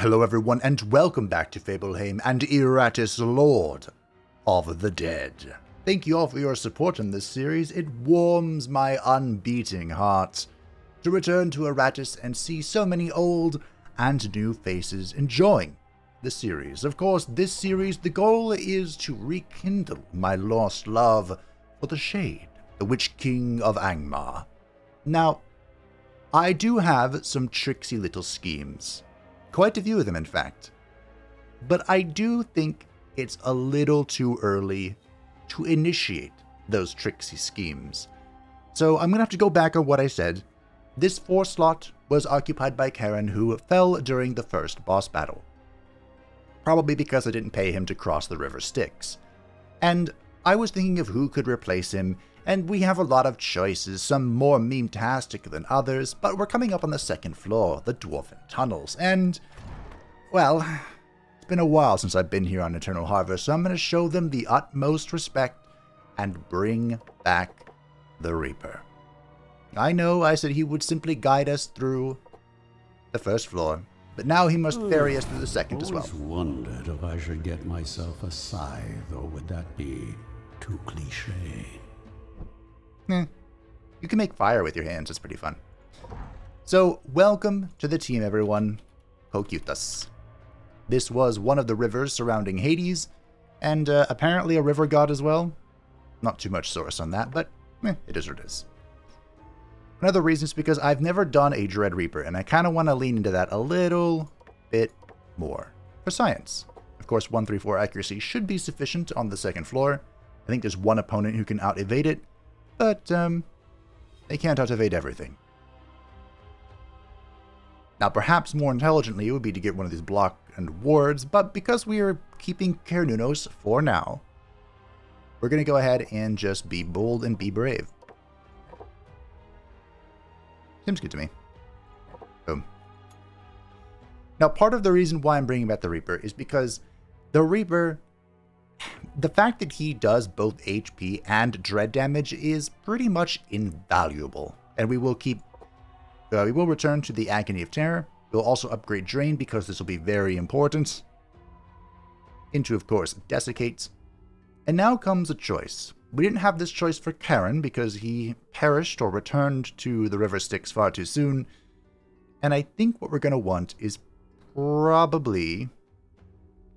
Hello everyone, and welcome back to Fableheim and Eratis, Lord of the Dead. Thank you all for your support in this series. It warms my unbeating heart to return to Eratis and see so many old and new faces enjoying the series. Of course, this series, the goal is to rekindle my lost love for the Shade, the Witch King of Angmar. Now, I do have some tricksy little schemes. Quite a few of them, in fact. But I do think it's a little too early to initiate those tricksy schemes. So I'm going to have to go back on what I said. This 4 slot was occupied by Karen, who fell during the first boss battle. Probably because I didn't pay him to cross the River Styx. And I was thinking of who could replace him, and we have a lot of choices, some more meme-tastic than others, but we're coming up on the second floor, the Dwarven Tunnels, and, well, it's been a while since I've been here on Eternal Harvest, so I'm going to show them the utmost respect and bring back the Reaper. I know I said he would simply guide us through the first floor, but now he must ferry us through the second as well. I always wondered if I should get myself a scythe, or would that be too cliché? You can make fire with your hands, it's pretty fun. So, welcome to the team, everyone. Cocytus. This was one of the rivers surrounding Hades, and apparently a river god as well. Not too much source on that, but it is what it is. Another reason is because I've never done a Dread Reaper, and I kind of want to lean into that a little bit more. For science. Of course, 134 accuracy should be sufficient on the second floor. I think there's one opponent who can out-evade it, but they can't out-evade everything. Now, perhaps more intelligently, it would be to get one of these block and wards, but because we are keeping Cernunnos for now, we're going to go ahead and just be bold and be brave. Seems good to me. Boom. Now, part of the reason why I'm bringing back the Reaper is because the Reaper, the fact that he does both HP and dread damage is pretty much invaluable. And we will return to the Agony of Terror. We'll also upgrade Drain because this will be very important. Into, of course, Desiccate. And now comes a choice. We didn't have this choice for Karen because he perished or returned to the River Styx far too soon. And I think what we're going to want is probably...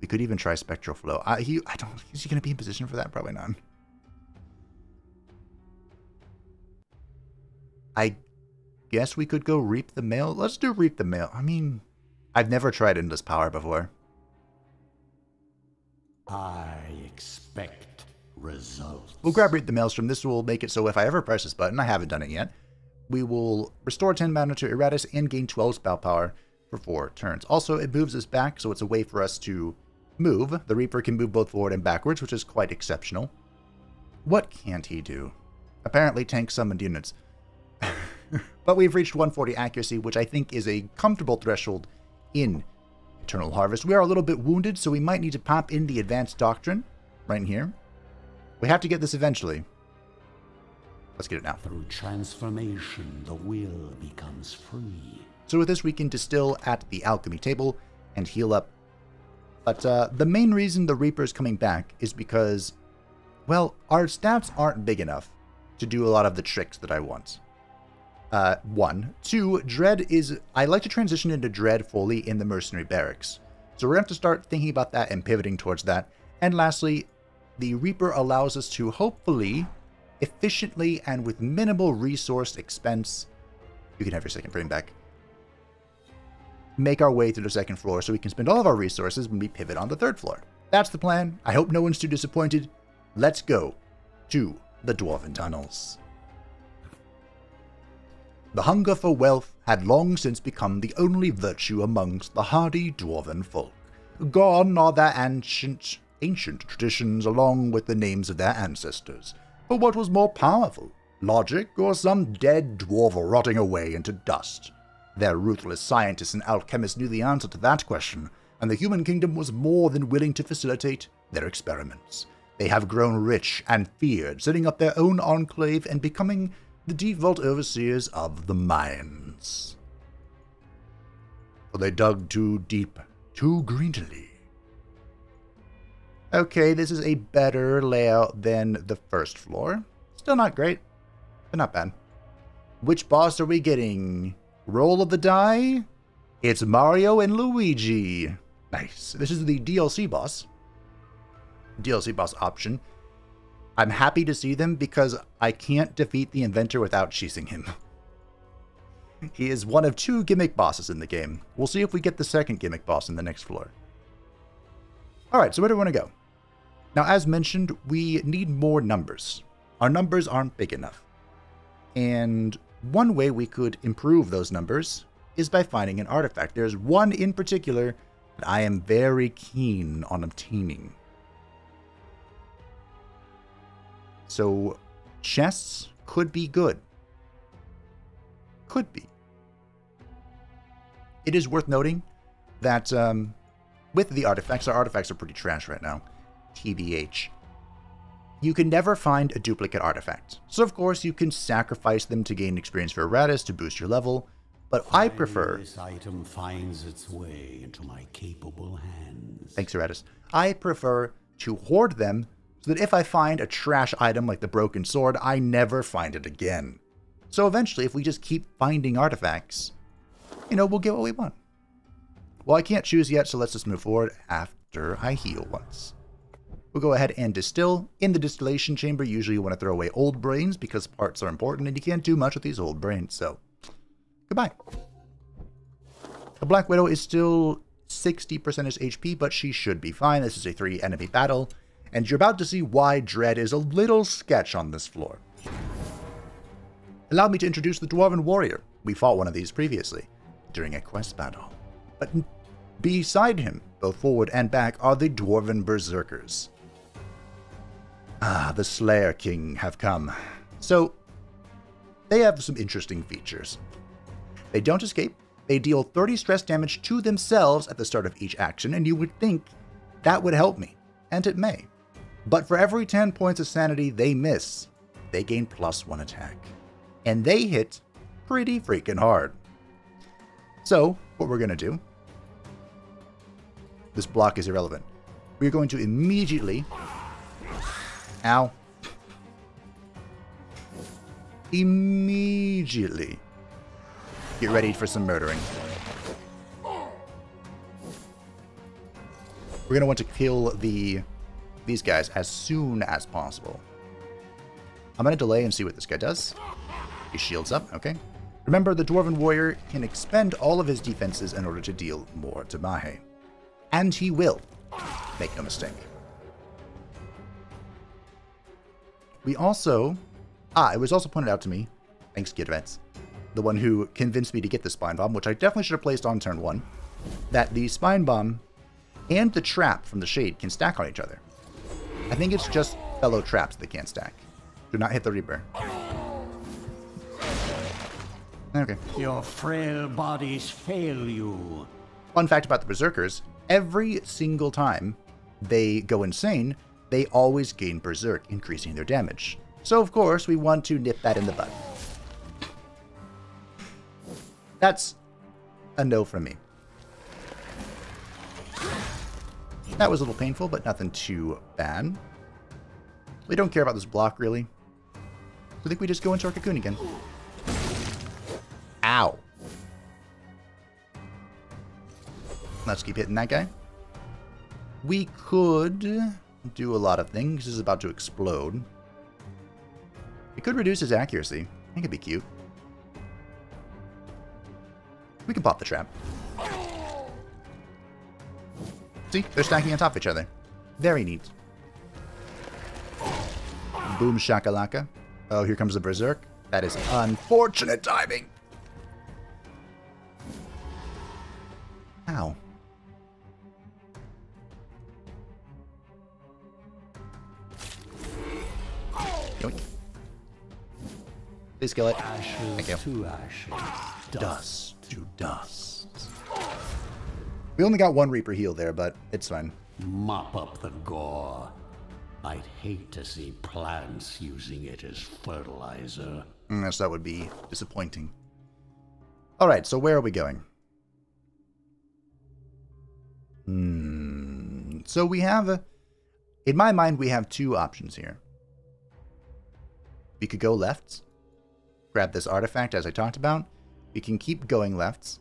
We could even try Spectral Flow. Is he going to be in position for that? Probably not. I guess we could go Reap the Mail. Let's do Reap the Mail. I mean, I've never tried Endless Power before. I expect results. We'll grab Reap the Maelstrom. This will make it so if I ever press this button, I haven't done it yet, we will restore 10 mana to Eratis and gain 12 spell power for 4 turns. Also, it moves us back, so it's a way for us to move. The Reaper can move both forward and backwards, which is quite exceptional. What can't he do? Apparently tank summoned units. But we've reached 140 accuracy, which I think is a comfortable threshold in Eternal Harvest. We are a little bit wounded, so we might need to pop in the Advanced Doctrine right here. We have to get this eventually. Let's get it now. Through transformation, the will becomes free. So with this, we can distill at the alchemy table and heal up. But the main reason the Reaper is coming back is because, well, our stats aren't big enough to do a lot of the tricks that I want. 1. 2, Dread is... I like to transition into Dread fully in the Mercenary Barracks. So we're going to have to start thinking about that and pivoting towards that. And lastly, the Reaper allows us to hopefully, efficiently, and with minimal resource expense... You can have your second frame back. Make our way through the second floor so we can spend all of our resources when we pivot on the third floor. That's the plan. I hope no one's too disappointed. Let's go to the Dwarven Tunnels. The hunger for wealth had long since become the only virtue amongst the hardy Dwarven folk. Gone are their ancient traditions along with the names of their ancestors. But what was more powerful? Logic or some dead dwarf rotting away into dust? Their ruthless scientists and alchemists knew the answer to that question, and the human kingdom was more than willing to facilitate their experiments. They have grown rich and feared, setting up their own enclave and becoming the default overseers of the mines. For they dug too deep too greedily. Okay, this is a better layout than the first floor. Still not great, but not bad. Which boss are we getting? Roll of the die? It's Mario and Luigi. Nice. This is the DLC boss. DLC boss option. I'm happy to see them because I can't defeat the inventor without cheesing him. He is one of 2 gimmick bosses in the game. We'll see if we get the second gimmick boss in the next floor. Alright, so where do we want to go? Now, as mentioned, we need more numbers. Our numbers aren't big enough. And one way we could improve those numbers is by finding an artifact. There's one in particular that I am very keen on obtaining. So, chests could be good. Could be. It is worth noting that with the artifacts, our artifacts are pretty trash right now. TBH. You can never find a duplicate artifact. So of course you can sacrifice them to gain experience for Eratus to boost your level, but I prefer... This item finds its way into my capable hands. Thanks, Eratus. I prefer to hoard them so that if I find a trash item like the broken sword, I never find it again. So eventually, if we just keep finding artifacts, you know, we'll get what we want. Well, I can't choose yet, so let's just move forward after I heal once. We'll go ahead and distill. In the distillation chamber, usually you want to throw away old brains because parts are important and you can't do much with these old brains, so goodbye. The Black Widow is still 60% HP, but she should be fine. This is a 3-enemy battle, and you're about to see why Dread is a little sketch on this floor. Allow me to introduce the Dwarven Warrior. We fought one of these previously, during a quest battle. But beside him, both forward and back, are the Dwarven Berserkers. Ah, the Slayer King have come. So, they have some interesting features. They don't escape. They deal 30 stress damage to themselves at the start of each action, and you would think that would help me, and it may. But for every 10 points of sanity they miss, they gain +1 attack. And they hit pretty freaking hard. So, what we're going to do... This block is irrelevant. We're going to immediately... Ow. Immediately get ready for some murdering. We're going to want to kill these guys as soon as possible. I'm going to delay and see what this guy does. He shields up, okay. Remember, the Dwarven Warrior can expend all of his defenses in order to deal more to Mahe. And he will. Make no mistake. We also... it was also pointed out to me, thanks Gidvets, the one who convinced me to get the Spine Bomb, which I definitely should have placed on turn 1, that the Spine Bomb and the Trap from the Shade can stack on each other. I think it's just fellow traps that can't stack. Do not hit the Reaper. Okay. Your frail bodies fail you. Fun fact about the Berserkers, every single time they go insane, they always gain Berserk, increasing their damage. So of course, we want to nip that in the bud. That's a no from me. That was a little painful, but nothing too bad. We don't care about this block, really. So I think we just go into our cocoon again. Ow. Let's keep hitting that guy. We could do a lot of things. This is about to explode. We could reduce his accuracy. I think it'd be cute. We can pop the trap. See? They're stacking on top of each other. Very neat. Boom shakalaka. Oh, here comes the Berserk. That is unfortunate timing. Ow. Yoink. Please kill it. Thank you. To ashes, Dust to dust. We only got one Reaper heal there, but it's fine. Mop up the gore. I'd hate to see plants using it as fertilizer. Yes, that would be disappointing. Alright, so where are we going? So we have, in my mind, we have two options here. We could go left, grab this artifact as I talked about. We can keep going left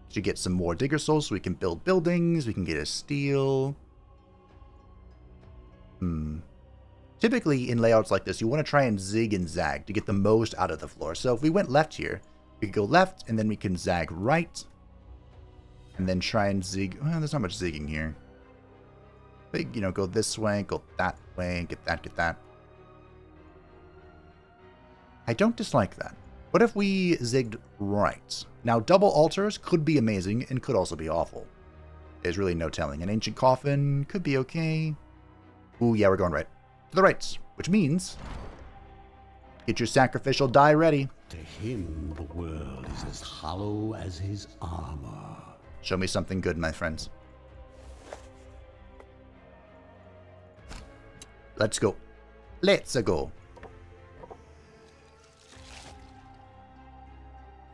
to get some more digger souls so we can build buildings, we can get a steel. Typically in layouts like this, you want to try and zig and zag to get the most out of the floor. So if we went left here, we could go left and then we can zag right. And then try and zig. Well, there's not much zigging here. But, you know, go this way, go that way, get that, get that. I don't dislike that. What if we zigged right? Now, double altars could be amazing and could also be awful. There's really no telling. An ancient coffin could be okay. Ooh, yeah, we're going right. To the right, which means get your sacrificial die ready. To him, the world is as hollow as his armor. Show me something good, my friends. Let's go. Let's go.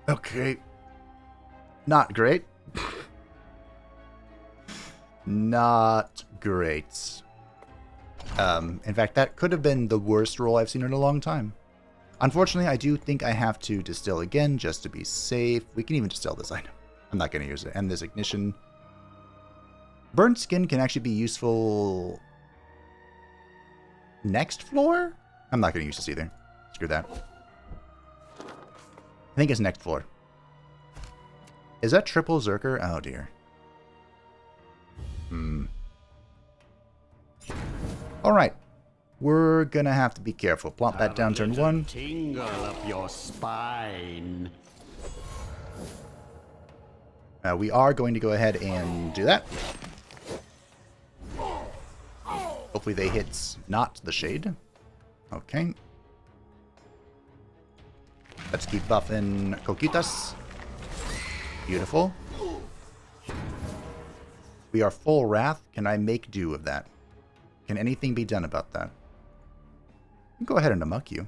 Okay. Not great. Not great. In fact, that could have been the worst roll I've seen in a long time. Unfortunately, I do think I have to distill again just to be safe. We can even distill this item. I'm not going to use it. And this ignition. Burnt skin can actually be useful next floor? I'm not going to use this either. Screw that. I think it's next floor. Is that triple Zerker? Oh, dear. Alright. We're going to have to be careful. Plop that down turn 1. Tingle up your spine. We are going to go ahead and do that. Hopefully they hit not the shade. Okay. Let's keep buffing Coquitas. Beautiful. We are full wrath. Can I make do of that? Can anything be done about that? Go ahead and amok you.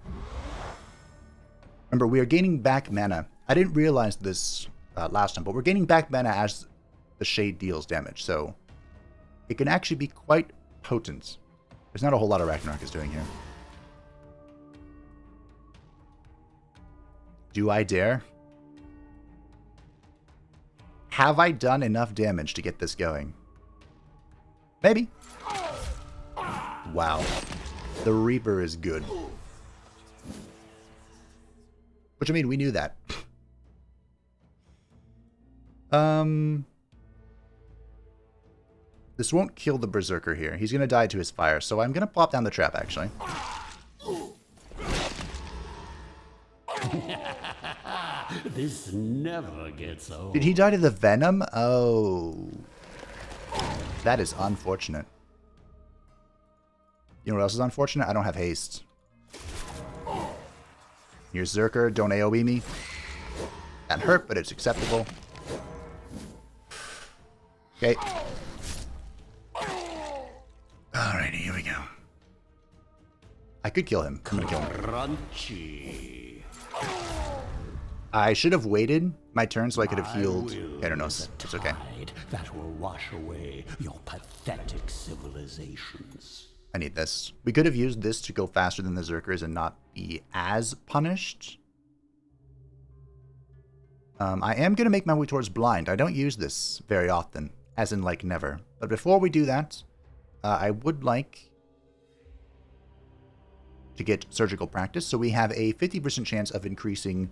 Remember, we are gaining back mana. I didn't realize this last time, but we're gaining back mana as the shade deals damage, so it can actually be quite potent. There's not a whole lot of Ragnarok is doing here. Do I dare? Have I done enough damage to get this going? Maybe. Wow. The Reaper is good. Which, I mean, we knew that. This won't kill the Berserker here. He's going to die to his fire, so I'm going to plop down the trap, actually. This never gets old. Did he die to the Venom? Oh. That is unfortunate. You know what else is unfortunate? I don't have haste. Here's Zerker. Don't AoE me. That hurt, but it's acceptable. Okay. Alrighty, here we go. I could kill him. I'm gonna kill him. Crunchy. I should have waited my turn so I could have healed Theranos. It's okay. That will wash away your pathetic civilizations. I need this. We could have used this to go faster than the Zerkers and not be as punished. I am going to make my way towards Blind. I don't use this very often, as in like never. But before we do that, I would like to get Surgical Practice, so we have a 50% chance of increasing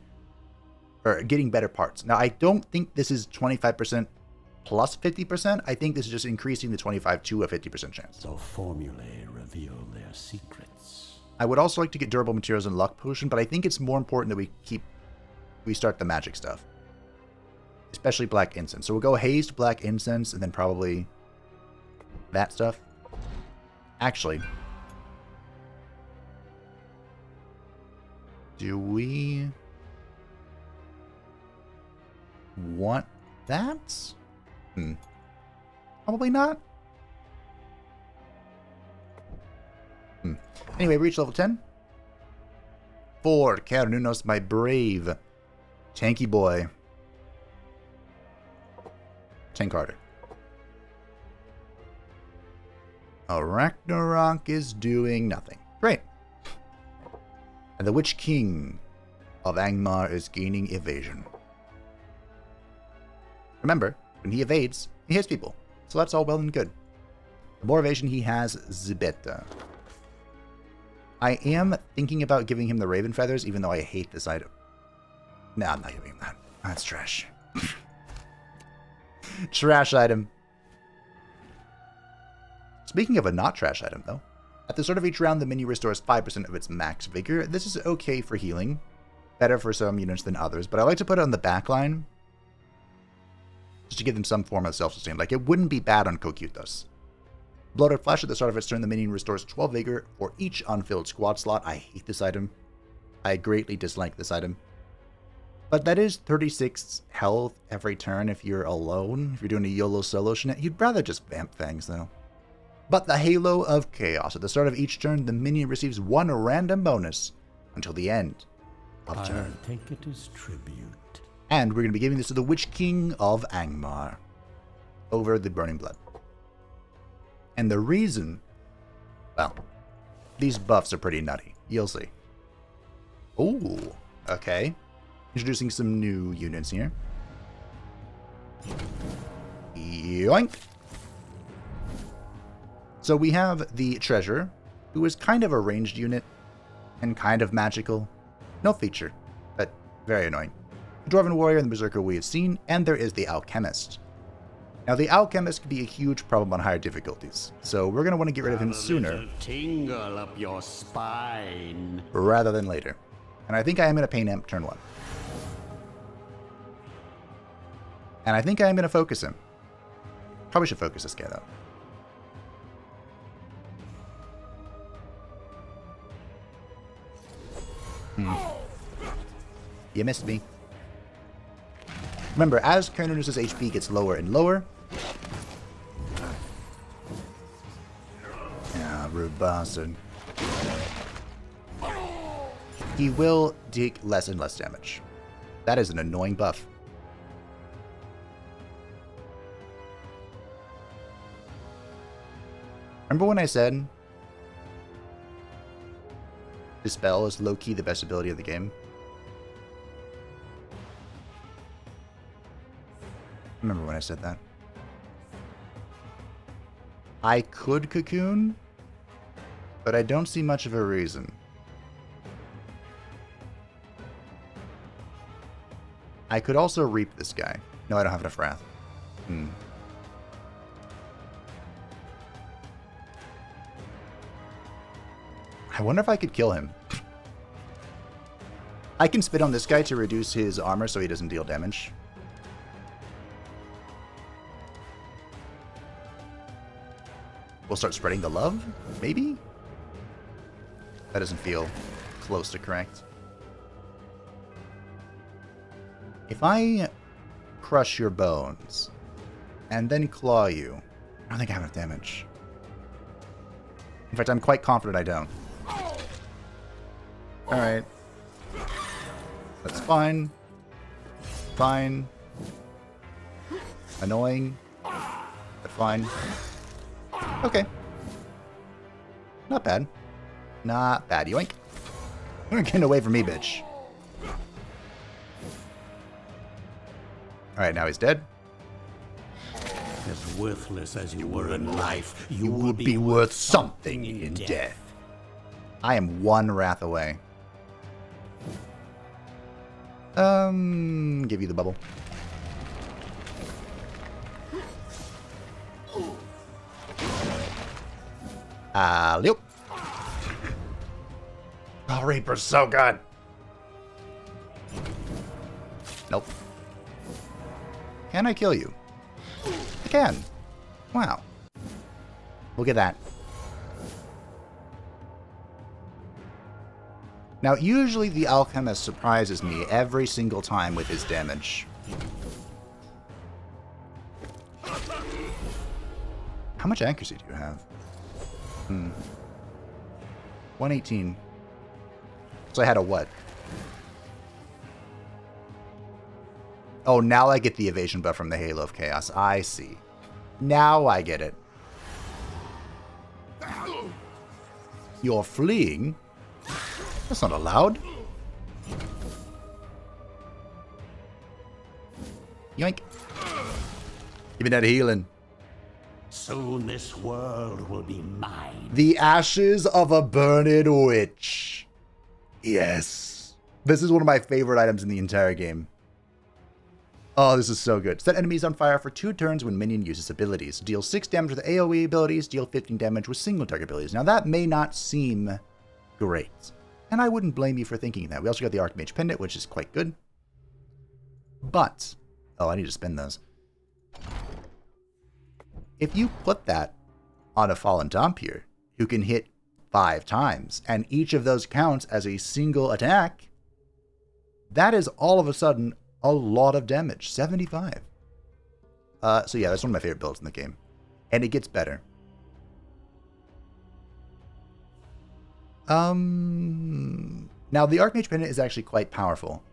or getting better parts. Now, I don't think this is 25% plus 50%. I think this is just increasing the 25 to a 50% chance. The formulae reveal their secrets. I would also like to get Durable Materials and Luck Potion, but I think it's more important that we start the magic stuff. Especially Black Incense. So we'll go Hazed, Black Incense, and then probably that stuff. Actually, do we want that? Probably not. Anyway, reach level 10. For Cernunnos, my brave tanky boy. Tank harder. Ragnarok is doing nothing. Great. And the Witch King of Angmar is gaining evasion. Remember, when he evades, he hits people. So that's all well and good. The more evasion he has, the better. I am thinking about giving him the Raven Feathers, even though I hate this item. No, I'm not giving him that. That's trash. Trash item. Speaking of a not trash item, though, at the start of each round, the mini restores 5% of its max vigor. This is okay for healing. Better for some units than others, but I like to put it on the back line just to give them some form of self-sustain. Like, it wouldn't be bad on Kokutos. Bloated Flesh at the start of its turn, the minion restores 12 vigor for each unfilled squad slot. I hate this item. I greatly dislike this item. But that is 36 health every turn if you're alone. If you're doing a YOLO solo shenanigans, you'd rather just vamp things, though. But the Halo of Chaos. At the start of each turn, the minion receives one random bonus until the end of turn. I'll take it as tribute. And we're going to be giving this to the Witch King of Angmar over the Burning Blood. And the reason, well, these buffs are pretty nutty. You'll see. Ooh, okay. Introducing some new units here. Yoink! So we have the Treasure, who is kind of a ranged unit and kind of magical. No feature, but very annoying. The Dwarven Warrior and the Berserker we have seen, and there is the Alchemist. Now, the Alchemist can be a huge problem on higher difficulties, so we're going to want to get rid of him sooner Tingle up your spine. rather than later. And I think I am going to Pain Amp turn 1. And I think I am going to focus him. Probably should focus this guy, though. You missed me. Remember, as Cernunnos' HP gets lower and lower... Yeah, rude bastard. He will take less and less damage. That is an annoying buff. Remember when I said Dispel is low-key the best ability of the game? Remember when I said that? I could Cocoon, but I don't see much of a reason. I could also Reap this guy. No, I don't have enough Wrath. I wonder if I could kill him. I can spit on this guy to reduce his armor so he doesn't deal damage. We'll start spreading the love? Maybe? That doesn't feel close to correct. If I crush your bones and then claw you, I don't think I have enough damage. In fact, I'm quite confident I don't. Alright. That's fine. Fine. Annoying. But fine. Okay. Not bad. Not bad. Yoink. You're getting away from me, bitch. Alright, now he's dead. As worthless as you were in life, You will be worth something in death. I am one wrath away. Give you the bubble. Alley-oop. Oh, Reaper's so good. Nope. Can I kill you? I can. Wow. Look at that. Now, usually the Alchemist surprises me every single time with his damage. How much accuracy do you have? 118. So I had a what? Oh, now I get the evasion buff from the Halo of Chaos. I see. Now I get it. You're fleeing? That's not allowed. Yoink. Give me that healing. Soon this world will be mine. The ashes of a burned witch. Yes. This is one of my favorite items in the entire game. Oh, this is so good. Set enemies on fire for 2 turns when minion uses abilities. Deal 6 damage with AoE abilities, deal 15 damage with single target abilities. Now that may not seem great. And I wouldn't blame you for thinking that. We also got the Archmage Pendant, which is quite good. But, oh, I need to spend those. If you put that on a Fallen Dhampir, who can hit 5 times, and each of those counts as a single attack, that is all of a sudden a lot of damage. 75. So yeah, that's one of my favorite builds in the game. And it gets better. Now, the Archmage Pendant is actually quite powerful.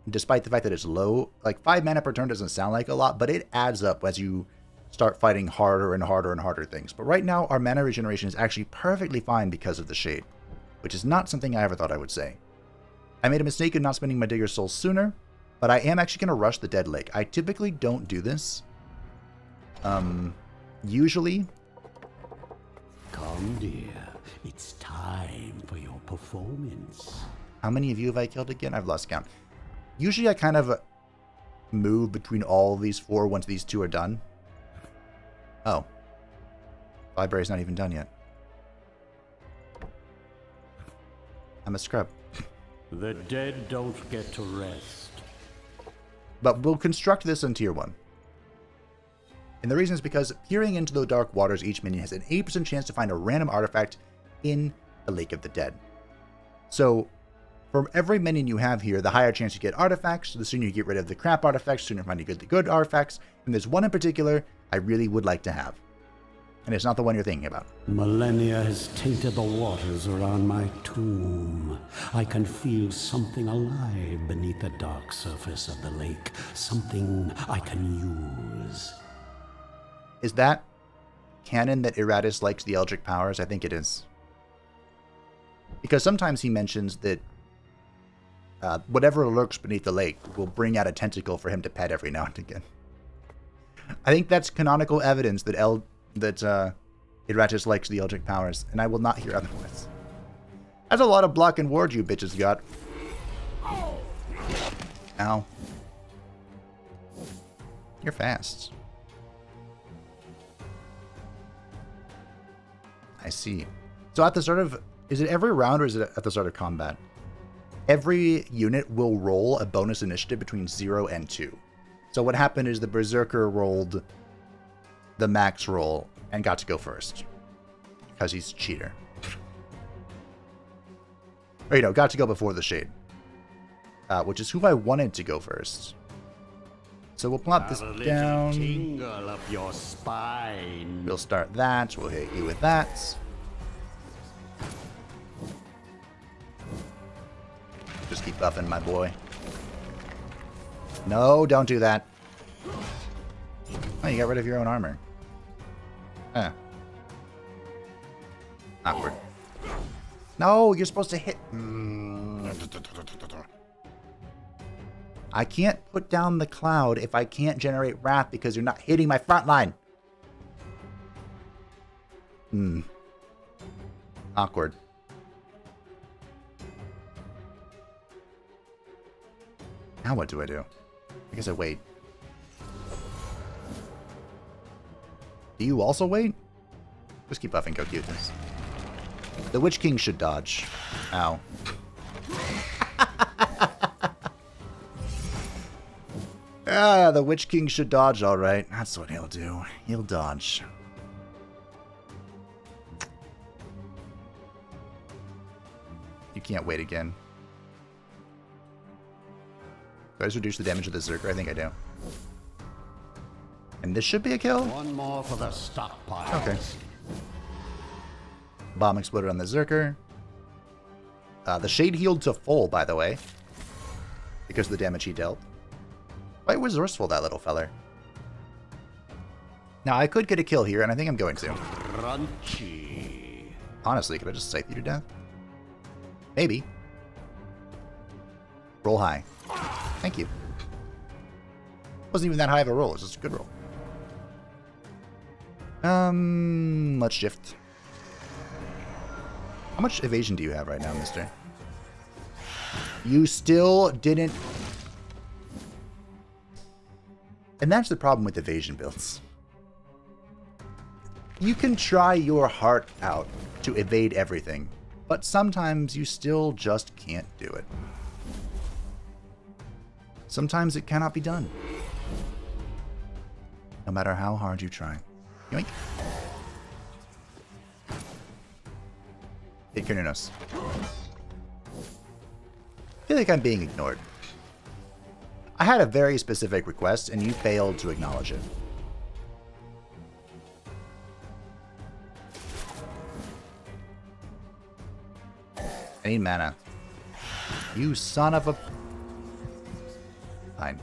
Despite the fact that it's low, like 5 mana per turn doesn't sound like a lot, but it adds up as you start fighting harder and harder and harder things. But right now, our mana regeneration is actually perfectly fine because of the Shade, which is not something I ever thought I would say. I made a mistake in not spending my Digger's Soul sooner, but I am actually going to rush the Dead Lake. I typically don't do this. Usually... Come, dear. It's time for your performance. How many of you have I killed again? I've lost count. Usually I kind of move between all of these 4 once these 2 are done. Oh. Library's not even done yet. I'm a scrub. The dead don't get to rest. But we'll construct this in tier 1. And the reason is because peering into the dark waters, each minion has an 8% chance to find a random artifact in the Lake of the Dead. So, for every minion you have here, the higher chance you get artifacts, the sooner you get rid of the crap artifacts, the sooner you find the good artifacts. And there's one in particular I really would like to have. And it's not the one you're thinking about. Millennia has tainted the waters around my tomb. I can feel something alive beneath the dark surface of the lake. Something I can use. Is that canon that Iratus likes the Eldritch powers? I think it is. Because sometimes he mentions that whatever lurks beneath the lake will bring out a tentacle for him to pet every now and again. I think that's canonical evidence that Iratus likes the Eldritch powers, and I will not hear otherwise. That's a lot of block and ward you bitches got. Ow. You're fast. I see. So at the start of... Is it every round or is it at the start of combat? Every unit will roll a bonus initiative between 0 and 2. So what happened is the Berserker rolled the max roll and got to go first. Because he's a cheater. Or, you know, got to go before the Shade. Which is who I wanted to go first. So we'll plop this down. Tingle up your spine. We'll start that. We'll hit you with that. Just keep buffing, my boy. No, don't do that. Oh, you got rid of your own armor. Eh. Awkward. No, you're supposed to hit... I can't put down the cloud if I can't generate wrath because you're not hitting my front line. Awkward. Now what do I do? I guess I wait. Do you also wait? Just keep buffing Cocutus. The Witch King should dodge. Ow. Ah, the Witch King should dodge, alright. That's what he'll do. He'll dodge. You can't wait again. Do I just reduce the damage of the Zerker? I think I do. And this should be a kill? One more for the stockpile. Okay. Bomb exploded on the Zerker. The Shade healed to full, by the way. Because of the damage he dealt. Quite resourceful, that little feller. Now, I could get a kill here, and I think I'm going to. Crunchy. Honestly, could I just scythe you to death? Maybe. Roll high. Thank you. Wasn't even that high of a roll. It was just a good roll. Let's shift. How much evasion do you have right now, mister? You still didn't... And that's the problem with evasion builds. You can try your heart out to evade everything, but sometimes you still just can't do it. Sometimes it cannot be done. No matter how hard you try. Yoink. Hey, Cernunnos. I feel like I'm being ignored. I had a very specific request, and you failed to acknowledge it. I need mana. You son of a... Fine.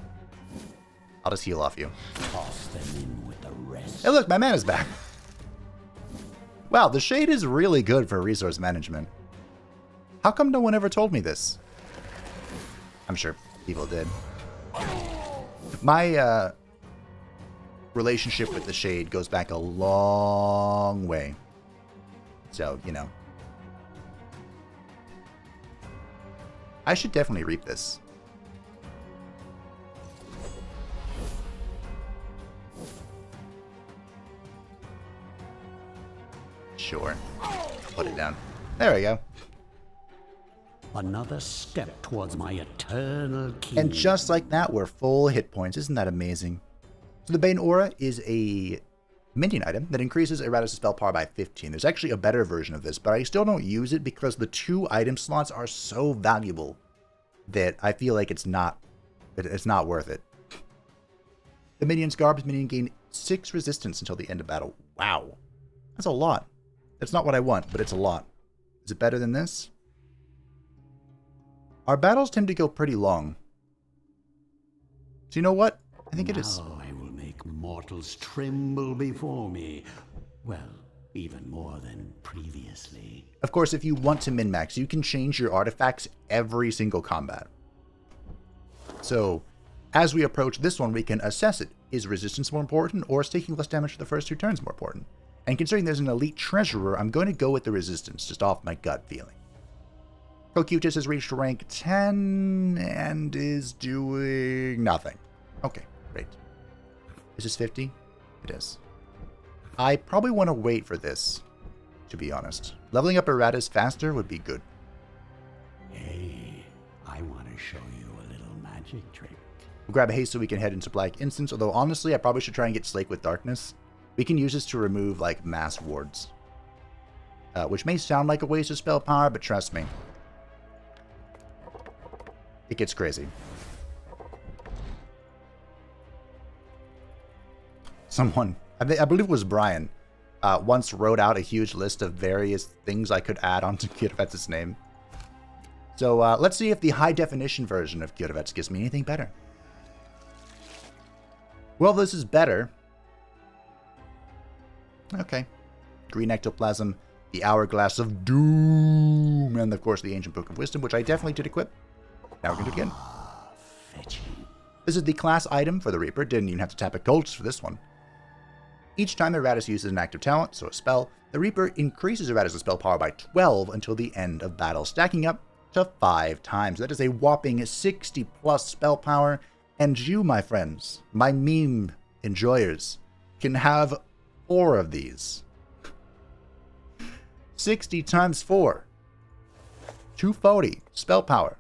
I'll just heal off you. Toss them in with the rest. Hey look, my mana's back. Wow, the Shade is really good for resource management. How come no one ever told me this? I'm sure people did. My relationship with the Shade goes back a long way. So, you know. I should definitely reap this. Sure. Put it down. There we go. Another step towards my eternal key. And just like that, we're full hit points. Isn't that amazing? So the Bane Aura is a minting item that increases Eratus' spell power by 15. There's actually a better version of this, but I still don't use it because the 2 item slots are so valuable that I feel like it's not worth it. The minion's Garb's minion gain 6 resistance until the end of battle. Wow. That's a lot. That's not what I want, but it's a lot. Is it better than this? Our battles tend to go pretty long. So you know what? I think it is. Now I will make mortals tremble before me. Well, even more than previously. Of course, if you want to min-max, you can change your artifacts every single combat. So, as we approach this one, we can assess it. Is resistance more important, or is taking less damage for the first 2 turns more important? And considering there's an elite treasurer, I'm going to go with the resistance, just off my gut feeling. Procutus has reached rank 10 and is doing nothing. Okay, great. Is this 50? It is. I probably want to wait for this, to be honest. Leveling up Eratus faster would be good. Hey, I want to show you a little magic trick. We'll grab a haste so we can head into Black Instance, although honestly I probably should try and get Slake with Darkness. We can use this to remove, like, mass wards. Which may sound like a waste of spell power, but trust me. It gets crazy. Someone, I believe it was Brian, once wrote out a huge list of various things I could add onto Kiotovets's name. So let's see if the high-definition version of Kiotovets gives me anything better. Well, this is better. Okay. Green Ectoplasm, the Hourglass of Doom, and of course the Ancient Book of Wisdom, which I definitely did equip. Now we're going to do it again. Fetching. This is the class item for the Reaper. Didn't even have to tap a Cultist for this one. Each time Eratus uses an active talent, so a spell, the Reaper increases Eratus' spell power by 12 until the end of battle, stacking up to 5 times. That is a whopping 60 plus spell power, and you, my friends, my meme enjoyers, can have 4 of these. 60 times 4. 240 spell power.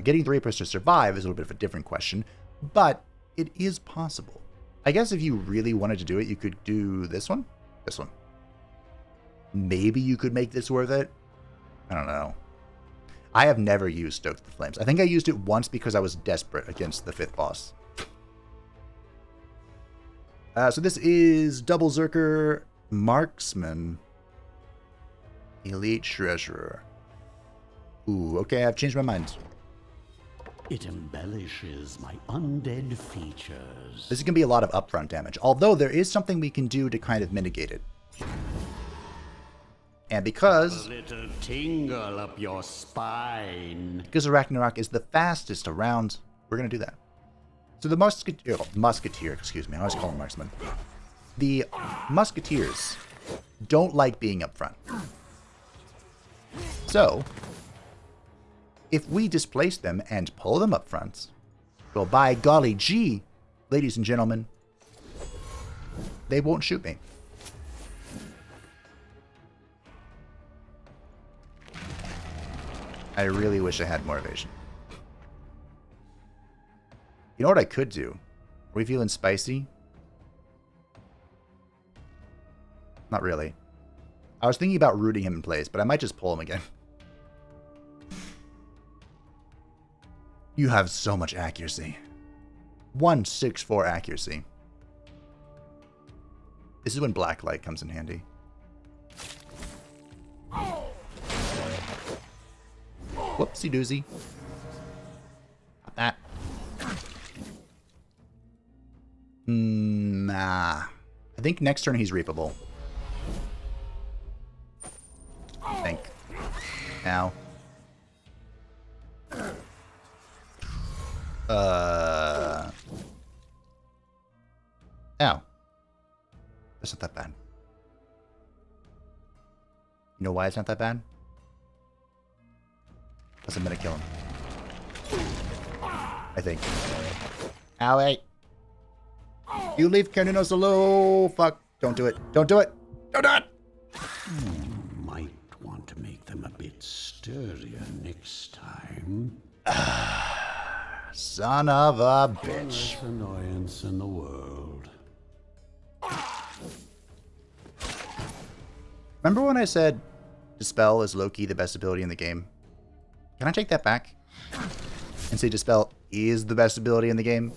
Getting the Reapers to survive is a little bit of a different question, but it is possible. I guess if you really wanted to do it, you could do this one. This one. Maybe you could make this worth it. I don't know. I have never used Stoke the Flames. I think I used it once because I was desperate against the 5th boss. So this is Double Zerker Marksman. Elite Treasurer. Ooh, okay, I've changed my mind. It embellishes my undead features. This is going to be a lot of upfront damage, although there is something we can do to kind of mitigate it. And because... A little tingle up your spine. Because Ragnarok is the fastest around, we're going to do that. So the Musketeer, excuse me, I always call him Marksman. The Musketeers don't like being up front. So, if we displace them and pull them up front, well, by golly gee, ladies and gentlemen, they won't shoot me. I really wish I had more evasion. You know what I could do? Are we feeling spicy? Not really. I was thinking about rooting him in place, but I might just pull him again. You have so much accuracy. 164 accuracy. This is when black light comes in handy. Whoopsie doozy. Not that. Nah. I think next turn he's reapable. I think. Now. Ow. That's not that bad. You know why it's not that bad? Because I'm gonna kill him. I think. Owie. You leave Carninos alone. Fuck. Don't do it. Don't do it. Don't do it. Might want to make them a bit sturdier next time. Son of a bitch. Less annoyance in the world. Remember when I said Dispel is low-key the best ability in the game? Can I take that back? And say Dispel is the best ability in the game?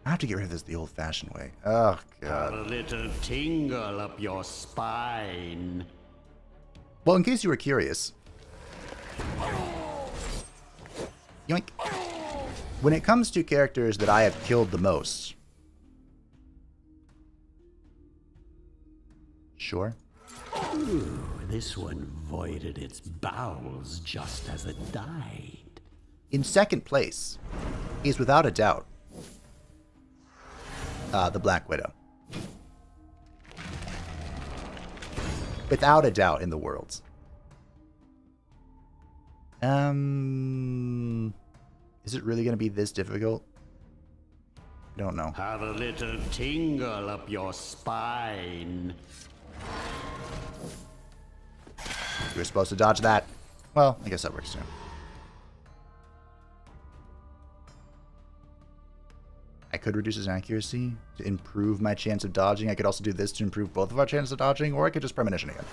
I have to get rid of this the old-fashioned way. Oh, God. A little tingle up your spine. Well, in case you were curious. Yoink. When it comes to characters that I have killed the most. Sure. Ooh, this one voided its bowels just as it died. In second place is without a doubt the Black Widow. Without a doubt in the world. Is it really going to be this difficult? I don't know. Have a little tingle up your spine. You were supposed to dodge that. Well, I guess that works too. I could reduce his accuracy to improve my chance of dodging. I could also do this to improve both of our chances of dodging, or I could just premonition again.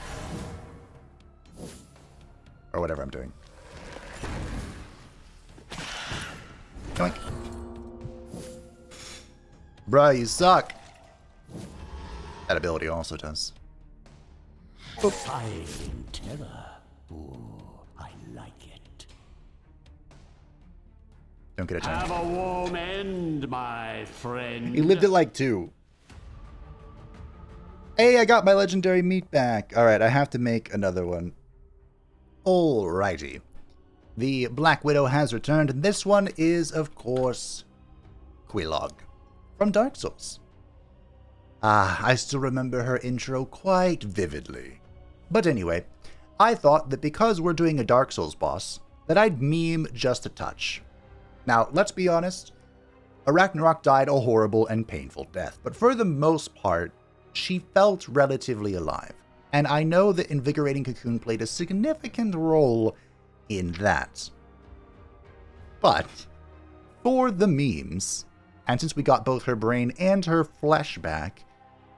Or whatever I'm doing. Yoink. Bruh, you suck. That ability also does. Fighting terror. Ooh, I like it. Don't get a time. Have a warm end, my friend. He lived it like 2. Hey, I got my legendary meat back. Alright, I have to make another one. Alrighty. The Black Widow has returned, and this one is, of course, Quelaag from Dark Souls. I still remember her intro quite vividly. But anyway, I thought that because we're doing a Dark Souls boss, that I'd meme just a touch. Now, let's be honest, Ragnarok died a horrible and painful death, but for the most part, she felt relatively alive. And I know that Invigorating Cocoon played a significant role in that. But, for the memes, and since we got both her brain and her flesh back,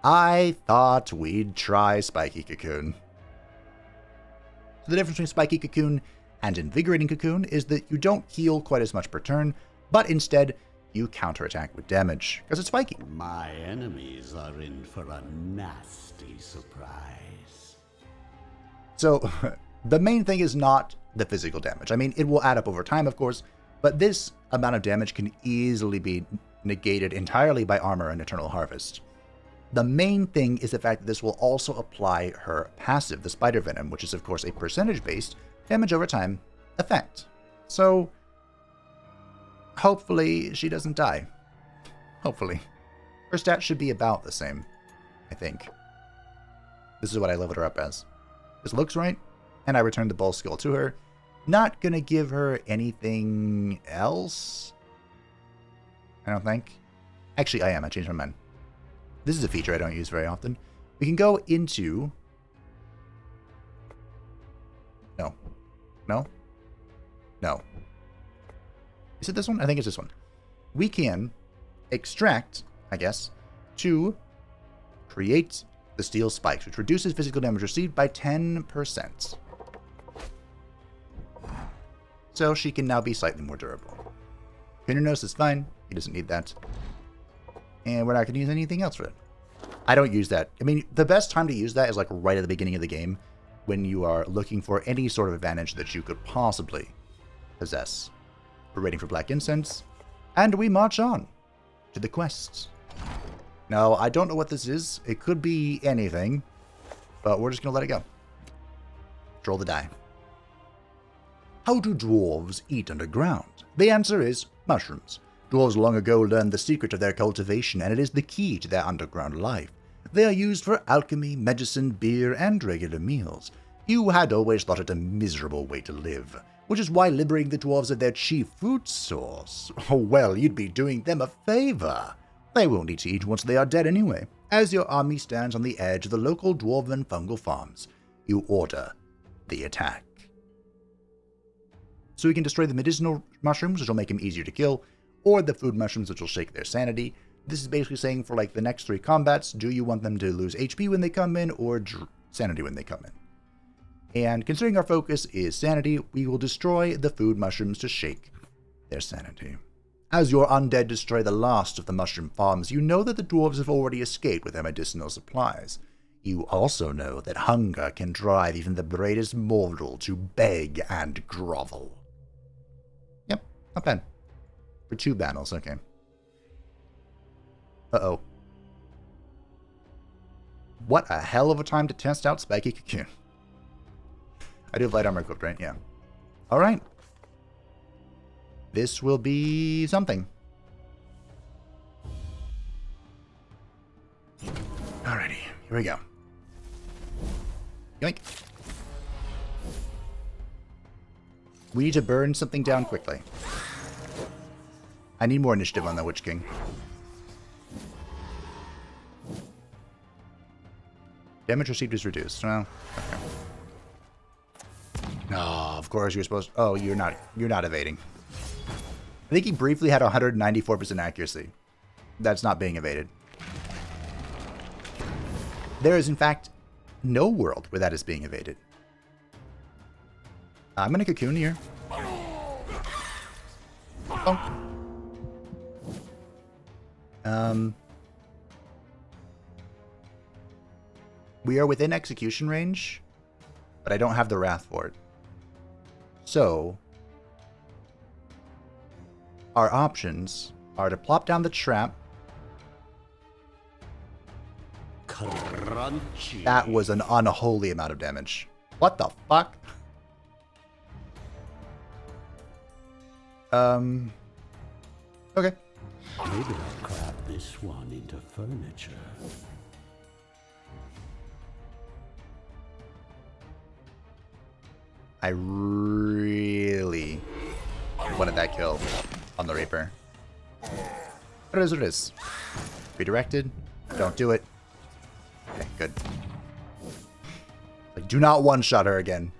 I thought we'd try Spiky Cocoon. So the difference between Spiky Cocoon and Invigorating Cocoon is that you don't heal quite as much per turn, but instead you counterattack with damage, because it's spiky. My enemies are in for a nasty surprise. So, the main thing is not the physical damage. I mean, it will add up over time, of course, but this amount of damage can easily be negated entirely by armor and Eternal Harvest. The main thing is the fact that this will also apply her passive, the Spider Venom, which is of course a percentage-based damage over time effect. So hopefully she doesn't die. Hopefully. Her stats should be about the same, I think. This is what I leveled her up as. This looks right, and I returned the Bull Skill to her. Not gonna give her anything else, I don't think. Actually, I am. I changed my mind. This is a feature I don't use very often. We can go into... No. No? No. Is it this one? I think it's this one. We can extract, I guess, to create the Steel Spikes, which reduces physical damage received by 10%. So she can now be slightly more durable. Pinnernos is fine. He doesn't need that. And we're not going to use anything else for it. I don't use that. I mean, the best time to use that is like right at the beginning of the game, when you are looking for any sort of advantage that you could possibly possess. We're waiting for Black Incense, and we march on to the quests. Now, I don't know what this is. It could be anything, but we're just going to let it go. Roll the die. How do dwarves eat underground? The answer is mushrooms. Dwarves long ago learned the secret of their cultivation, and it is the key to their underground life. They are used for alchemy, medicine, beer, and regular meals. You had always thought it a miserable way to live, which is why liberating the dwarves of their chief food source. Oh well, you'd be doing them a favor. They won't need to eat once they are dead anyway. As your army stands on the edge of the local dwarven fungal farms, you order the attack. So we can destroy the medicinal mushrooms, which will make them easier to kill, or the food mushrooms, which will shake their sanity. This is basically saying for like the next 3 combats, do you want them to lose HP when they come in, or sanity when they come in? And considering our focus is sanity, we will destroy the food mushrooms to shake their sanity. As your undead destroy the last of the mushroom farms, you know that the dwarves have already escaped with their medicinal supplies. You also know that hunger can drive even the bravest mortal to beg and grovel. Yep, not bad. For 2 battles, okay. Uh-oh. What a hell of a time to test out Spiky Cocoon. I do have light armor equipped, right? Yeah. Alright. This will be something. Alrighty, here we go. Yoink. We need to burn something down quickly. I need more initiative on the Witch King. Damage received is reduced. Well, okay. Oh, of course you're supposed to... Oh, you're not evading. I think he briefly had 194% accuracy. That's not being evaded. There is, in fact, no world where that is being evaded. I'm going to cocoon here. Oh. We are within execution range, but I don't have the Wrath for it. So, our options are to plop down the trap. Crunchy. That was an unholy amount of damage. What the fuck? Okay. Maybe I'll craft this one into furniture. I really wanted that kill on the Reaper. But it is what it is. Redirected. Don't do it. Okay, good. Like, do not one-shot her again.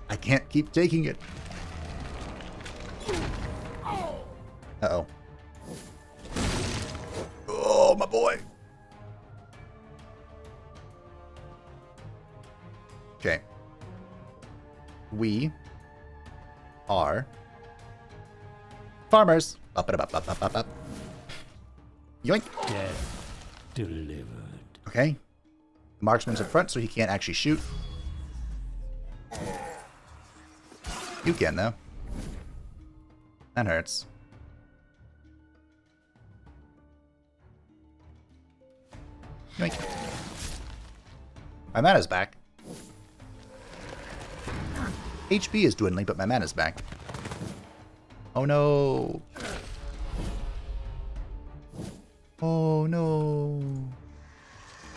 I can't keep taking it. Uh-oh. Oh, my boy. Okay. We are farmers. Up, up, up, up, up, up, up. Yoink. Death delivered. Okay. The marksman's in front, so he can't actually shoot. You can, though. That hurts. Yoink. My mana's back. HP is dwindling, but my mana's back. Oh no. Oh no.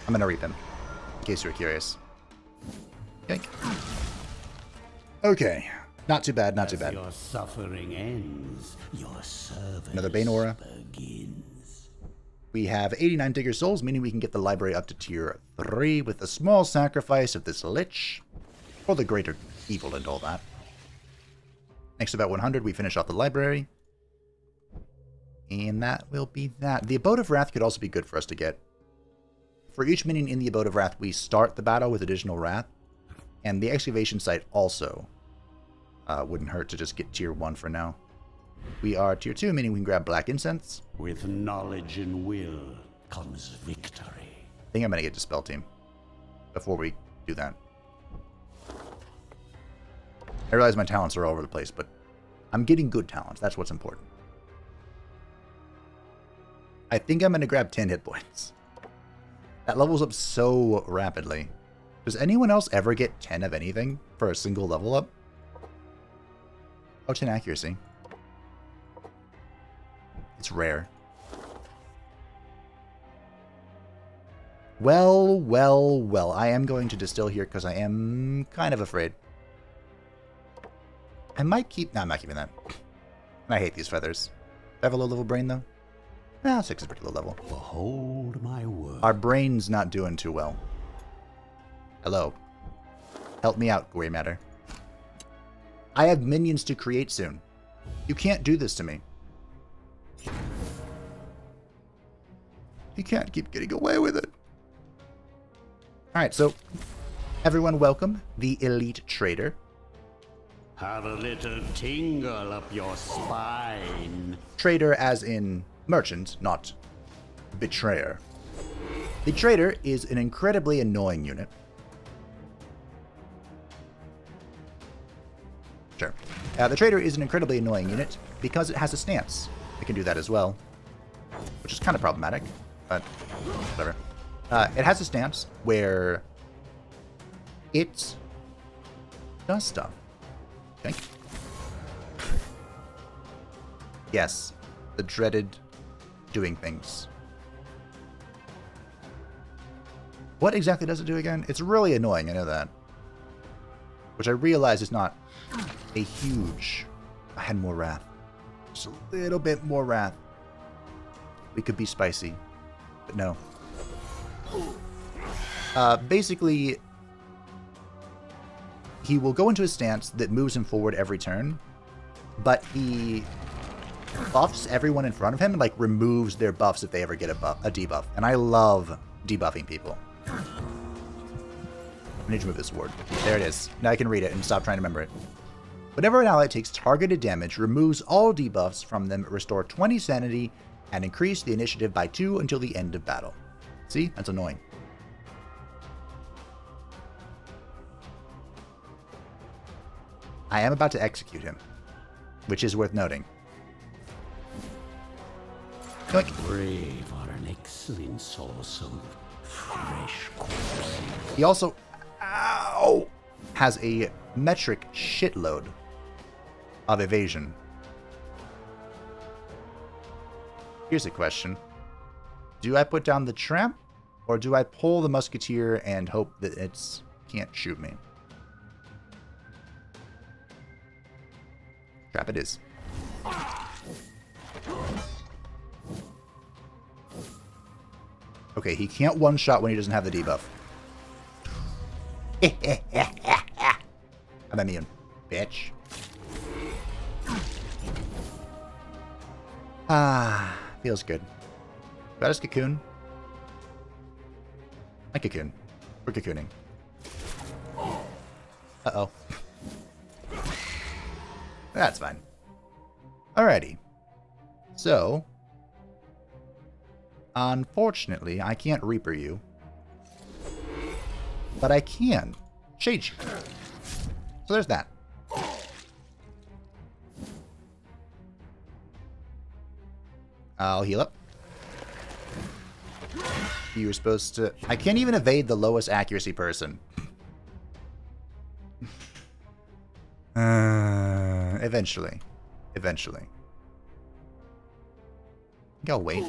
I'm gonna reap him, in case you were curious. Yoink. Okay. Not too bad, not too bad. Your suffering ends, your service Another Bane Aura. begins. We have 89 Digger Souls, meaning we can get the library up to tier 3 with a small sacrifice of this Lich for the greater evil and all that. Next about 100, we finish off the library. And that will be that. The Abode of Wrath could also be good for us to get. For each minion in the Abode of Wrath, we start the battle with additional Wrath. And the Excavation Site also wouldn't hurt to just get tier 1 for now. We are tier 2, meaning we can grab Black Incense. With knowledge and will comes victory. I think I'm going to get Dispel Team before we do that. I realize my talents are all over the place, but I'm getting good talents. That's what's important. I think I'm going to grab 10 hit points. That levels up so rapidly. Does anyone else ever get 10 of anything for a single level up? Oh, 10 accuracy. It's rare. Well, well, well. I am going to distill here because I am kind of afraid. I might keep... No, I'm not keeping that. I hate these feathers. Do I have a low-level brain, though? No, 6 is pretty low level. Behold my word. Our brain's not doing too well. Hello. Help me out, Grey Matter. I have minions to create soon. You can't do this to me. You can't keep getting away with it. Alright, so everyone welcome the Elite Trader. Have a little tingle up your spine. Trader as in merchant, not betrayer. The Trader is an incredibly annoying unit. Sure. The Trader is an incredibly annoying unit because it has a stance. It can do that as well, which is kind of problematic, but whatever. It has a stance where it does stuff. Okay. Yes, the dreaded doing things. What exactly does it do again? It's really annoying, I know that. Which I realize is not a huge... I had more wrath. Just a little bit more wrath. We could be spicy, but no. Basically, he will go into a stance that moves him forward every turn, but he buffs everyone in front of him and like removes their buffs if they ever get a debuff. And I love debuffing people. I need to move this word. There it is. Now I can read it and stop trying to remember it. Whenever an ally takes targeted damage, removes all debuffs from them, restore 20 sanity, and increase the initiative by 2 until the end of battle. See? That's annoying. I am about to execute him, which is worth noting. Click. Brave are an excellent source of fresh corpses. He also, ow, has a metric shitload of evasion. Here's a question. Do I put down the tramp, or do I pull the musketeer and hope that it can't shoot me? Trap it is. Okay, he can't one-shot when he doesn't have the debuff. I'm immune, bitch. Ah, feels good. Got his cocoon. I cocoon. We're cocooning. Uh-oh. That's fine. Alrighty. So, unfortunately, I can't Reaper you. But I can Shade you. So there's that. I'll heal up. You were supposed to... I can't even evade the lowest accuracy person. Eventually. Eventually. I think I'll wait.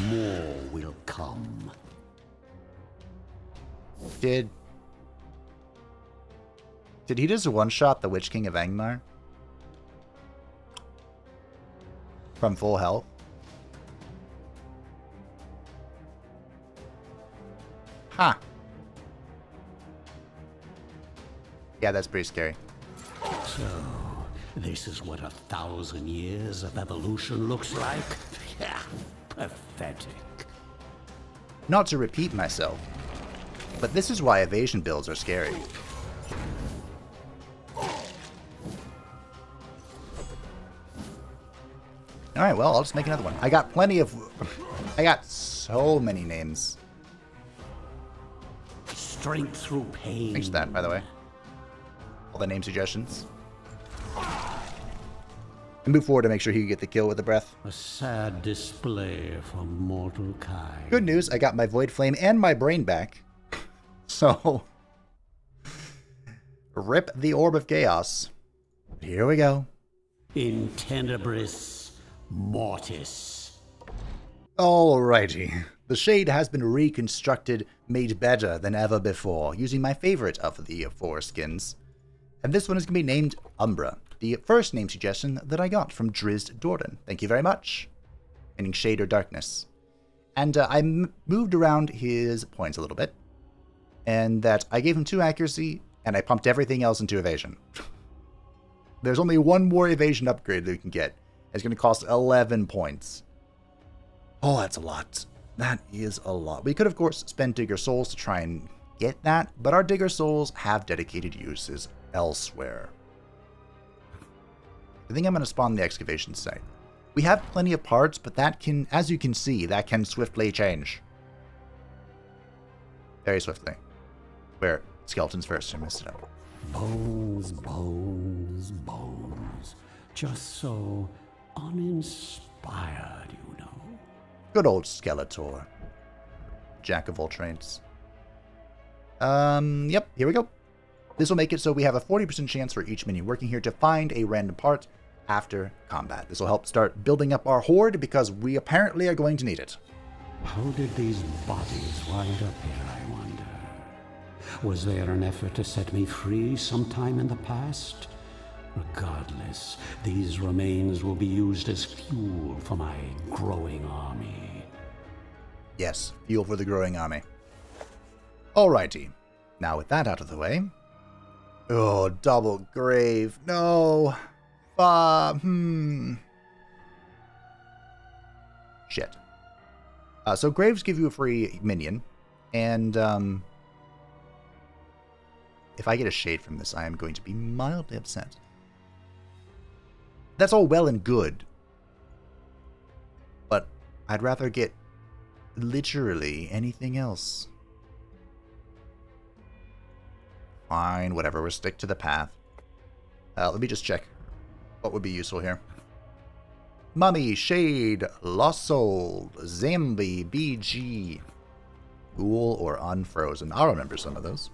More will come. Did he just one-shot the Witch King of Angmar? From full health? Huh. Yeah, that's pretty scary. So, this is what 1,000 years of evolution looks like? Pathetic. Not to repeat myself, but this is why evasion builds are scary. Alright, well, I'll just make another one. I got plenty of... I got so many names. Strength through pain. Thanks for that, by the way. All the name suggestions. And move forward to make sure he can get the kill with the breath. A sad display for mortal kind. Good news, I got my Void Flame and my brain back. So... rip the Orb of Chaos. Here we go. In tenebris mortis. Alrighty. The Shade has been reconstructed, made better than ever before, using my favorite of the 4 skins. And this one is going to be named Umbra, the first name suggestion that I got from Drizzt Do'Urden. Thank you very much. Meaning shade or darkness. And I moved around his points a little bit. And that I gave him 2 accuracy, and I pumped everything else into evasion. There's only one more evasion upgrade that we can get. It's going to cost 11 points. Oh, that's a lot. That is a lot. We could, of course, spend Digger Souls to try and get that, but our Digger Souls have dedicated uses elsewhere. I think I'm going to spawn the excavation site. We have plenty of parts, but that can, as you can see, that can swiftly change. Very swiftly. Where? Skeletons first, I messed it up. Bones, bones, bones. Just so uninspired, you know. Good old Skeletor. Jack of all trades. Yep, here we go. This will make it so we have a 40% chance for each minion working here to find a random part after combat. This will help start building up our horde because we apparently are going to need it. How did these bodies wind up here, I wonder? Was there an effort to set me free sometime in the past? Regardless, these remains will be used as fuel for my growing army. Yes, fuel for the growing army. Alrighty. Now with that out of the way... Oh, double grave. No. Shit. So graves give you a free minion. And, if I get a shade from this, I am going to be mildly upset. That's all well and good. But I'd rather get literally anything else. Fine, whatever, we'll stick to the path. Let me just check what would be useful here. Mummy, Shade, Lost Soul, Zambi, BG, Ghoul, or Unfrozen. I'll remember some of those.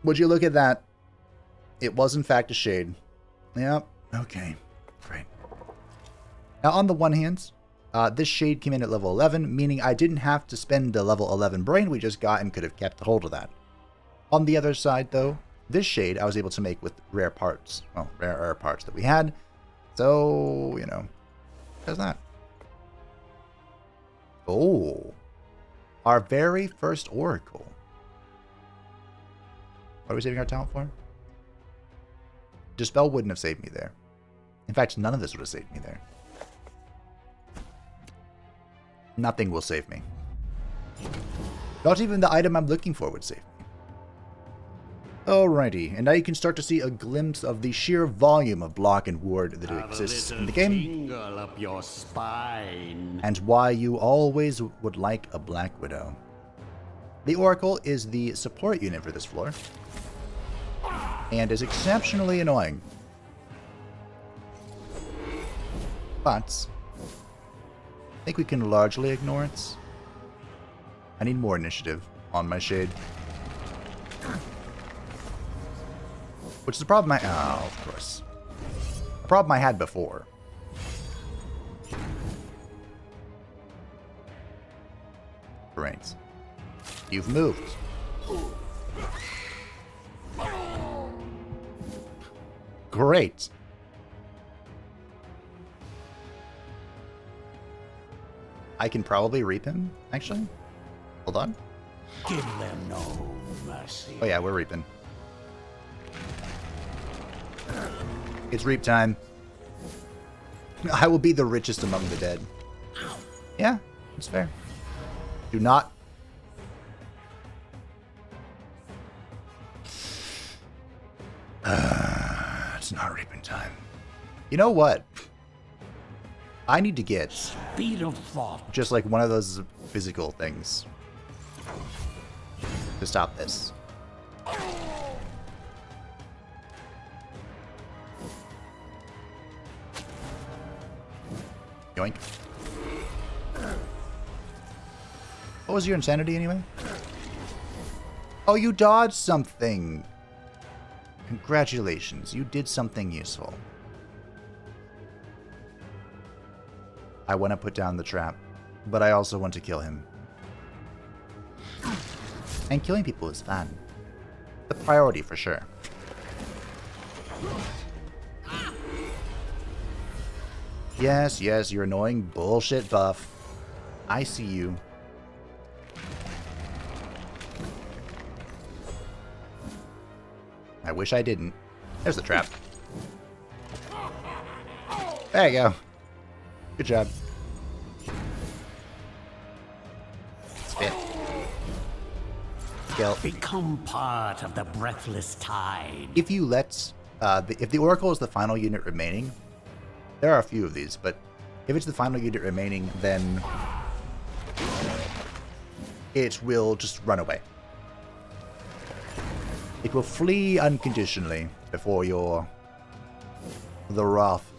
Would you look at that? It was in fact a Shade. Yep, okay, great. Now on the one hand, this Shade came in at level 11, meaning I didn't have to spend the level 11 brain we just got and could have kept hold of that. On the other side, though, this Shade I was able to make with rare parts. Well, rarer parts that we had. So, you know, there's that. Oh, our very first Oracle. What are we saving our talent for? Dispel wouldn't have saved me there. In fact, none of this would have saved me there. Nothing will save me. Not even the item I'm looking for would save me. Alrighty, and now you can start to see a glimpse of the sheer volume of block and ward that exists in the game. Tingle up your spine. And why you always would like a Black Widow. The Oracle is the support unit for this floor, and is exceptionally annoying. But think we can largely ignore it. I need more initiative on my Shade. Which is a problem I... Oh, of course. A problem I had before. Brains. You've moved. Great. I can probably reap him, actually. Hold on. Give them no mercy. Oh yeah, we're reaping. It's reap time. I will be the richest among the dead. Yeah, it's fair. Do not... it's not reaping time. You know what? I need to get... Speed of thought. just like one of those physical things. To stop this. Yoink. What was your insanity anyway? Oh, you dodged something. Congratulations, you did something useful. I want to put down the trap, but I also want to kill him. And killing people is fun. The priority for sure. Yes, yes, you're annoying bullshit buff. I see you. I wish I didn't. There's the trap. There you go. Good job. Spit. Kill. Become part of the breathless tide. If you let... if the Oracle is the final unit remaining... There are a few of these, but if it's the final unit remaining, then... it will just run away. It will flee unconditionally before the wrath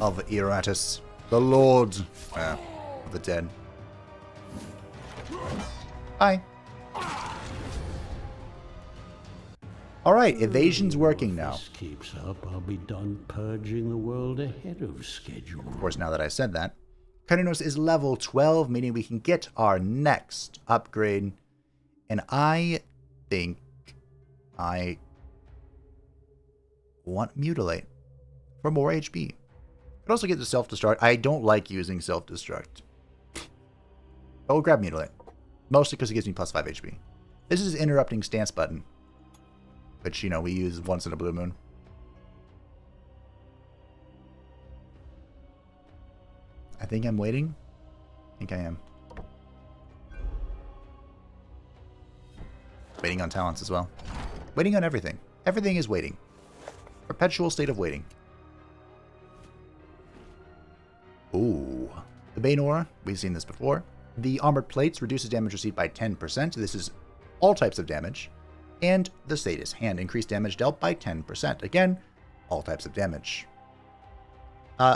of Iratus, the Lord of the Dead. Hi. Alright, evasion's working now. If this keeps up, I'll be done purging the world ahead of schedule. Of course, now that I said that. Krynos is level 12, meaning we can get our next upgrade. And I think I want Mutilate for more HP. Could also get the Self-Destruct. I don't like using Self-Destruct. I will grab Mutilate. Mostly because it gives me plus 5 HP. This is Interrupting Stance button. Which, you know, we use once in a blue moon. I think I'm waiting. I think I am. Waiting on talents as well. Waiting on everything. Everything is waiting. Perpetual state of waiting. Ooh. The Bane Aura. We've seen this before. The Armored Plates reduces damage received by 10%. This is all types of damage. And the Sadist Hand. Increased damage dealt by 10%. Again, all types of damage.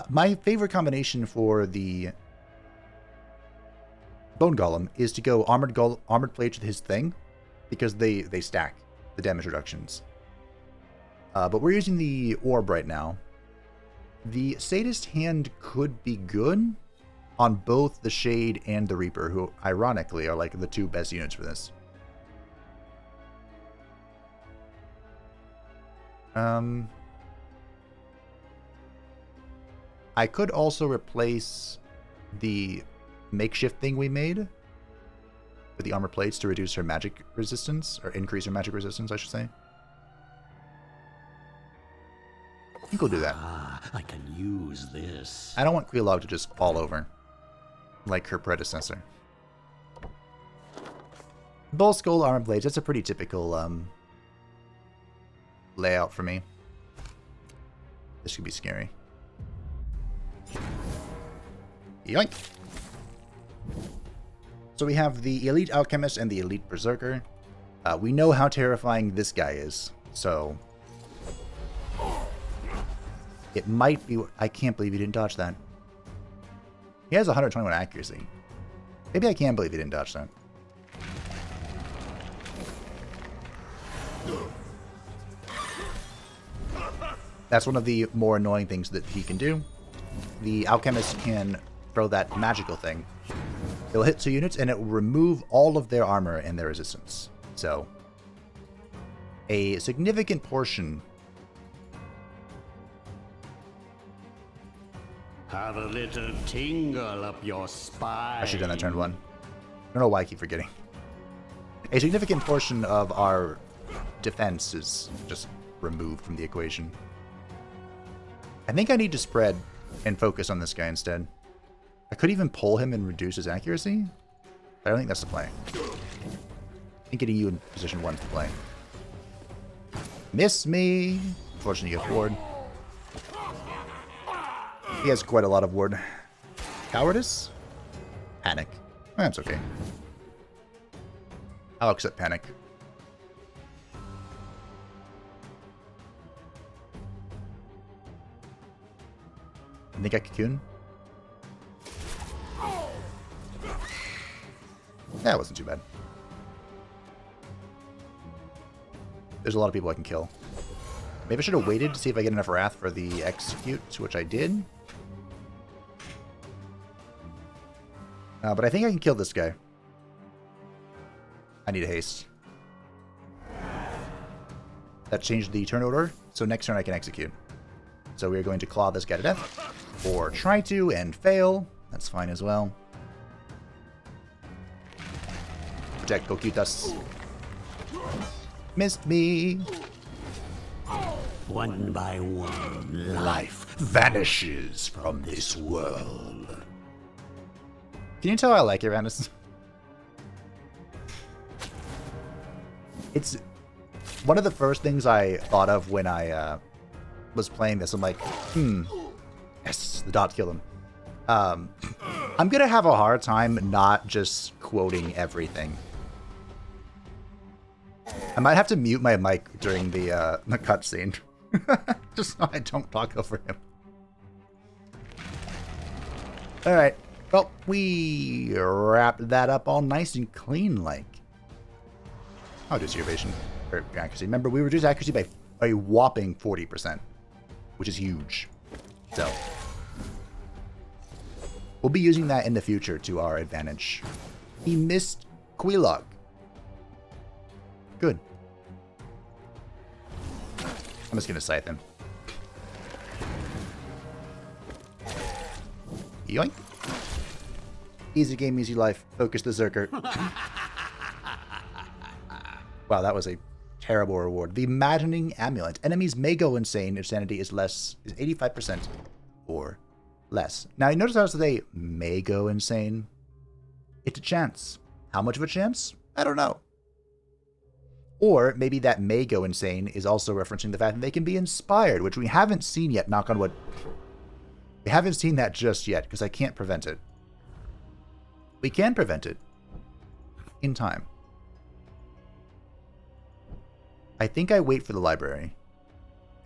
My favorite combination for the Bone Golem is to go Armored Plates with his thing. Because they stack the damage reductions. But we're using the Orb right now. The Sadist Hand could be good on both the Shade and the Reaper, who ironically are like the two best units for this. I could also replace the makeshift thing we made with the armor plates to reduce her magic resistance, or increase her magic resistance, I should say. I think we'll do that. I can use this. I don't want Quelaag to just fall over like her predecessor. Bull Skull Armor Blades, that's a pretty typical layout for me. This could be scary. Yoink! So we have the Elite Alchemist and the Elite Berserker. We know how terrifying this guy is, so... it might be... I can't believe he didn't dodge that. He has 121 accuracy. Maybe I can believe he didn't dodge that. That's one of the more annoying things that he can do. The Alchemist can throw that magical thing. It'll hit 2 units and it will remove all of their armor and their resistance. So, a significant portion. Have a little tingle up your spine. I should have done that turn 1. I don't know why I keep forgetting. A significant portion of our defense is just removed from the equation. I think I need to spread and focus on this guy instead. I could even pull him and reduce his accuracy. But I don't think that's the play. I think getting you in position 1 is the play. Miss me! Unfortunately, you get ward. He has quite a lot of ward. Cowardice? Panic. That's okay. I'll accept panic. I think I cocoon. That wasn't too bad. There's a lot of people I can kill. Maybe I should have waited to see if I get enough wrath for the execute, which I did. But I think I can kill this guy. I need a haste. That changed the turn order, so next turn I can execute. So we're going to claw this guy to death, or try to and fail. That's fine as well. Protect Cocytus. Missed me. One by one, Life vanishes from this world. Can you tell I like Uranus? It's one of the first things I thought of when I was playing this. I'm like, yes, the dot killed him. I'm gonna have a hard time not just quoting everything. I might have to mute my mic during the cutscene, just so I don't talk over him. All right. Well, we wrapped that up all nice and clean like. I'll do evasion or accuracy. Remember, we reduced accuracy by a whopping 40%, which is huge. So, we'll be using that in the future to our advantage. He missed Quelaag. Good. I'm just going to scythe him. Yoink. Easy game, easy life. Focus Berserker. Wow, that was a terrible reward. The Maddening Amulet. Enemies may go insane if sanity is 85% or less. Now, you notice how I say may go insane? It's a chance. How much of a chance? I don't know. Or maybe that may go insane is also referencing the fact that they can be inspired, which we haven't seen yet, knock on wood. We haven't seen that just yet, because I can't prevent it. We can prevent it in time. I think I wait for the library,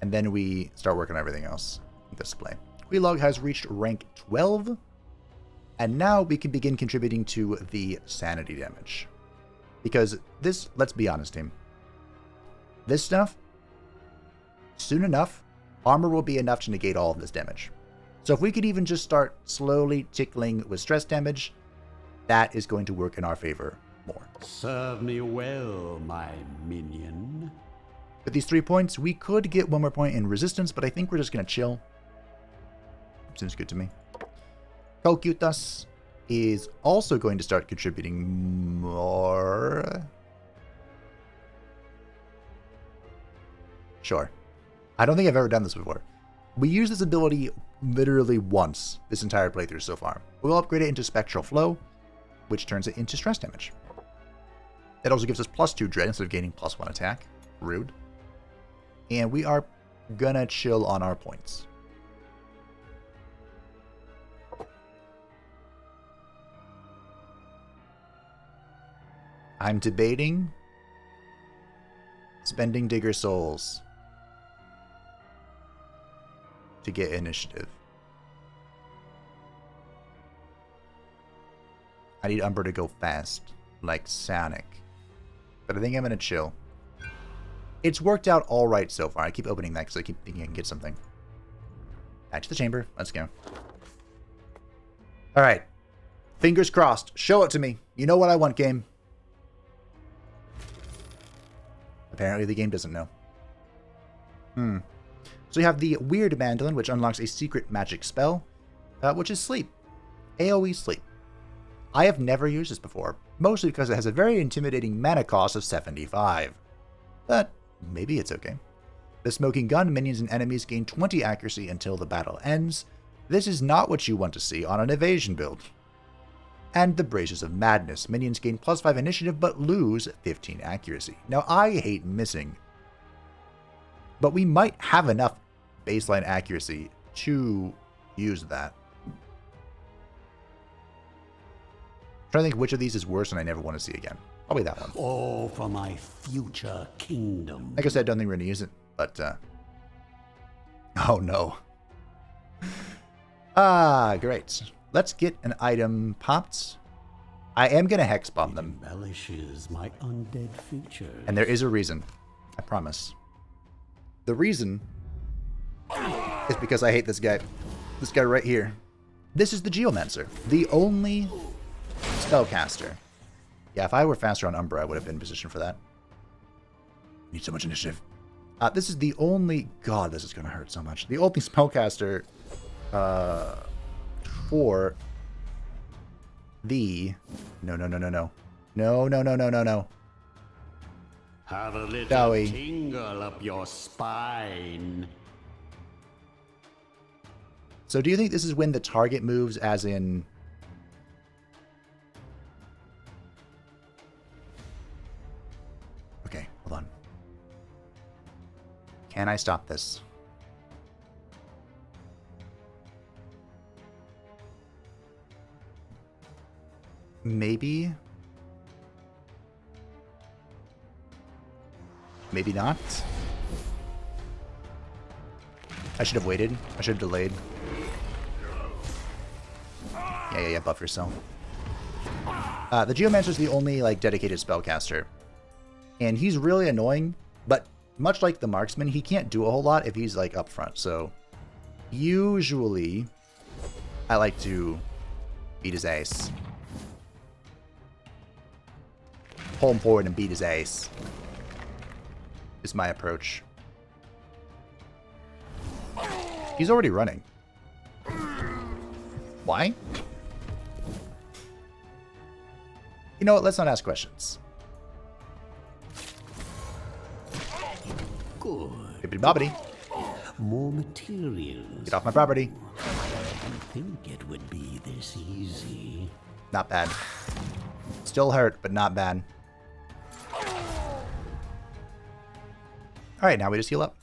and then we start working on everything else. Display. Quelaag has reached rank 12, and now we can begin contributing to the sanity damage. Because this, let's be honest, team. This stuff, soon enough, armor will be enough to negate all of this damage. So if we could even just start slowly tickling with stress damage, that is going to work in our favor more. serve me well, my minion. With these 3 points, we could get 1 more point in resistance, but I think we're just going to chill. Seems good to me. Cocytus is also going to start contributing more. Sure. I don't think I've ever done this before. We use this ability literally once this entire playthrough so far. We'll upgrade it into Spectral Flow, which turns it into stress damage. It also gives us +2 dread instead of gaining +1 attack. Rude. And we are gonna chill on our points. I'm debating spending Digger Souls to get initiative. I need Umbra to go fast, like Sonic. But I think I'm going to chill. It's worked out all right so far. I keep opening that because I keep thinking I can get something. Back to the chamber. Let's go. All right. Fingers crossed. Show it to me. You know what I want, game. Apparently the game doesn't know. So you have the Weird Mandolin, which unlocks a secret magic spell, which is Sleep. AoE Sleep. I have never used this before, mostly because it has a very intimidating mana cost of 75. But maybe it's okay. The Smoking Gun, minions and enemies gain 20 accuracy until the battle ends. This is not what you want to see on an evasion build. And the Braces of Madness, minions gain +5 initiative but lose 15 accuracy. Now I hate missing, but we might have enough baseline accuracy to use that. I'm trying to think which of these is worse and I never want to see again. Probably that one. Oh, for my future kingdom. Like I said, I don't think we're going to use it, but oh no. Great. Let's get an item popped. I am going to hex bomb them. It embellishes my undead future. And there is a reason. I promise. The reason is because I hate this guy. This guy right here. This is the Geomancer. The only spellcaster. Yeah, if I were faster on Umbra, I would have been in position for that. Need so much initiative. This is the only... God, this is going to hurt so much. The only spellcaster for the... No. Have a little Dowie. tingle up your spine. So do you think this is when the target moves, as in... Okay, hold on. Can I stop this? Maybe. Maybe not. I should have waited. I should have delayed. Yeah, buff yourself. The Geomancer is the only, like, dedicated spellcaster. And he's really annoying, but much like the Marksman, he can't do a whole lot if he's, like, up front. So, usually, I like to beat his ace. Pull him forward and beat his ace. Is my approach. He's already running. Why? You know what? Let's not ask questions. Good. Bibbidi bobbidi. More materials. Get off my property. I didn't think it would be this easy. Not bad. Still hurt, but not bad. Alright, now we just heal up.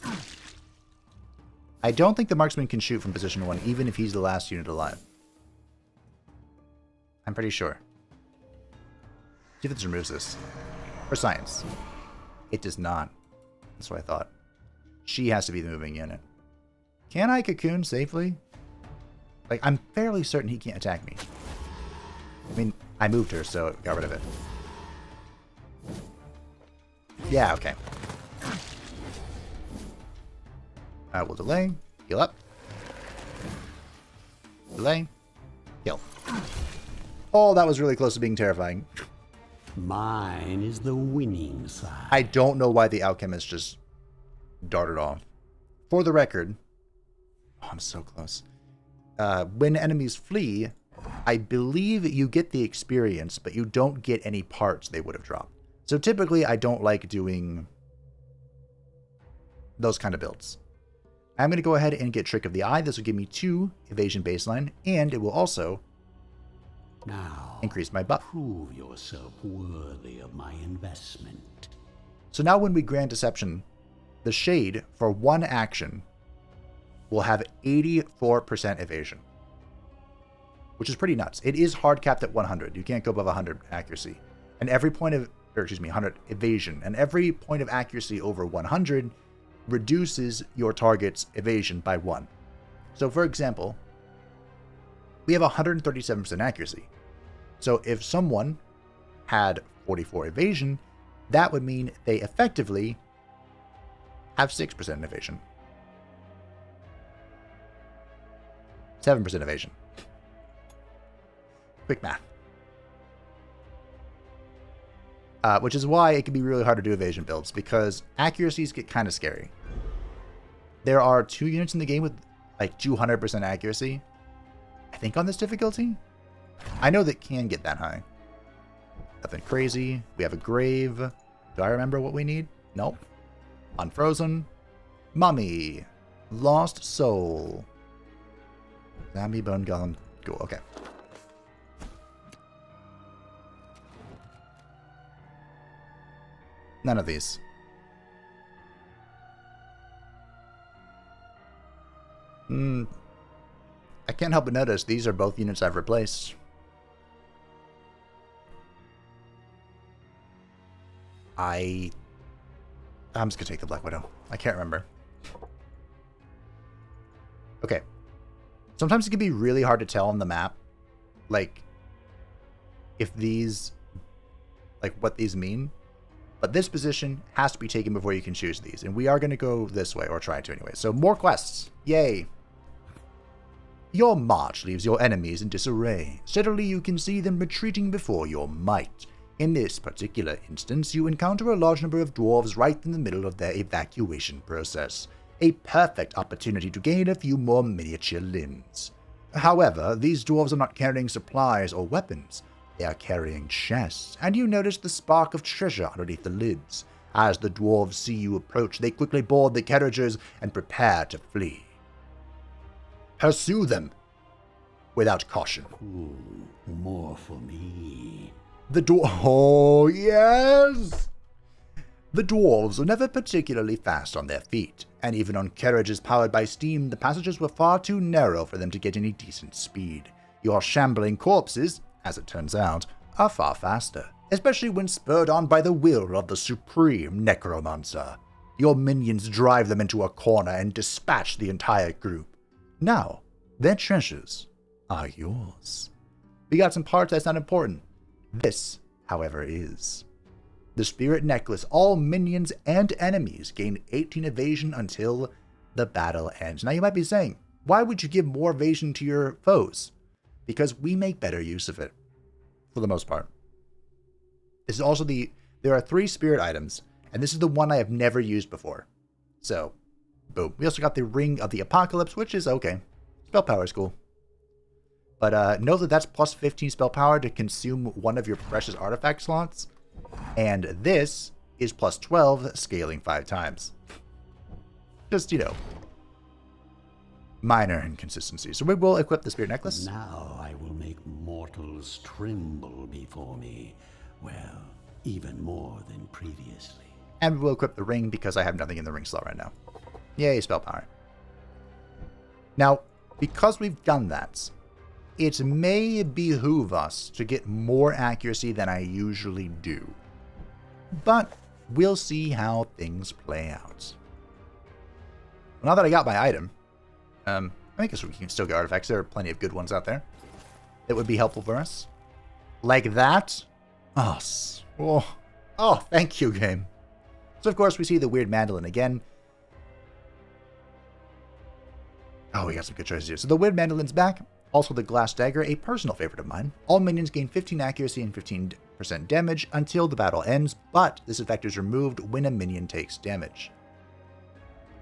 I don't think the Marksman can shoot from position 1, even if he's the last unit alive. I'm pretty sure. See if this removes this. For science. It does not. That's what I thought. She has to be the moving unit. Can I cocoon safely? Like, I'm fairly certain he can't attack me. I mean, I moved her, so it got rid of it. Yeah, okay. We'll delay. Heal up. Delay. Heal. Oh, that was really close to being terrifying. Mine is the winning side. I don't know why the Alchemist just darted off. For the record... Oh, I'm so close. When enemies flee, I believe you get the experience, but you don't get any parts they would have dropped. So typically, I don't like doing those kind of builds. I'm going to go ahead and get Trick of the Eye. This will give me 2 evasion baseline, and it will also now increase my buff. Prove yourself worthy of my investment. So now when we grant Deception, the Shade, for 1 action, will have 84% evasion. Which is pretty nuts. It is hard capped at 100. You can't go above 100 accuracy. And every point of, or excuse me, 100 evasion. And every point of accuracy over 100 reduces your target's evasion by 1. So for example, we have 137% accuracy. So if someone had 44 evasion, that would mean they effectively have 6% evasion. 7% evasion. Quick math. Which is why it can be really hard to do evasion builds, because accuracies get kind of scary. There are 2 units in the game with like 200% accuracy, I think, on this difficulty. I know that can get that high. Nothing crazy. We have a grave. Do I remember what we need? Nope. Unfrozen. Mummy. Lost Soul. Zombie Bone Golem. Cool, okay. None of these. I can't help but notice these are both units I've replaced. I'm just gonna take the Black Widow. I can't remember. Okay. Sometimes it can be really hard to tell on the map, like, if these, like, what these mean. But this position has to be taken before you can choose these. And we are going to go this way, or try to anyway. So more quests. Yay. Your march leaves your enemies in disarray. Steadily you can see them retreating before your might. In this particular instance, you encounter a large number of dwarves right in the middle of their evacuation process. A perfect opportunity to gain a few more miniature limbs. However, these dwarves are not carrying supplies or weapons. They are carrying chests, and you notice the spark of treasure underneath the lids. As the dwarves see you approach, they quickly board the carriages and prepare to flee. Pursue them without caution. Ooh, more for me. Oh, yes! The dwarves were never particularly fast on their feet, and even on carriages powered by steam, the passages were far too narrow for them to get any decent speed. Your shambling corpses, as it turns out, are far faster, especially when spurred on by the will of the supreme necromancer. Your minions drive them into a corner and dispatch the entire group. Now, their treasures are yours. We got some parts that's not important. This, however, is. The Spirit Necklace. All minions and enemies gain 18 evasion until the battle ends. Now you might be saying, why would you give more evasion to your foes? Because we make better use of it, for the most part. This is also there are 3 spirit items, and this is the one I have never used before. So, boom. We also got the Ring of the Apocalypse, which is okay. Spell power is cool. But know that that's plus 15 spell power to consume one of your precious artifact slots. And this is plus 12, scaling 5 times. Just, you know, minor inconsistencies. So we will equip the Spirit Necklace. Now I will make mortals tremble before me. Well, even more than previously. And we will equip the ring because I have nothing in the ring slot right now. Yay, spell power. Now, because we've done that, it may behoove us to get more accuracy than I usually do. But we'll see how things play out. Now that I got my item, I guess we can still get artifacts. There are plenty of good ones out there that would be helpful for us. Like that. Oh, thank you, game. So, of course, we see the weird mandolin again. Oh, we got some good choices here. So the weird mandolin's back. Also the glass dagger, a personal favorite of mine. All minions gain 15 accuracy and 15% damage until the battle ends, but this effect is removed when a minion takes damage.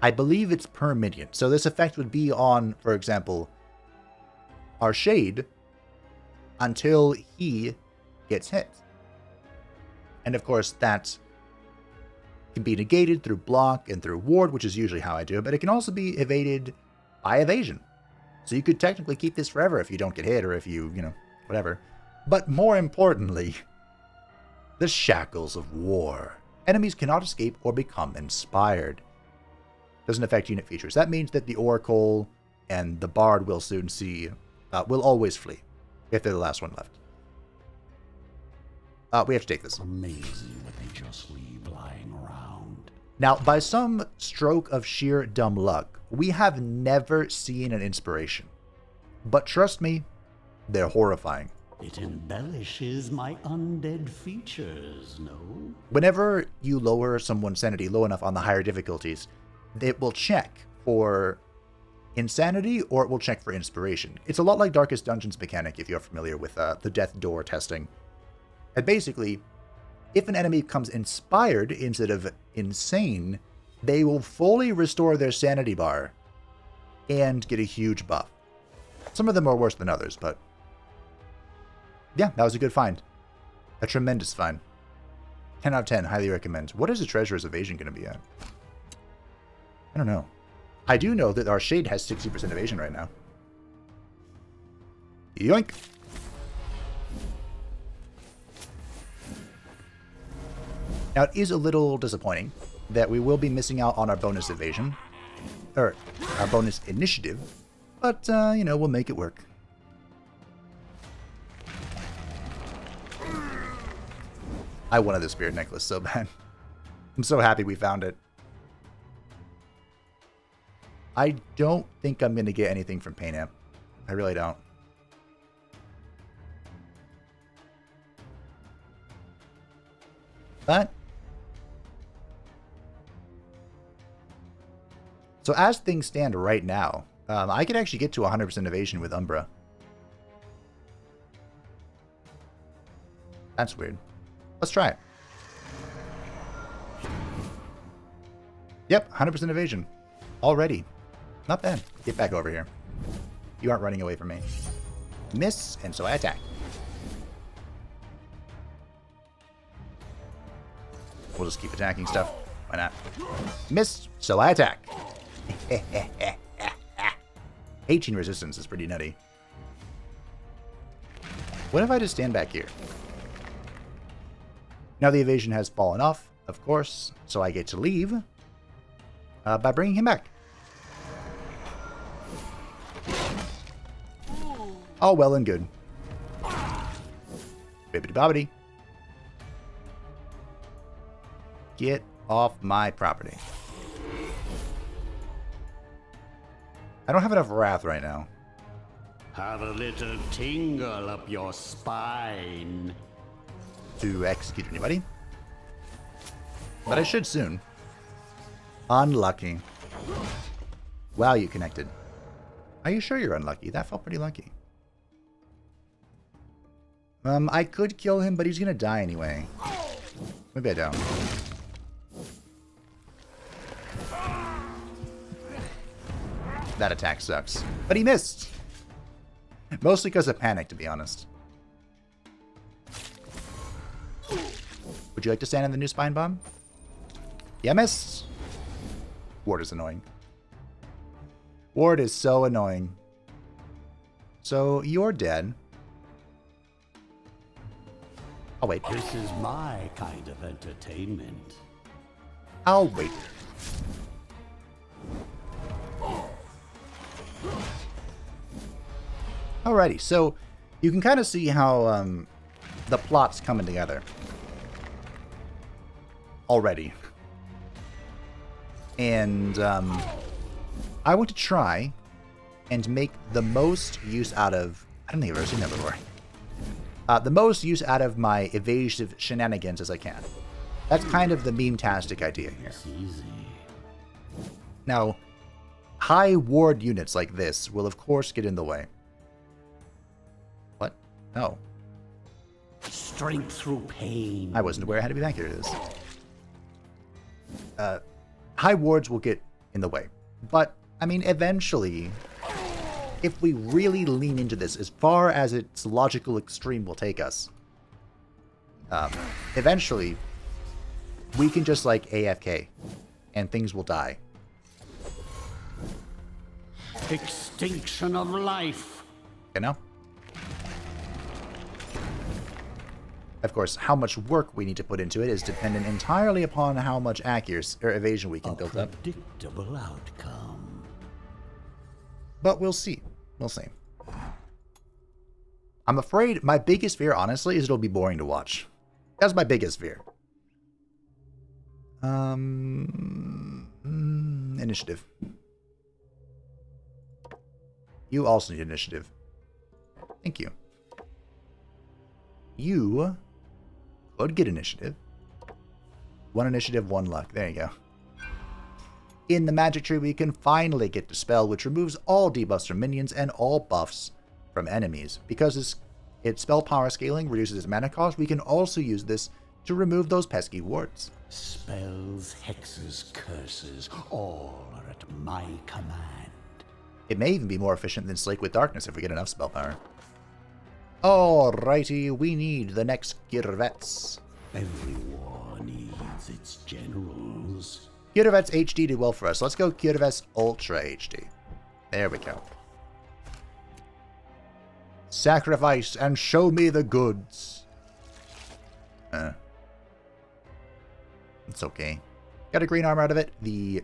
I believe it's per minion. So this effect would be on, for example, our Shade until he gets hit. And of course, that can be negated through block and through ward, which is usually how I do it, but it can also be evaded by evasion. So you could technically keep this forever if you don't get hit or if you know, whatever. But more importantly, the shackles of war. Enemies cannot escape or become inspired. Doesn't affect unit features. That means that the Oracle and the Bard will soon see, will always flee if they're the last one left. We have to take this. Amazing what they just leave lying around. Now, by some stroke of sheer dumb luck, we have never seen an inspiration. But trust me, they're horrifying. It embellishes my undead features, no? Whenever you lower someone's sanity low enough on the higher difficulties, it will check for insanity or it will check for inspiration. It's a lot like Darkest Dungeons mechanic if you're familiar with the death door testing. And basically, if an enemy becomes inspired instead of insane, they will fully restore their sanity bar and get a huge buff. Some of them are worse than others, but yeah, that was a good find. A tremendous find. 10 out of 10, highly recommend. What is the Treasurer's Evasion going to be at? I don't know. I do know that our Shade has 60% evasion right now. Yoink! Now, it is a little disappointing that we will be missing out on our bonus evasion. Or, our bonus initiative. But, you know, we'll make it work. I wanted the Spirit Necklace so bad. I'm so happy we found it. I don't think I'm going to get anything from Pain Amp. I really don't. But so as things stand right now, I could actually get to 100% evasion with Umbra. That's weird. Let's try it. Yep, 100% evasion. Already. Not bad. Get back over here. You aren't running away from me. Miss, and so I attack. We'll just keep attacking stuff. Why not? Miss, so I attack. 18 resistance is pretty nutty. What if I just stand back here? Now the evasion has fallen off, of course, so I get to leave by bringing him back. All well and good. Bibbidi bobbidi. Get off my property. I don't have enough wrath right now. Have a little tingle up your spine. To execute anybody. But I should soon. Unlucky. Wow, you connected. Are you sure you're unlucky? That felt pretty lucky. I could kill him, but he's gonna die anyway. Maybe I don't. That attack sucks. But he missed! Mostly because of panic, to be honest. Would you like to stand in the new Spine Bomb? Yeah, missed! Ward is annoying. Ward is so annoying. So, you're dead. I'll wait. This is my kind of entertainment. I'll wait. Alrighty, so you can kind of see how the plot's coming together. Already. And I want to try and make the most use out of... I don't think I've ever seen that before. The most use out of my evasive shenanigans as I can. That's kind of the meme-tastic idea here. Easy. Now, high ward units like this will of course get in the way. What? No. Strength through pain. I wasn't aware I had to be back here. It is. High wards will get in the way. But, I mean, eventually, if we really lean into this as far as its logical extreme will take us, eventually, we can just, like, AFK, and things will die. Extinction of life. You know? Of course, how much work we need to put into it is dependent entirely upon how much accuracy or evasion we can build up. Predictable outcome. But we'll see. We'll see. I'm afraid my biggest fear, honestly, is it'll be boring to watch. That's my biggest fear. Initiative. You also need initiative. Thank you. you could get initiative. 1 initiative, 1 luck. There you go. In the magic tree, we can finally get Dispel, which removes all debuffs from minions and all buffs from enemies. Because its spell power scaling reduces its mana cost, we can also use this to remove those pesky wards. Spells, hexes, curses, all are at my command. It may even be more efficient than Slake with Darkness if we get enough spell power. Alrighty, we need the next Kirvets. Every war needs its generals. Kirvets HD did well for us. Let's go Kirvets Ultra HD. There we go. Sacrifice and show me the goods. It's okay. Got a green armor out of it. The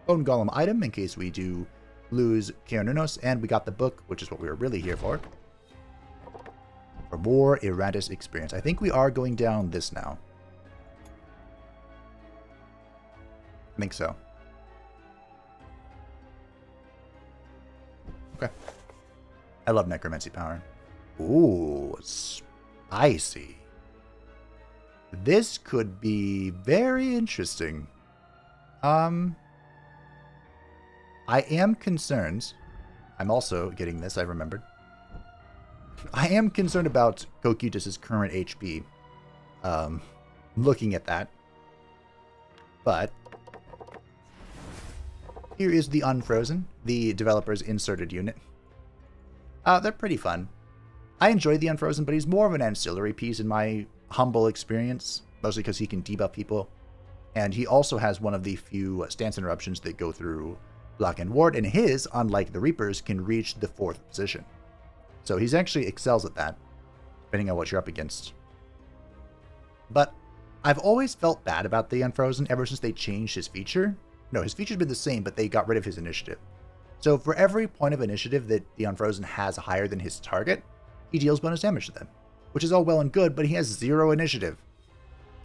Bone Golem item in case we do lose Keonunos. And we got the book, which is what we were really here for. For more Iratus experience. I think we are going down this now. I think so. Okay. I love Necromancy power. Ooh, spicy. This could be very interesting. I am concerned. I'm also getting this, I remembered. I am concerned about Cocytus's current HP. Looking at that. But here is the Unfrozen, the developer's inserted unit. They're pretty fun. I enjoy the Unfrozen, but he's more of an ancillary piece in my humble experience, mostly because he can debuff people. And he also has one of the few stance interruptions that go through block and ward, and his, unlike the Reapers, can reach the 4th position. So he's actually excels at that, depending on what you're up against. But I've always felt bad about the Unfrozen ever since they changed his feature. No, his feature's been the same, but they got rid of his initiative. So for every point of initiative that the Unfrozen has higher than his target, he deals bonus damage to them. Which is all well and good, but he has 0 initiative.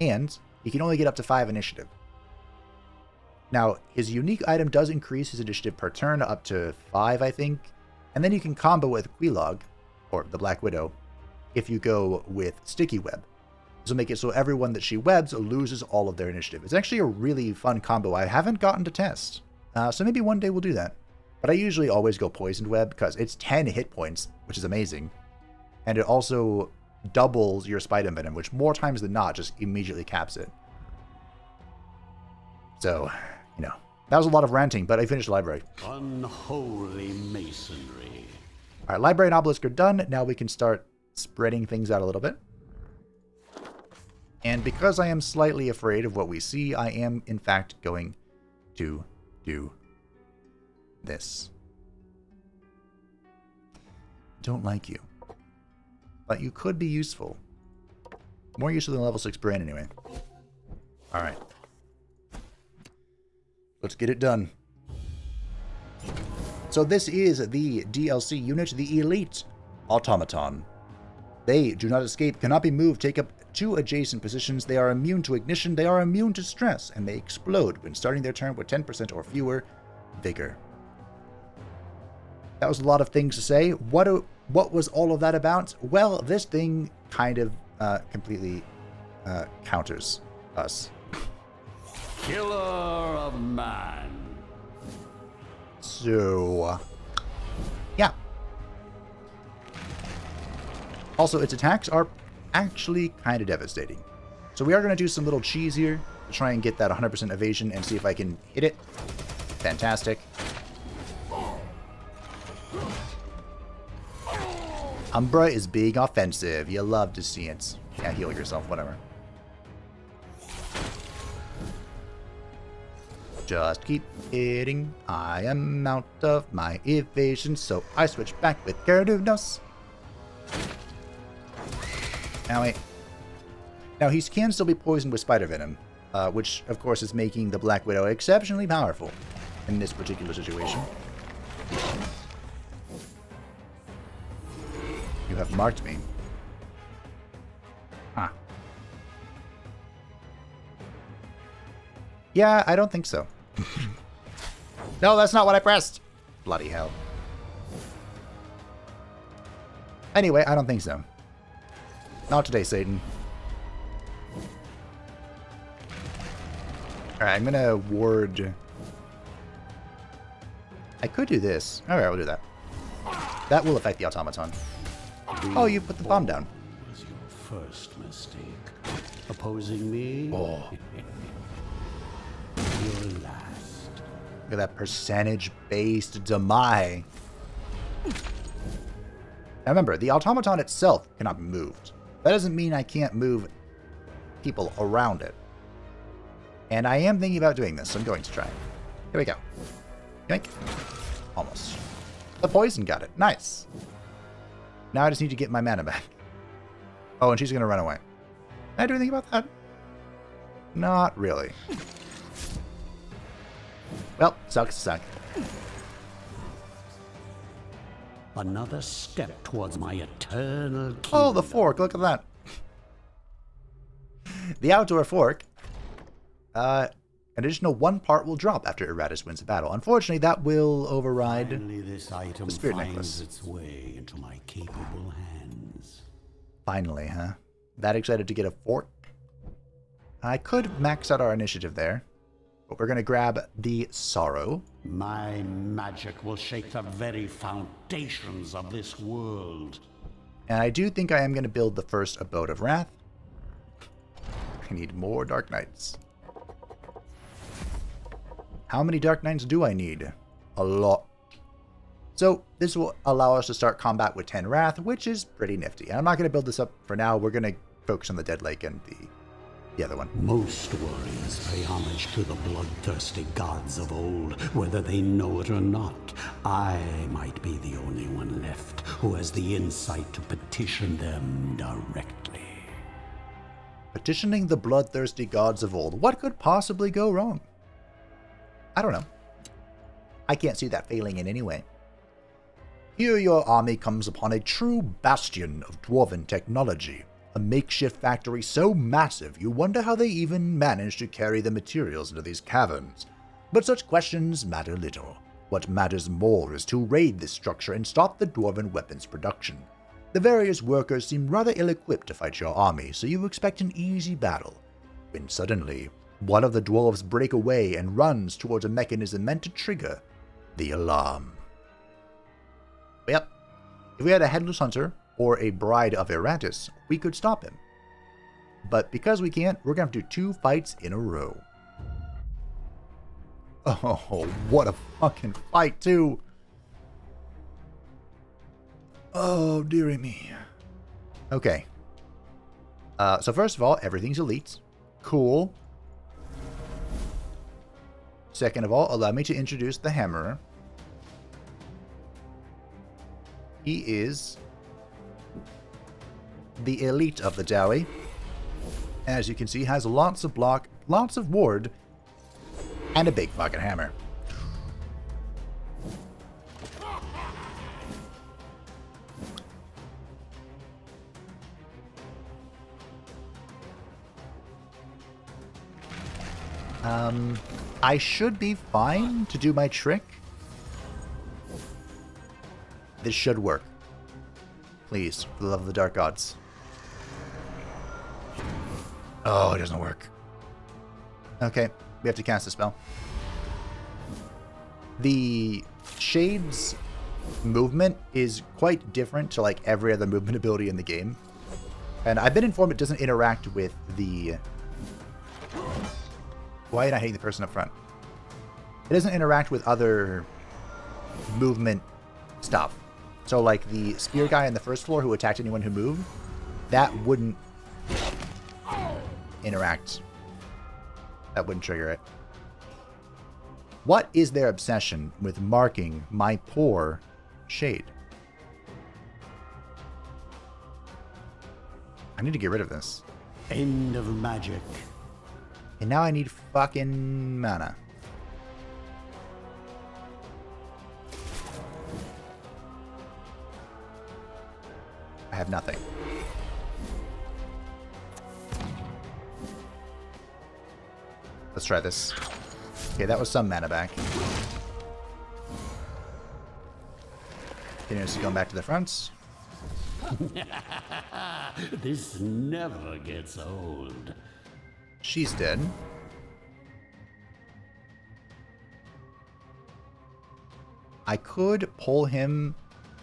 And he can only get up to 5 initiative. Now, his unique item does increase his initiative per turn up to 5, I think. And then you can combo with Quelaag, or the Black Widow, if you go with Sticky Web. This will make it so everyone that she webs loses all of their initiative. It's actually a really fun combo I haven't gotten to test. So maybe one day we'll do that. But I usually always go Poisoned Web because it's 10 hit points, which is amazing. And it also doubles your Spider Venom, which more times than not just immediately caps it. So, you know, that was a lot of ranting, but I finished the library. Unholy masonry. Alright, library and obelisk are done. Now we can start spreading things out a little bit. And because I am slightly afraid of what we see, I am, in fact, going to do this. Don't like you. But you could be useful. More useful than level 6 brain, anyway. Alright. Let's get it done. So this is the DLC unit, the Elite Automaton. They do not escape, cannot be moved, take up 2 adjacent positions. They are immune to ignition, they are immune to stress, and they explode when starting their turn with 10% or fewer vigor. That was a lot of things to say. What was all of that about? Well, this thing kind of completely counters us. Killer of man. So, yeah. Also, its attacks are actually kind of devastating. So we are going to do some little cheese here to try and get that 100% evasion and see if I can hit it. Fantastic. Umbra is big offensive. You love to see it. Yeah, heal yourself, whatever. Just keep hitting. I am out of my evasion, so I switch back with Gyarados. Owie. Now, he can still be poisoned with Spider Venom, which, of course, is making the Black Widow exceptionally powerful in this particular situation. You have marked me. Huh. Yeah, I don't think so. No, that's not what I pressed. Bloody hell. Anyway, I don't think so. Not today, Satan. Alright, I'm gonna ward... I could do this. Alright, we'll do that. That will affect the automaton. Oh, you put the bomb down. Was your first mistake. Opposing me? Oh. Your last. Look at that percentage-based Demai. Now remember, the automaton itself cannot be moved. That doesn't mean I can't move people around it. And I am thinking about doing this, so I'm going to try. Here we go. Yoink. Almost. The poison got it. Nice. Now I just need to get my mana back. Oh, and she's going to run away. Can I do anything about that? Not really. Well, sucks to suck. Another step towards my eternal kingdom. Oh, the fork. Look at that. The outdoor fork. An additional 1 part will drop after Iratus wins a battle. Unfortunately, that will override Finally, this item the spirit finds necklace. its way into my capable hands. Finally, huh? That excited to get a fork? I could max out our initiative there. But we're going to grab the Sorrow. My magic will shake the very foundations of this world. And I do think I am going to build the first Abode of Wrath. I need more Dark Knights. How many Dark Knights do I need? A lot. So this will allow us to start combat with 10 Wrath, which is pretty nifty. And I'm not going to build this up for now. We're going to focus on the Dead Lake and the other one. Most warriors pay homage to the bloodthirsty gods of old, whether they know it or not. I might be the only one left who has the insight to petition them directly. Petitioning the bloodthirsty gods of old. What could possibly go wrong? I don't know. I can't see that failing in any way. Here your army comes upon a true bastion of dwarven technology. A makeshift factory so massive you wonder how they even managed to carry the materials into these caverns. But such questions matter little. What matters more is to raid this structure and stop the dwarven weapons production. The various workers seem rather ill-equipped to fight your army, so you expect an easy battle. When suddenly, one of the dwarves break away and runs towards a mechanism meant to trigger the alarm. Yep, if we had a Headless Hunter or a Bride of Iratus, we could stop him. But because we can't, we're going to have to do 2 fights in a row. Oh, what a fucking fight, too. Oh, dearie me. Okay. So first of all, everything's elite. Cool. Second of all, allow me to introduce the Hammerer. He is the elite of the Dowie. As you can see, has lots of block, lots of ward, and a big fucking hammer. I should be fine to do my trick. This should work. Please, for the love of the dark gods. Oh, it doesn't work. Okay, we have to cast a spell. The Shade's movement is quite different to like every other movement ability in the game. And I've been informed it doesn't interact with the... Why am I hating the person up front? It doesn't interact with other movement stuff. So like the spear guy on the first floor who attacked anyone who moved, that wouldn't interact. That wouldn't trigger it. What is their obsession with marking my poor Shade? I need to get rid of this. End of magic. And now I need fucking mana. I have nothing. Let's try this. Okay, that was some mana back. Continuously going back to the front. This never gets old. She's dead. I could pull him.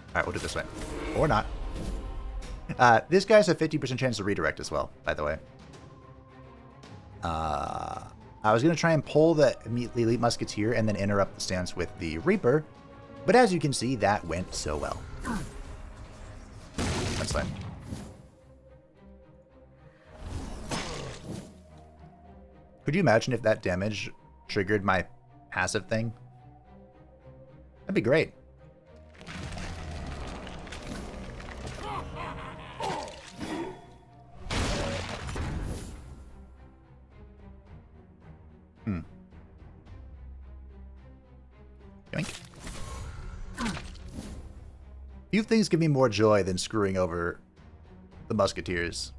Alright, we'll do it this way. Or not. This guy has a 50% chance to redirect as well, by the way. I was going to try and pull the Elite Musketeer and then interrupt the stance with the Reaper, but as you can see, that went so well. That's fine. Could you imagine if that damage triggered my passive thing? That'd be great. Yoink. Few things give me more joy than screwing over the Musketeers.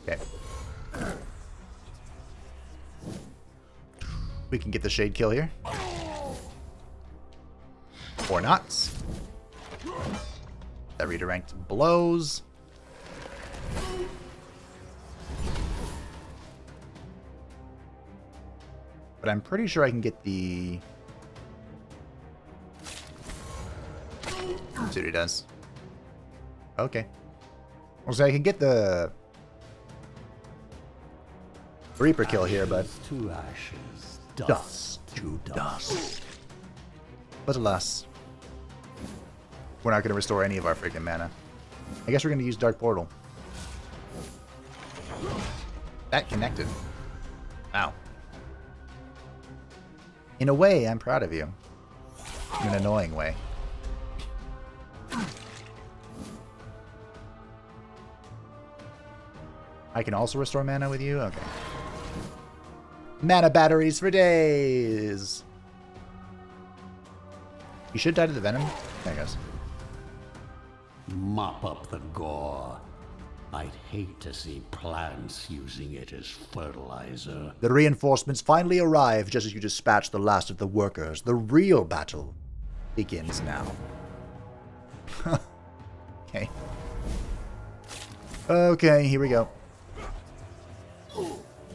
Okay. We can get the Shade kill here. Or not. That redirect blows. But I'm pretty sure I can get the... Let's see what he does. Okay. Well, so I can get the Reaper kill here, but... To ashes, Dust to dust. But alas, we're not going to restore any of our freaking mana. I guess we're going to use Dark Portal. That connected. Wow. In a way, I'm proud of you. In an annoying way. I can also restore mana with you? Okay. Mana batteries for days! You should die to the Venom. There it goes. Mop up the gore. I'd hate to see plants using it as fertilizer. The reinforcements finally arrive just as you dispatch the last of the workers. The real battle begins now. Okay. Okay, here we go.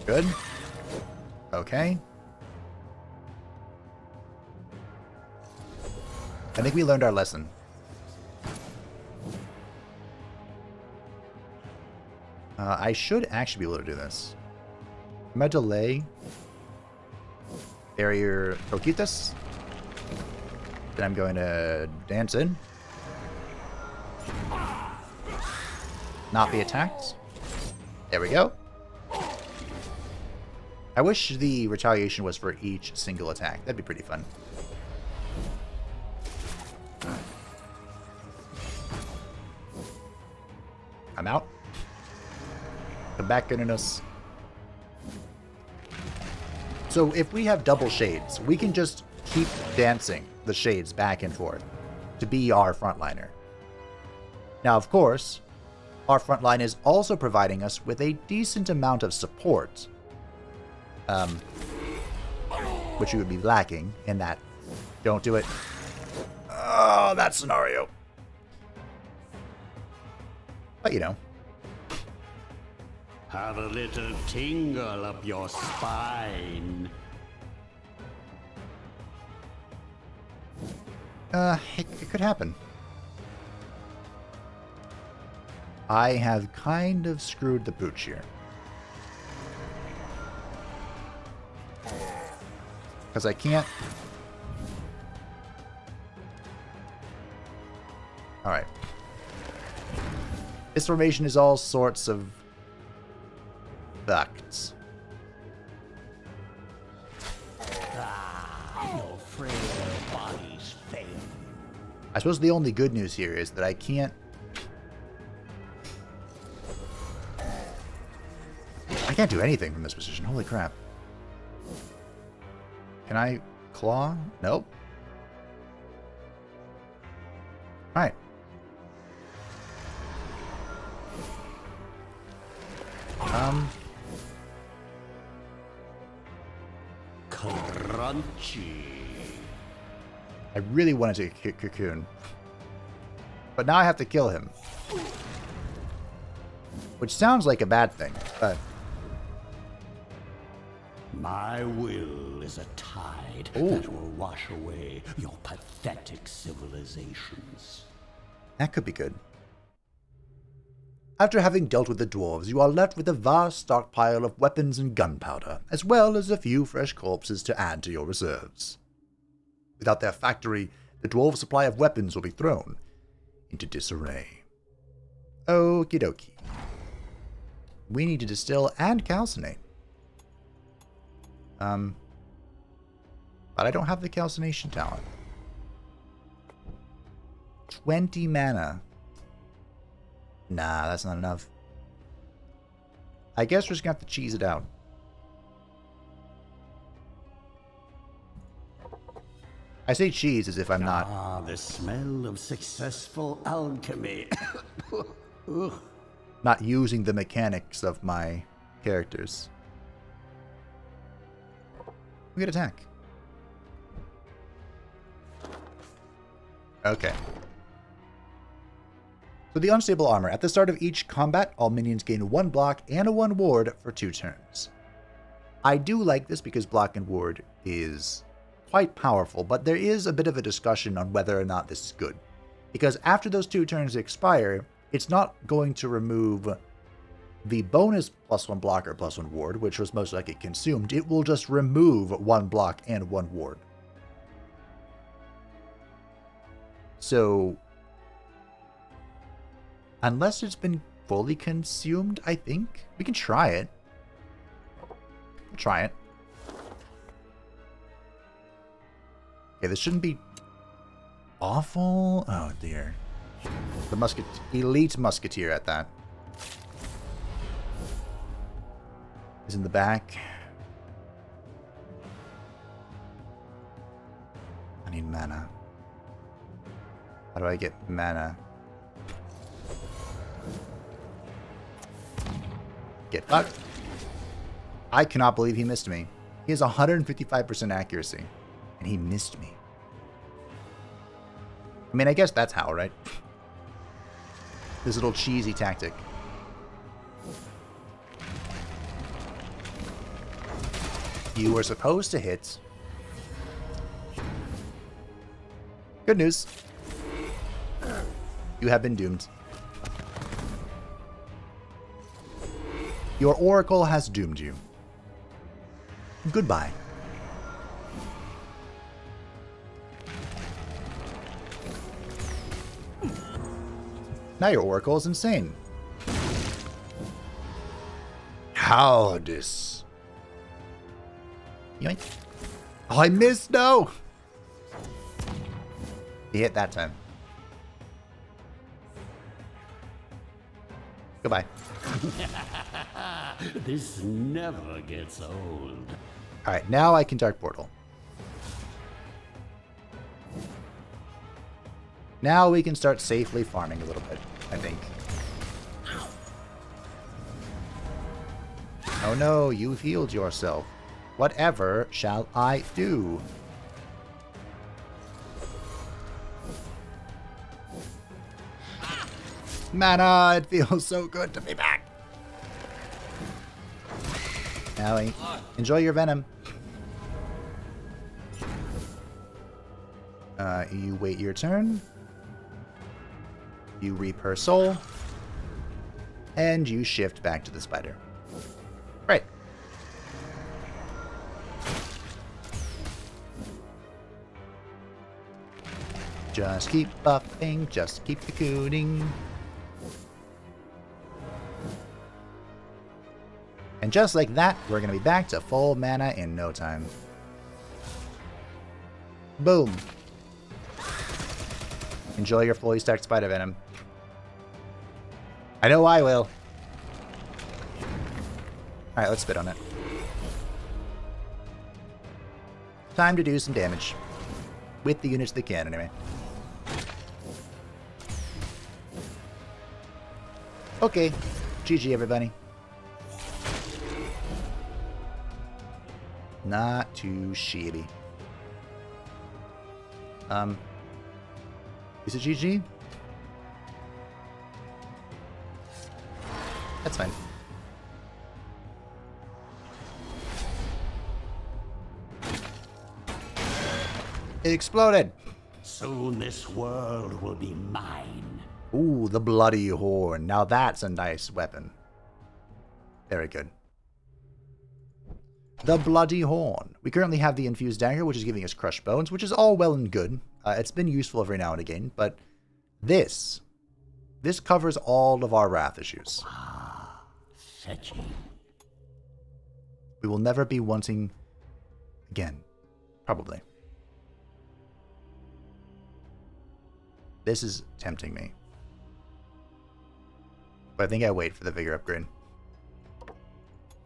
Good. Okay. I think we learned our lesson. I should actually be able to do this. I'm going to delay Barrier Crocutus. Then I'm going to dance in. Not be attacked. There we go. I wish the retaliation was for each single attack. That'd be pretty fun. I'm out. Come back, Goodness. So if we have double shades, we can just keep dancing the shades back and forth to be our frontliner. Now, of course, our frontline is also providing us with a decent amount of support, which you would be lacking in that. Don't do it. Oh, that scenario. But you know. Have a little tingle up your spine. It could happen. I have kind of screwed the pooch here. Because I can't... Alright. This formation is all sorts of... facts. Your frail body's failing. I suppose the only good news here is that I can't... I can't do anything from this position. Holy crap. Can I claw? Nope. Alright. Crunchy. I really wanted to kick Cocoon. But now I have to kill him. Which sounds like a bad thing, but... My will is a tide that will wash away your pathetic civilizations. That could be good. After having dealt with the dwarves, you are left with a vast stockpile of weapons and gunpowder, as well as a few fresh corpses to add to your reserves. Without their factory, the dwarves' supply of weapons will be thrown into disarray. Okie dokie. We need to distill and calcinate. But I don't have the calcination talent. 20 mana. Nah, that's not enough. I guess we're just gonna have to cheese it out. I say cheese as if I'm not. Ah, the smell of successful alchemy. Not using the mechanics of my characters. We get attack. Okay. So the unstable armor. At the start of each combat, all minions gain 1 block and a 1 ward for 2 turns. I do like this because block and ward is quite powerful, but there is a bit of a discussion on whether or not this is good. Because after those 2 turns expire, it's not going to remove the bonus +1 blocker +1 ward, which was most likely consumed. It will just remove 1 block and 1 ward. So, unless it's been fully consumed, I think we can try it. We'll try it. Okay, this shouldn't be awful. Oh dear. The elite musketeer at that. Is in the back. I need mana. How do I get mana? Get fucked. I cannot believe he missed me. He has 155% accuracy. And he missed me. I mean, I guess that's how, right? This little cheesy tactic. You were supposed to hit. Good news. You have been doomed. Your oracle has doomed you. Goodbye. Now your oracle is insane. Cowardice. Yoink. Oh, I missed! No! He hit that time. Goodbye. This never gets old. Alright, now I can Dark Portal. Now we can start safely farming a little bit, I think. Oh no, you've healed yourself. Whatever shall I do? Mana, it feels so good to be back. Allie, enjoy your venom. You wait your turn. You reap her soul. And you shift back to the spider. Right. Just keep buffing, just keep cocooning. And just like that, we're going to be back to full mana in no time. Boom. Enjoy your fully stacked spider venom. I know I will. Alright, let's spit on it. Time to do some damage. With the units that can, anyway. Okay. GG, everybody. Not too shabby. Is it GG? That's fine. It exploded! Soon this world will be mine. Ooh, the Bloody Horn. Now that's a nice weapon. Very good. The Bloody Horn. We currently have the Infused Dagger, which is giving us Crushed Bones, which is all well and good. It's been useful every now and again, but this covers all of our wrath issues. Ah, fetching. We will never be wanting again. Probably. This is tempting me. But I think I wait for the Vigor upgrade.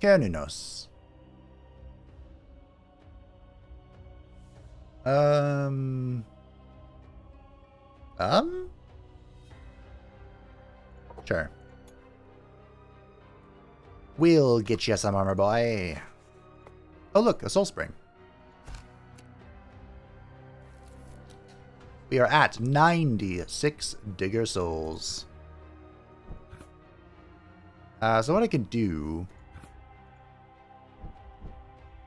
Kernunos. Sure. We'll get you some armor, boy. Oh, look, a Soul Spring. We are at 96 Digger Souls. So what I can do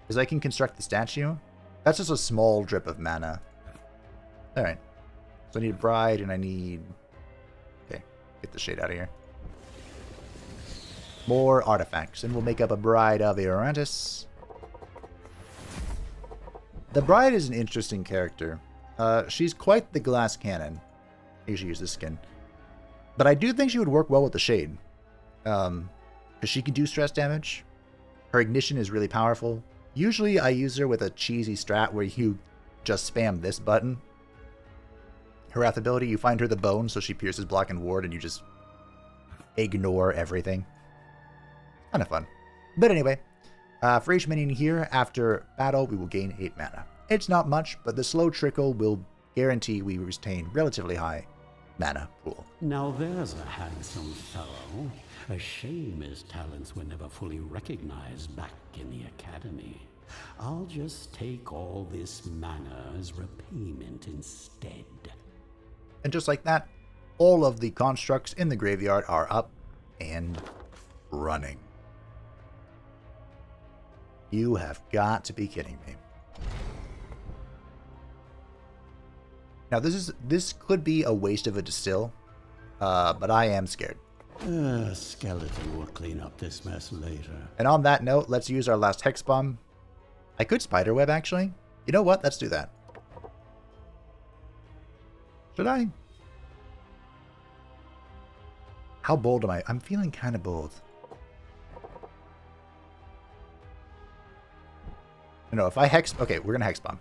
is I can construct the statue. That's just a small drip of mana. Alright. So I need a bride and I need... Okay, get the shade out of here. More artifacts, and we'll make up a bride of Iorantis. The bride is an interesting character. She's quite the glass cannon. I usually use this skin. But I do think she would work well with the shade. Because she can do stress damage. Her ignition is really powerful. Usually I use her with a cheesy strat where you just spam this button. Her wrath ability, you find her the bone, so she pierces block and ward, and you just ignore everything. Kind of fun. But anyway, for each minion here, after battle, we will gain 8 mana. It's not much, but the slow trickle will guarantee we retain relatively high mana pool. Now there's a handsome fellow. A shame his talents were never fully recognized back in the academy. I'll just take all this mana as repayment instead. And just like that, all of the constructs in the graveyard are up and running. You have got to be kidding me. Now this could be a waste of a distill, but I am scared. Skeleton will clean up this mess later. And on that note, let's use our last Hex Bomb. I could Spiderweb, actually. You know what? Let's do that. Should I? How bold am I? I'm feeling kind of bold. No, if I Hex... Okay, we're going to Hex Bomb.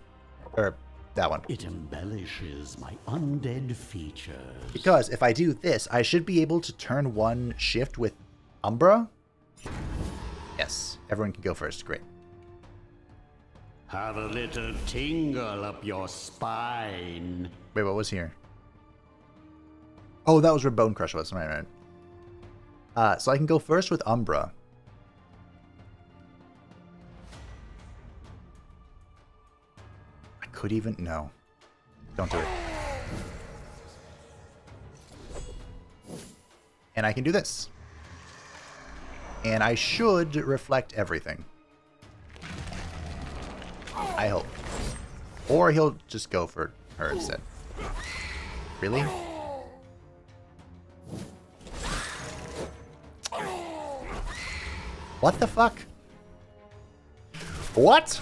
Or that one. It embellishes my undead features. Because if I do this, I should be able to turn one shift with Umbra. Yes, everyone can go first. Great. Have a little tingle up your spine. Wait, what was here? Oh, that was where Bone Crush was. Right. So I can go first with Umbra. I could even... No. Don't do it. And I can do this. And I should reflect everything. I hope. Or he'll just go for her instead. Really? What the fuck? What?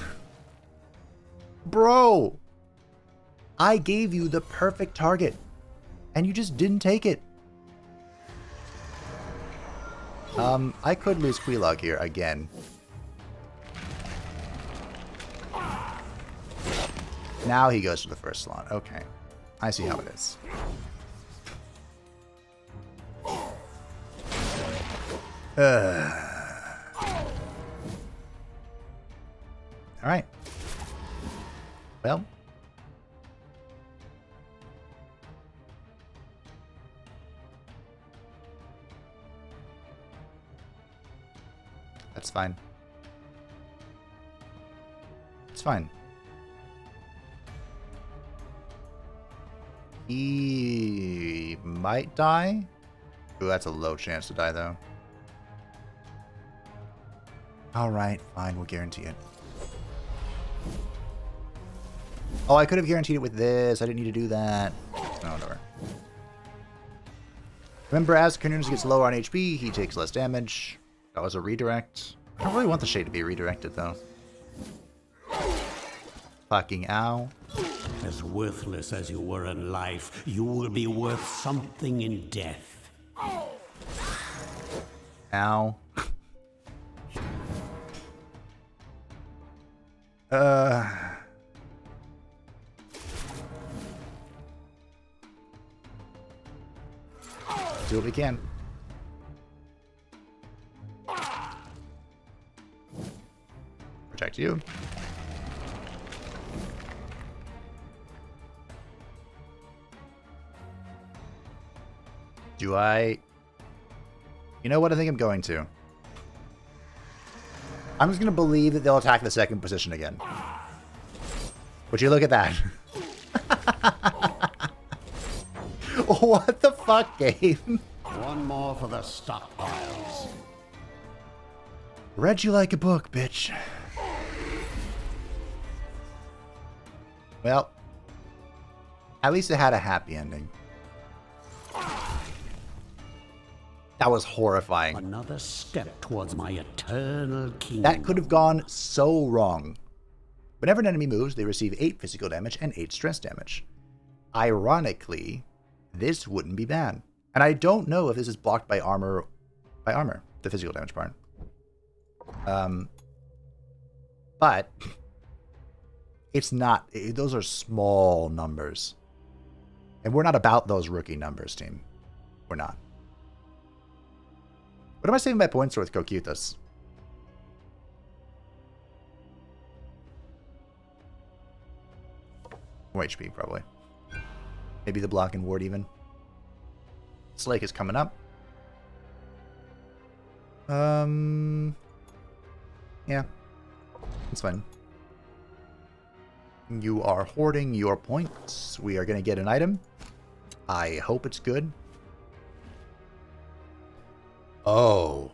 Bro! I gave you the perfect target. And you just didn't take it. I could lose Quelaag here again. Now he goes to the first slot. Okay. I see how it is. Alright. Well. That's fine. It's fine. He might die. Ooh, that's a low chance to die, though. Alright, fine, we'll guarantee it. Oh, I could have guaranteed it with this. I didn't need to do that. No, whatever. Remember, as Carnunus gets lower on HP, he takes less damage. That was a redirect. I don't really want the shade to be redirected, though. Fucking ow. As worthless as you were in life, you will be worth something in death. Ow. Do what we can. Protect you. Do I... You know what? I think I'm going to. I'm just going to believe that they'll attack the second position again. Would you look at that? What the fuck, game? One more for the stockpiles. Read you like a book, bitch. Well, at least it had a happy ending. That was horrifying. Another step towards my eternal kingdom. That could have gone so wrong. Whenever an enemy moves, they receive 8 physical damage and 8 stress damage. Ironically, this wouldn't be bad. And I don't know if this is blocked by armor, the physical damage part. But it's not, those are small numbers. And we're not about those rookie numbers, team. We're not. What am I saving my points for with Cocytus? More HP, probably. Maybe the block and ward even. Slake is coming up. Yeah. It's fine. You are hoarding your points. We are going to get an item. I hope it's good. Oh.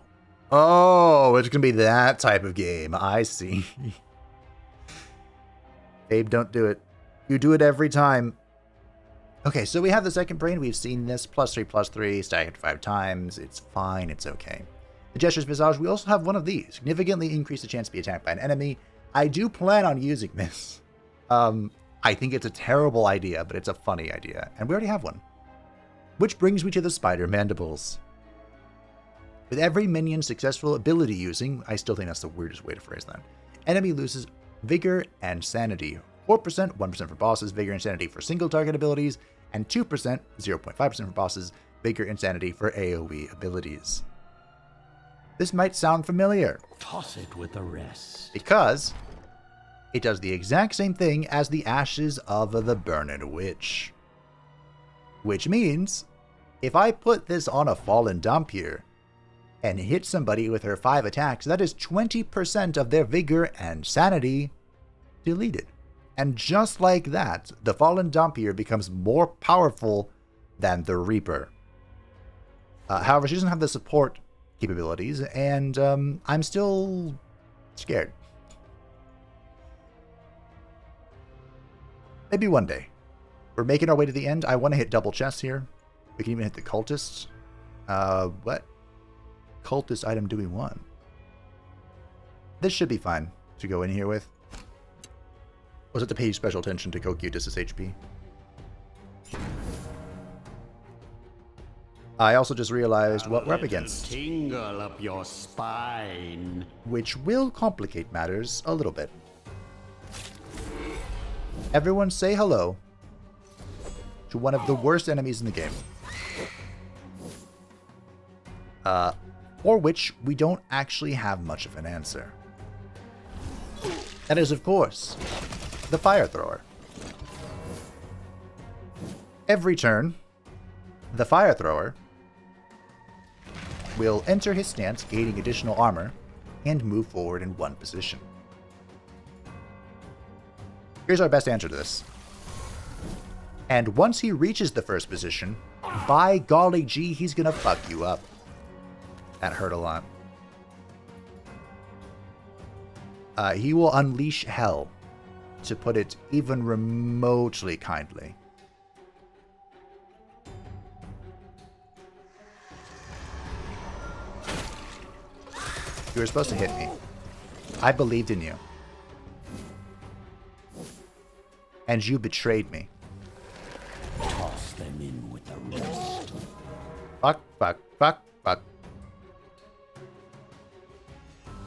Oh, it's going to be that type of game. I see. Babe, don't do it. You do it every time. Okay, so we have the second brain. We've seen this. +3/+3, stacked 5 times. It's fine. It's okay. The Jester's Visage, we also have one of these. Significantly increase the chance to be attacked by an enemy. I do plan on using this. I think it's a terrible idea, but it's a funny idea. And we already have one. Which brings me to the Spider Mandibles. With every minion successful ability using, I still think that's the weirdest way to phrase that, enemy loses Vigor and Sanity. 4%, 1% for bosses, Vigor and Sanity for single target abilities, and 2%, 0.5% for bosses, Vigor and Sanity for AoE abilities. This might sound familiar. Toss it with the rest. Because it does the exact same thing as the Ashes of the Burning Witch. Which means, if I put this on a Fallen Dhampir and hit somebody with her 5 attacks, that is 20% of their Vigor and Sanity deleted. And just like that, the Fallen Dhampir becomes more powerful than the Reaper. However, she doesn't have the support capabilities, and I'm still scared. Maybe one day. We're making our way to the end. I want to hit double chests here. We can even hit the cultists. What cultist item do we want? This should be fine to go in here with. Was it to pay special attention to Cocytus' HP? I also just realized what we're up against. Tingle up your spine. Which will complicate matters a little bit. Everyone say hello to one of the worst enemies in the game. For which we don't actually have much of an answer. That is, of course, the Fire Thrower. Every turn, the Fire Thrower will enter his stance, gaining additional armor, and move forward in one position. Here's our best answer to this. And once he reaches the first position, by golly gee, he's gonna fuck you up. That hurt a lot. He will unleash hell, to put it even remotely kindly. You were supposed to hit me. I believed in you. And you betrayed me. Toss them in with the rest. Fuck, fuck, fuck, fuck.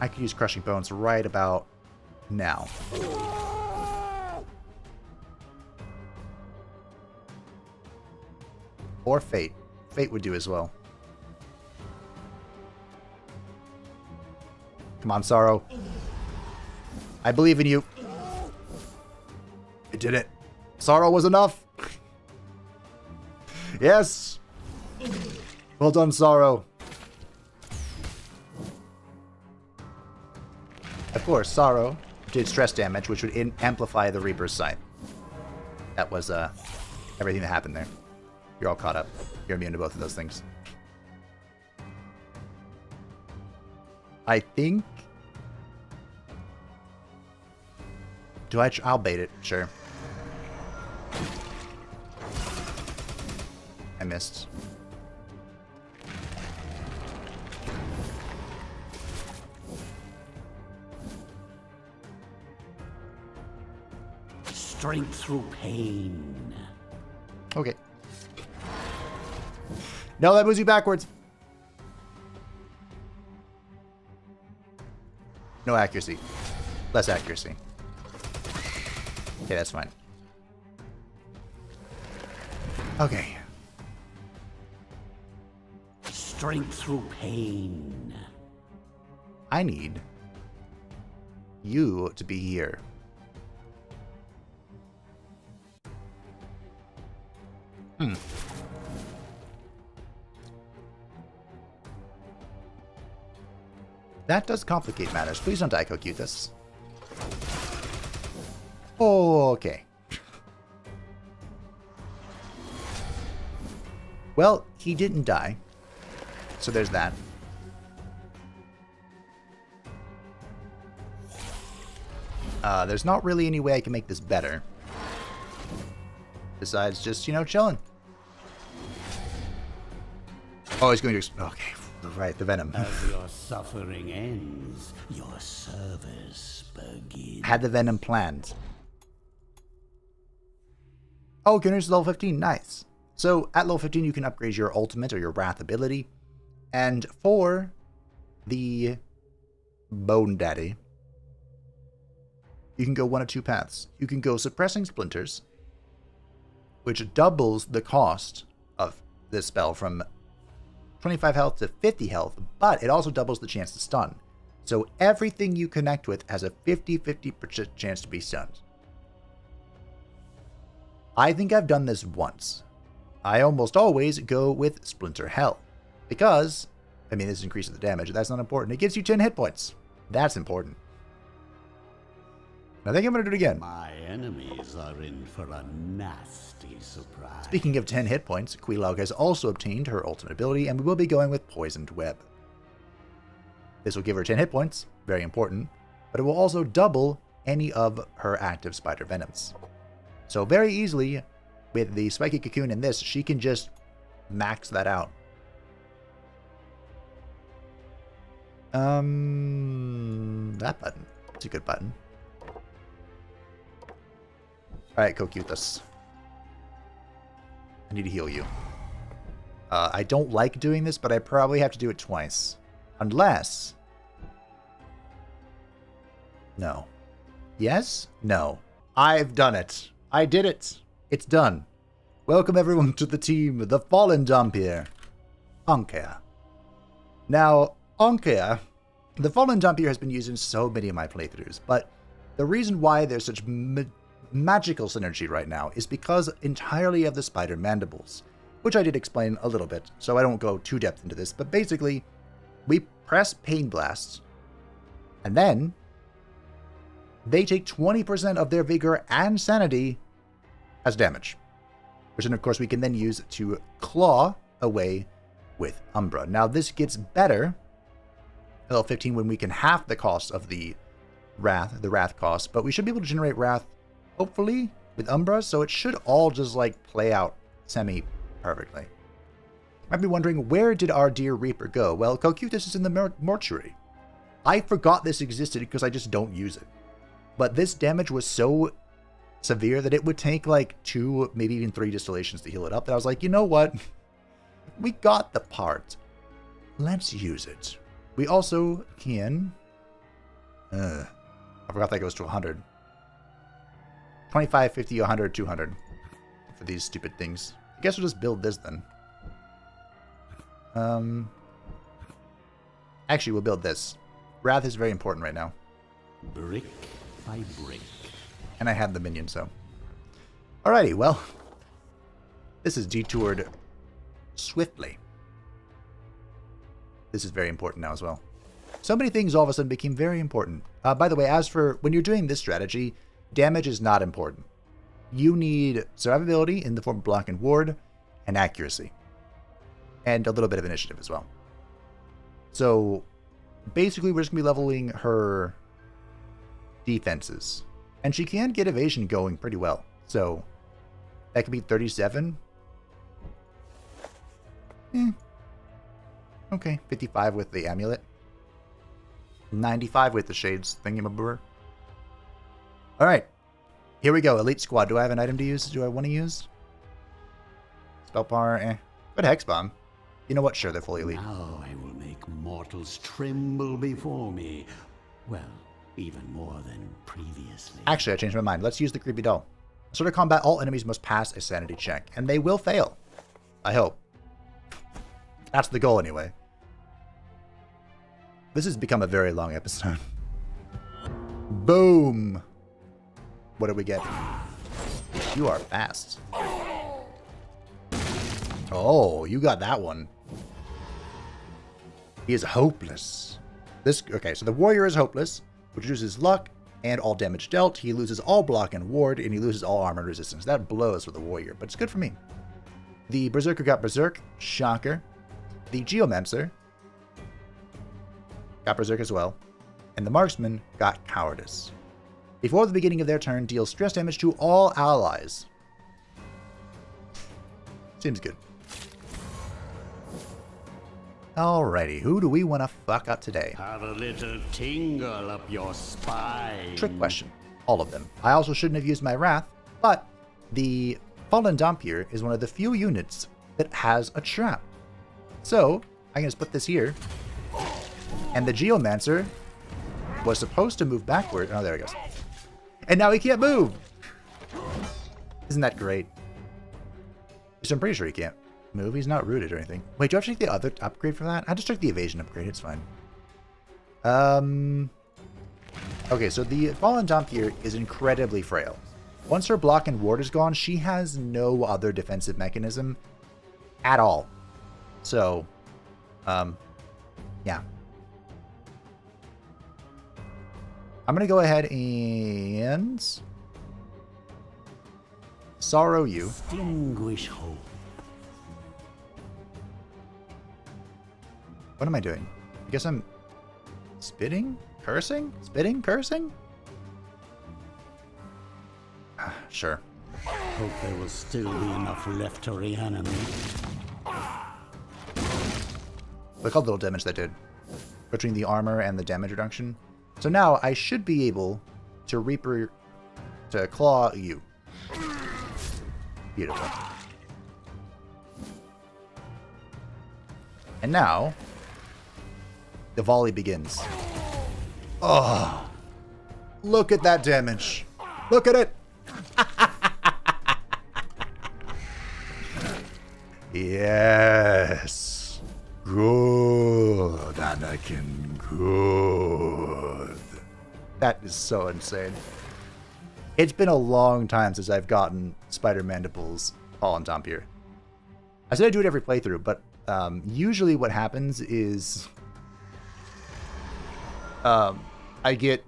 I could use Crushing Bones right about now. Or Fate. Fate would do as well. Come on, Sorrow. I believe in you. You did it. Sorrow was enough. Yes. Well done, Sorrow. Of course, Sorrow did stress damage, which would amplify the Reaper's Scythe. That was everything that happened there. You're all caught up. You're immune to both of those things. I think... I'll bait it, sure. I missed. Strength through pain. Okay. No, that moves you backwards. No accuracy. Less accuracy. Okay, that's fine. Okay. Strength through pain. I need you to be here. That does complicate matters. Please don't die, Cocutus. Okay. Well, he didn't die. So there's that. There's not really any way I can make this better. Besides just, you know, chilling. Oh, he's going to... Okay, right, the Venom. As your suffering ends, your service begins. Had the Venom planned. Oh, Gunner's level 15, nice. So, at level 15, you can upgrade your Ultimate or your Wrath ability. And for the Bone Daddy, you can go one of two paths. You can go Suppressing Splinters, which doubles the cost of this spell from 25 health to 50 health, but it also doubles the chance to stun. So everything you connect with has a 50-50% chance to be stunned. I think I've done this once. I almost always go with Splinter Hell, because, I mean, this increases the damage, that's not important. It gives you 10 hit points. That's important. I think I'm going to do it again. My enemies are in for a nasty surprise. Speaking of 10 hit points, Quelaag has also obtained her ultimate ability, and we will be going with Poisoned Web. This will give her 10 hit points, very important, but it will also double any of her active spider venoms. So very easily, with the Spiky Cocoon in this, she can just max that out. That button. It's a good button. Alright, Cocutus. I need to heal you. I don't like doing this, but I probably have to do it twice. Unless... No. Yes? No. I've done it. I did it. It's done. Welcome everyone to the team, the Fallen Dhampir. Ankea. Now, Ankea, the Fallen Dhampir has been used in so many of my playthroughs, but the reason why there's such magical synergy right now is because entirely of the spider mandibles, which I did explain a little bit, so I don't go too depth into this, but basically, we press Pain Blasts, and then they take 20% of their vigor and sanity as damage. which then of course we can then use to claw away with Umbra. Now this gets better at level 15 when we can half the cost of the Wrath cost, but we should be able to generate Wrath, hopefully, with Umbra, so it should all just like play out semi-perfectly. Might be wondering, where did our dear Reaper go? Well, Cocytus is in the mortuary. I forgot this existed because I just don't use it. But this damage was so severe that it would take like 2, maybe even 3 distillations to heal it up. And I was like, you know what? We got the part. Let's use it. We also can... I forgot that goes to 100. 25, 50, 100, 200 for these stupid things. I guess we'll just build this then. Actually, we'll build this. Wrath is very important right now. Brick by brick. And I had the minion, so. Alrighty, well. This is detoured swiftly. This is very important now as well. So many things all of a sudden became very important. By the way, as for when you're doing this strategy, damage is not important. You need survivability in the form of block and ward, and accuracy. And a little bit of initiative as well. So, basically we're just going to be leveling her defenses. And she can get evasion going pretty well. So, that could be 37. Okay, 55 with the amulet. 95 with the shades thingamaboober. Alright. Here we go. Elite squad. Do I have an item to use? Do I want to use? Spell power, But Hex Bomb. You know what? Sure, they're fully elite. Now I will make mortals tremble before me. Well, even more than previously. Actually, I changed my mind. Let's use the Creepy Doll. Sort of combat, all enemies must pass a sanity check. And they will fail. I hope. That's the goal anyway. This has become a very long episode. Boom! What did we get? You are fast. Oh, you got that one. He is hopeless. Okay, so the warrior is hopeless, which reduces luck and all damage dealt. He loses all block and ward, and he loses all armor resistance. That blows for the warrior, but it's good for me. The berserker got berserk. Shocker. The geomancer got berserk as well. And the marksman got cowardice. Before the beginning of their turn, deal stress damage to all allies. Seems good. Alrighty, who do we want to fuck up today? Have a little tingle up your spine. Trick question. All of them. I also shouldn't have used my Wrath, but the Fallen Dhampir is one of the few units that has a trap. So, I can just put this here. And the Geomancer was supposed to move backward. Oh, there he goes. And now he can't move! Isn't that great? So I'm pretty sure he can't move. He's not rooted or anything. Wait, do I have to take the other upgrade for that? I just took the evasion upgrade. It's fine. Okay, so the Fallen Dhampir is incredibly frail. Once her block and ward is gone, she has no other defensive mechanism at all. So, yeah. I'm going to go ahead and sorrow you. Extinguish hope. What am I doing? I guess I'm spitting? Cursing? Spitting? Cursing? Sure. Hope there will still be enough left to reanimate. Look how little damage that did between the armor and the damage reduction. So now I should be able to Reaper to claw you. Beautiful. And now the volley begins. Oh, look at that damage. Look at it. Yes. Good, Anakin. Good. That is so insane. It's been a long time since I've gotten Spider Mandible's Fallen Dhampir. I said I do it every playthrough, but usually what happens is I get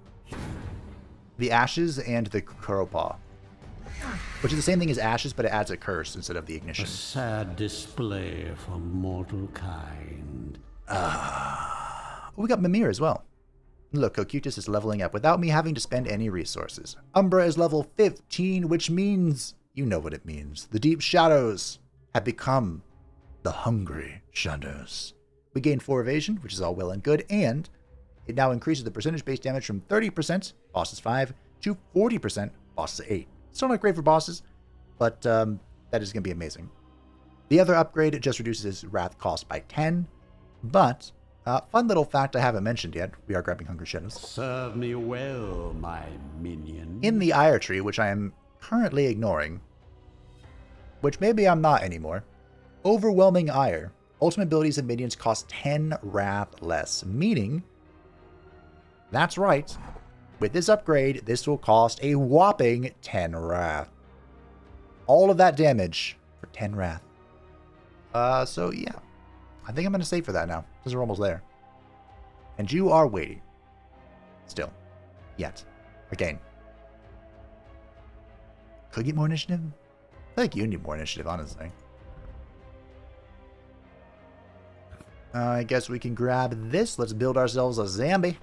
the ashes and the Kuropaw. which is the same thing as Ashes, but it adds a curse instead of the A ignition. sad display for mortal kind. We got Mimir as well. Look, Cocytus is leveling up without me having to spend any resources. Umbra is level 15, which means, you know what it means. The Deep Shadows have become the Hungry Shadows. We gain 4 evasion, which is all well and good, and it now increases the percentage base damage from 30%, bosses 5, to 40%, bosses 8. Still not great for bosses, but that is going to be amazing. The other upgrade just reduces his wrath cost by 10, but fun little fact I haven't mentioned yet. We are grabbing Hungry Shadows. Serve me well, my minion. In the Ire tree, which I am currently ignoring, which maybe I'm not anymore, Overwhelming Ire, ultimate abilities and minions cost 10 wrath less, meaning, that's right, with this upgrade, this will cost a whopping 10 wrath. All of that damage for 10 wrath. So yeah, I think I'm going to save for that now, because we're almost there. And you are waiting. Still. Yet. Again. Could I get more initiative? I feel like you need more initiative, honestly. I guess we can grab this. Let's build ourselves a zombie.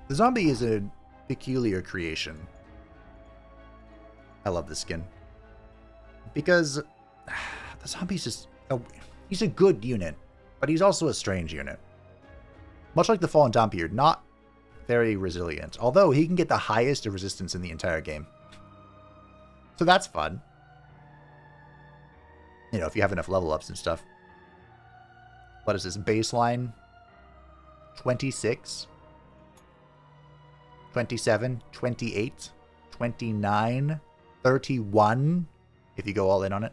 The zombie is a peculiar creation. I love this skin. Because the zombie's just... he's a good unit, but he's also a strange unit. Much like the Fallen Dompier, not very resilient. Although he can get the highest resistance in the entire game. So that's fun. You know, if you have enough level ups and stuff. What is this? Baseline? 26? 27? 28? 29? 31? If you go all in on it.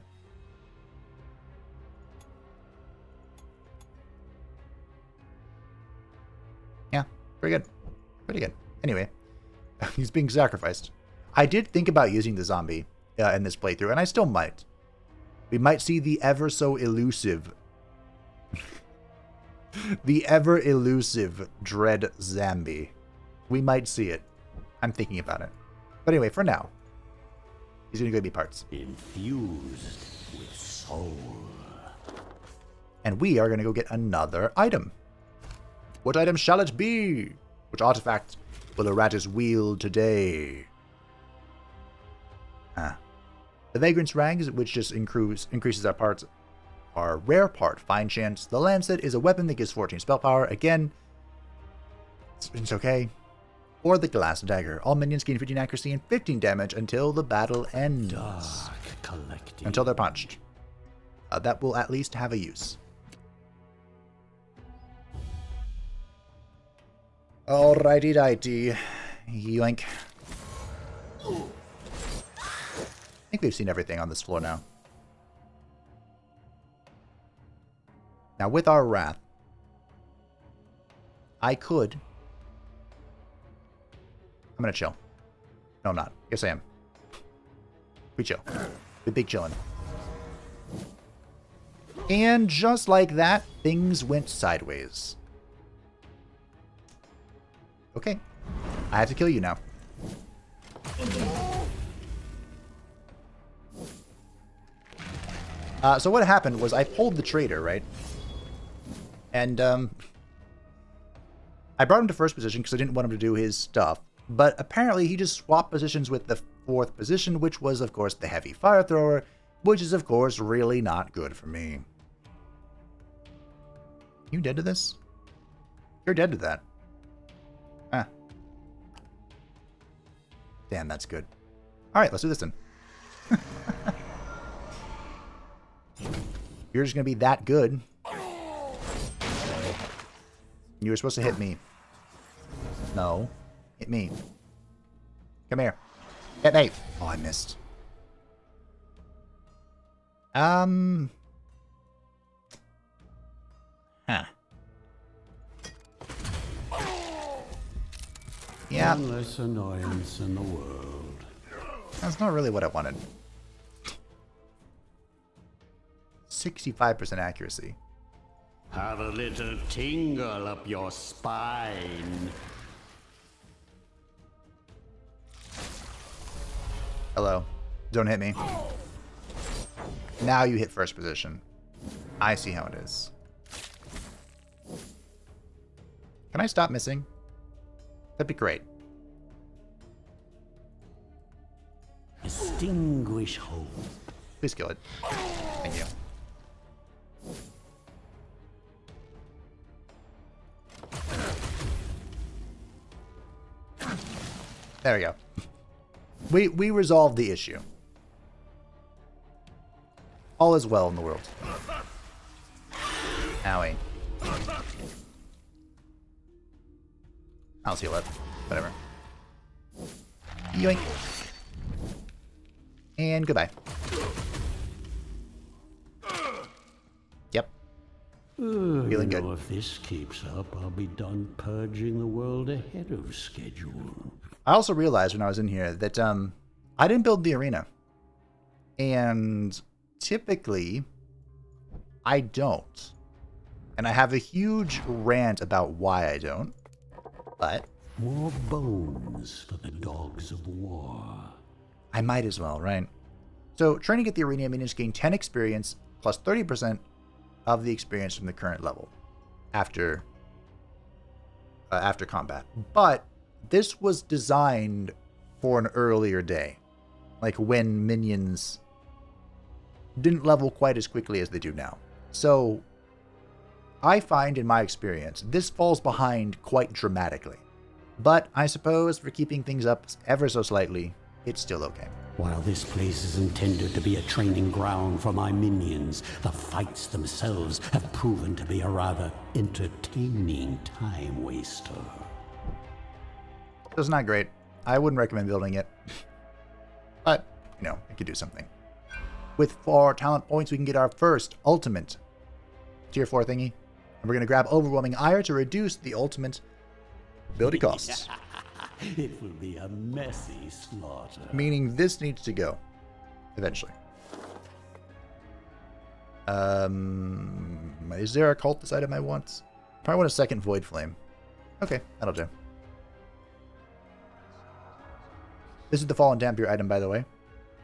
Yeah, pretty good. Pretty good. Anyway, he's being sacrificed. I did think about using the zombie in this playthrough, and I still might. We might see the ever so elusive... the ever elusive Dread Zombie. We might see it. I'm thinking about it. But anyway, for now, he's going to go be parts. Infused with soul. And we are going to go get another item. What item shall it be? Which artifact will Eratus wield today? The Vagrant's Rags, which just increases our parts, our rare part, Fine Chance. The Lancet is a weapon that gives 14 spell power. Again, it's okay. Or the Glass Dagger. All minions gain 15 accuracy and 15 damage until the battle ends. Dark collecting. Until they're punched. That will at least have a use. Alrighty dighty. Yoink. I think we've seen everything on this floor now. Now with our wrath, I could... I'm gonna chill. No, I'm not. Yes, I am. We chill. We big chillin'. And just like that, things went sideways. Okay. I have to kill you now. So what happened was I pulled the traitor, right? And I brought him to first position because I didn't want him to do his stuff. But apparently he just swapped positions with the fourth position, which was, of course, the heavy fire thrower, which is, of course, really not good for me. You dead to this? You're dead to that. Ah. Damn, that's good. Alright, let's do this then. You're just gonna be that good. You were supposed to hit me. No. Hit me. Come here. Hit me. Oh, I missed. Huh. Yeah. One less annoyance in the world. That's not really what I wanted. 65% accuracy. Have a little tingle up your spine. Hello. Don't hit me. Now you hit first position. I see how it is. Can I stop missing? That'd be great. Extinguish hope. Please kill it. Thank you. There we go. We resolved the issue. All is well in the world. Owie. I'll seal it. Whatever. Yoink. And goodbye. Yep. Feeling good. If this keeps up, I'll be done purging the world ahead of schedule. I also realized when I was in here that I didn't build the arena. And typically, I don't. And I have a huge rant about why I don't. But More bones for the dogs of war. I might as well, right? So, training at the arena means gain 10 experience plus 30% of the experience from the current level after combat. But this was designed for an earlier day, like when minions didn't level quite as quickly as they do now. So, I find in my experience, this falls behind quite dramatically. But I suppose for keeping things up ever so slightly, it's still okay. While this place is intended to be a training ground for my minions, the fights themselves have proven to be a rather entertaining time waster. It's not great. I wouldn't recommend building it. But, you know, it could do something. With 4 talent points, we can get our first ultimate tier 4 thingy. And we're going to grab Overwhelming Ire to reduce the ultimate ability costs. It will be a messy slaughter. Meaning this needs to go. Eventually. Is there a cultist item I want? Probably want a second Void Flame. Okay, that'll do. This is the Fallen Dampier item, by the way.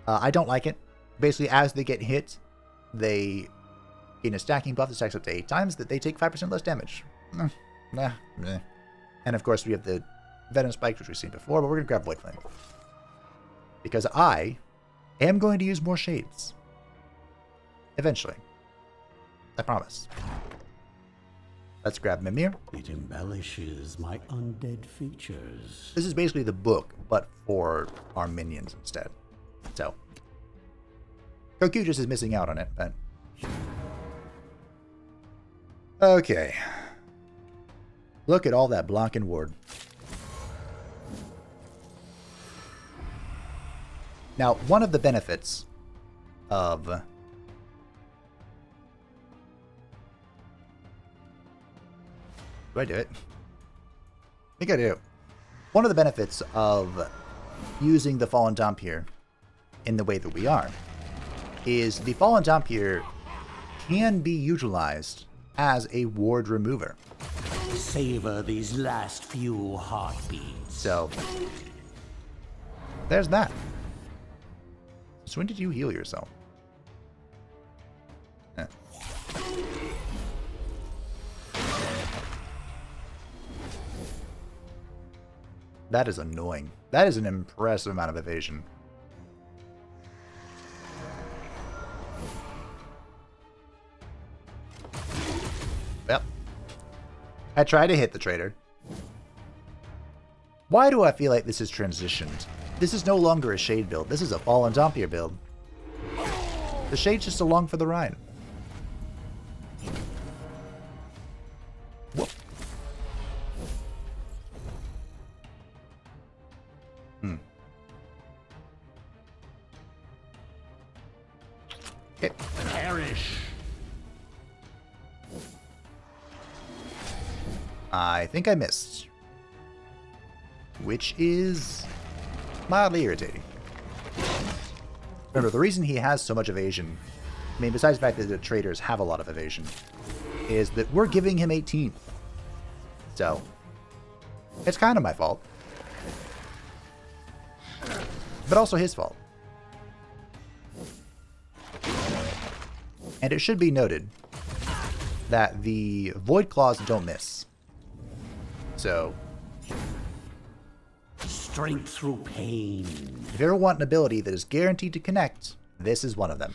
I don't like it. Basically, as they get hit, they gain a stacking buff that stacks up to 8 times, that they take 5% less damage. Nah. And of course, we have the Venom Spike, which we've seen before, but we're going to grab Void Flame. Because I am going to use more Shades. Eventually. I promise. Let's grab Mimir. It embellishes my undead features. This is basically the book, but for our minions instead. So. Cocutus is missing out on it, but... Okay. Look at all that block and ward. Now, one of the benefits of... Do I do it? I think I do. One of the benefits of using the Fallen Dampier in the way that we are is the Fallen Dampier can be utilized as a ward remover. Savor these last few heartbeats. So, there's that. So when did you heal yourself? That is annoying. That is an impressive amount of evasion. Yep. I tried to hit the traitor. Why do I feel like this is transitioned? This is no longer a Shade build. This is a Fallen Dampier build. The Shade's just along for the ride. Whoop. Okay. Perish. I think I missed. Which is mildly irritating. Remember, the reason he has so much evasion, I mean, besides the fact that the traders have a lot of evasion, is that we're giving him 18. So, it's kind of my fault. But also his fault. And it should be noted that the Void Claws don't miss. So, Strength through pain. if you ever want an ability that is guaranteed to connect, this is one of them.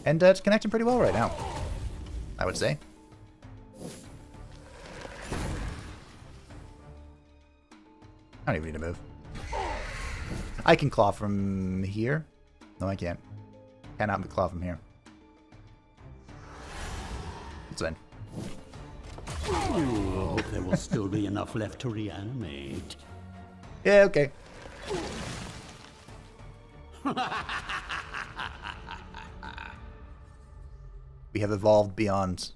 And it's connecting pretty well right now, I would say. I don't even need to move. I can claw from here. No, I can't. Cannot claw from here. It's in. Ooh, I hope there will still be enough left to reanimate. Yeah, okay. We have evolved beyond.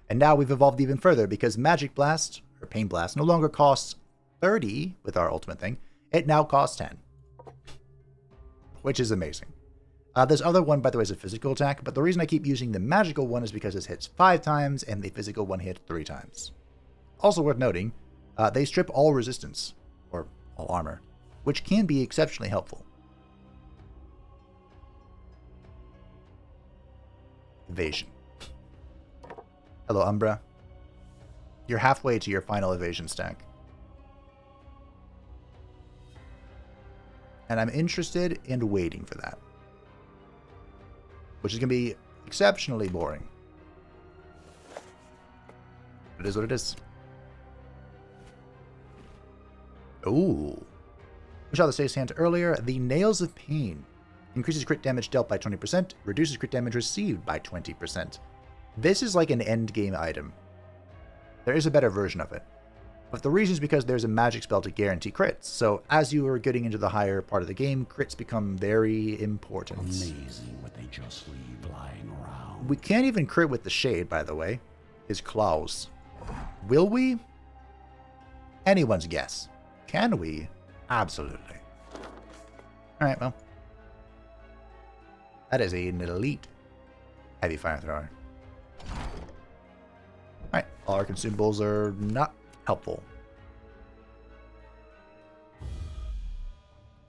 And now we've evolved even further because Magic Blast, or Pain Blast, no longer costs 30 with our ultimate thing. It now costs 10. Which is amazing. This other one, by the way, is a physical attack, but the reason I keep using the magical one is because it hits 5 times and the physical one hits 3 times. Also worth noting, they strip all resistance, or all armor, which can be exceptionally helpful. Evasion. Hello, Umbra. You're halfway to your final evasion stack. And I'm interested in waiting for that. Which is going to be exceptionally boring. It is what it is. Ooh. We saw the Stace Hand earlier. The Nails of Pain. Increases crit damage dealt by 20%. Reduces crit damage received by 20%. This is like an endgame item. There is a better version of it. But the reason is because there's a magic spell to guarantee crits. So as you are getting into the higher part of the game, crits become very important. Amazing what they just leave lying around. We can't even crit with the Shade, by the way. His claws. Will we? Anyone's guess. Can we? Absolutely. Alright, well. That is an elite heavy fire thrower. Alright, all our consumables are not helpful.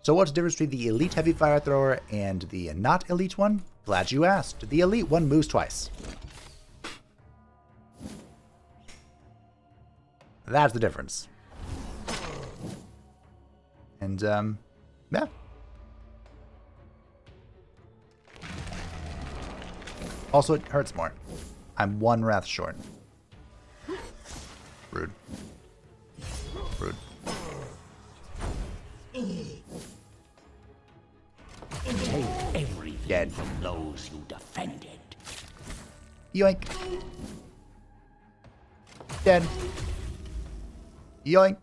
So what's the difference between the elite heavy fire thrower and the not elite one? Glad you asked. The elite one moves twice. That's the difference. And, yeah. Also, it hurts more. I'm 1 wrath short. Rude. Rude. Take everything Dead. from those you defended. Yoink. Dead. Yoink.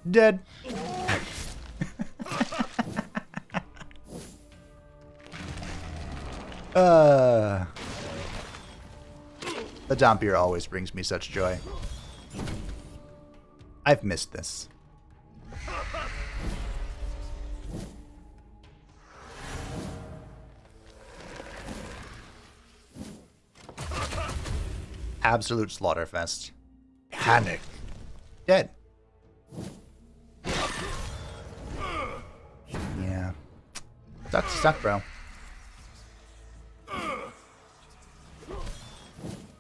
Dead. The Dompier always brings me such joy. I've missed this. Absolute slaughterfest. Panic. Dead. Yeah. Suck, bro.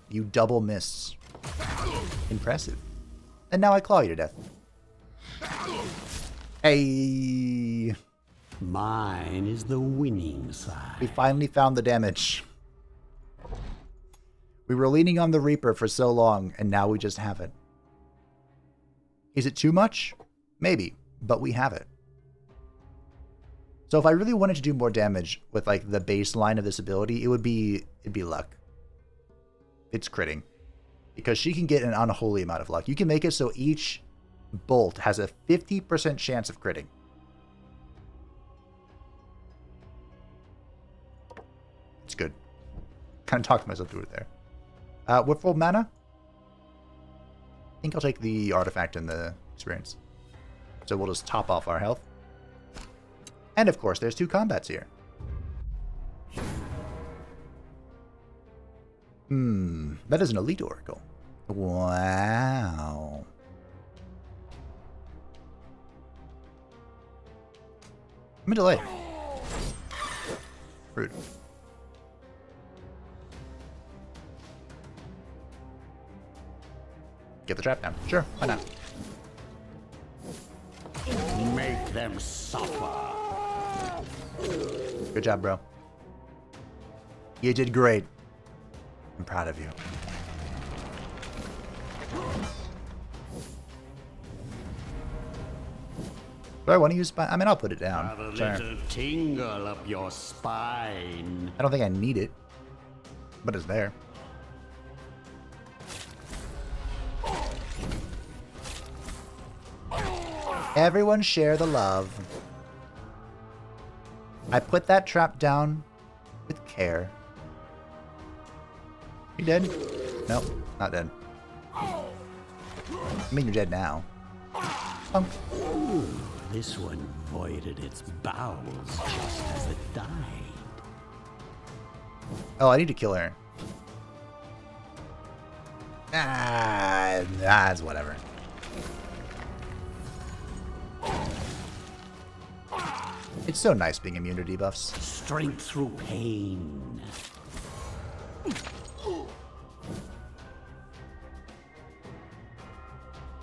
You double missed. Impressive. And now I claw you to death. Hey. Mine is the winning side. We finally found the damage. We were leaning on the Reaper for so long, and now we just have it. Is it too much? Maybe, but we have it. So if I really wanted to do more damage with like the baseline of this ability, it'd be luck. It's critting. Because she can get an unholy amount of luck. You can make it so each bolt has a 50% chance of critting. It's good. Kind of talked myself through it there. We're full mana. I think I'll take the artifact and the experience. So we'll just top off our health. And of course, there's 2 combats here. That is an elite oracle. Wow. I'm in delay. Rude. Get the trap down. Sure, why not? Make them suffer. Good job, bro. You did great. I'm proud of you. Do I want to use spine? I mean, I'll put it down. Have a Sure. little tingle up your spine. I don't think I need it, but it's there. Everyone share the love. I put that trap down with care. You dead? Nope, not dead. I mean, you're dead now. Punk. Ooh, this one voided its bowels just as it died. Oh, I need to kill her. It's whatever. It's so nice being immune to debuffs. Strength through pain.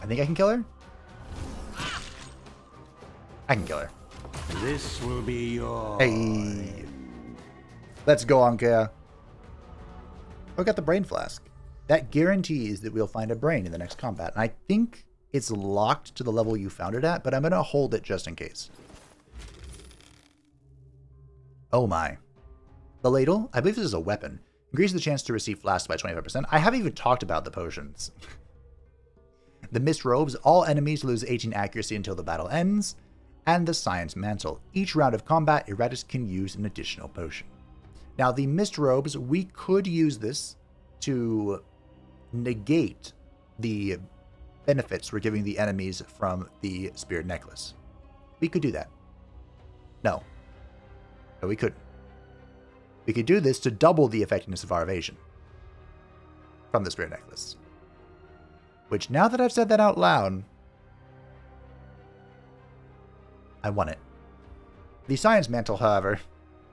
I think I can kill her? I can kill her. This will be your... Hey. Let's go, Ankea. Oh, I got the brain flask. That guarantees that we'll find a brain in the next combat. And I think it's locked to the level you found it at, but I'm going to hold it just in case. Oh my. The ladle, I believe this is a weapon. Increases the chance to receive flasks by 25%. I haven't even talked about the potions. The mist robes, all enemies lose 18 accuracy until the battle ends. And the science mantle. Each round of combat, Eratus can use an additional potion. Now the mist robes, we could use this to negate the benefits we're giving the enemies from the spirit necklace. We could do that. No, we couldn't. We could do this to double the effectiveness of our evasion from the spirit necklace. Which, now that I've said that out loud, I want it. The science mantle, however,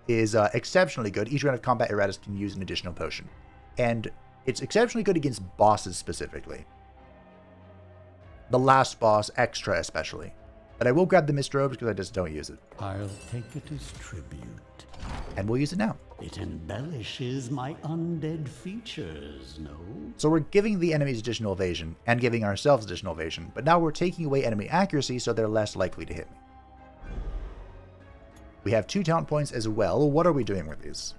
is exceptionally good. Each round of combat, Eratus can use an additional potion. And it's exceptionally good against bosses specifically. The last boss extra especially. But I will grab the mist robes because I just don't use it. I'll take it as tribute. And we'll use it now. It embellishes my undead features, no? So we're giving the enemies additional evasion and giving ourselves additional evasion, but now we're taking away enemy accuracy so they're less likely to hit me. We have 2 talent points as well. What are we doing with these?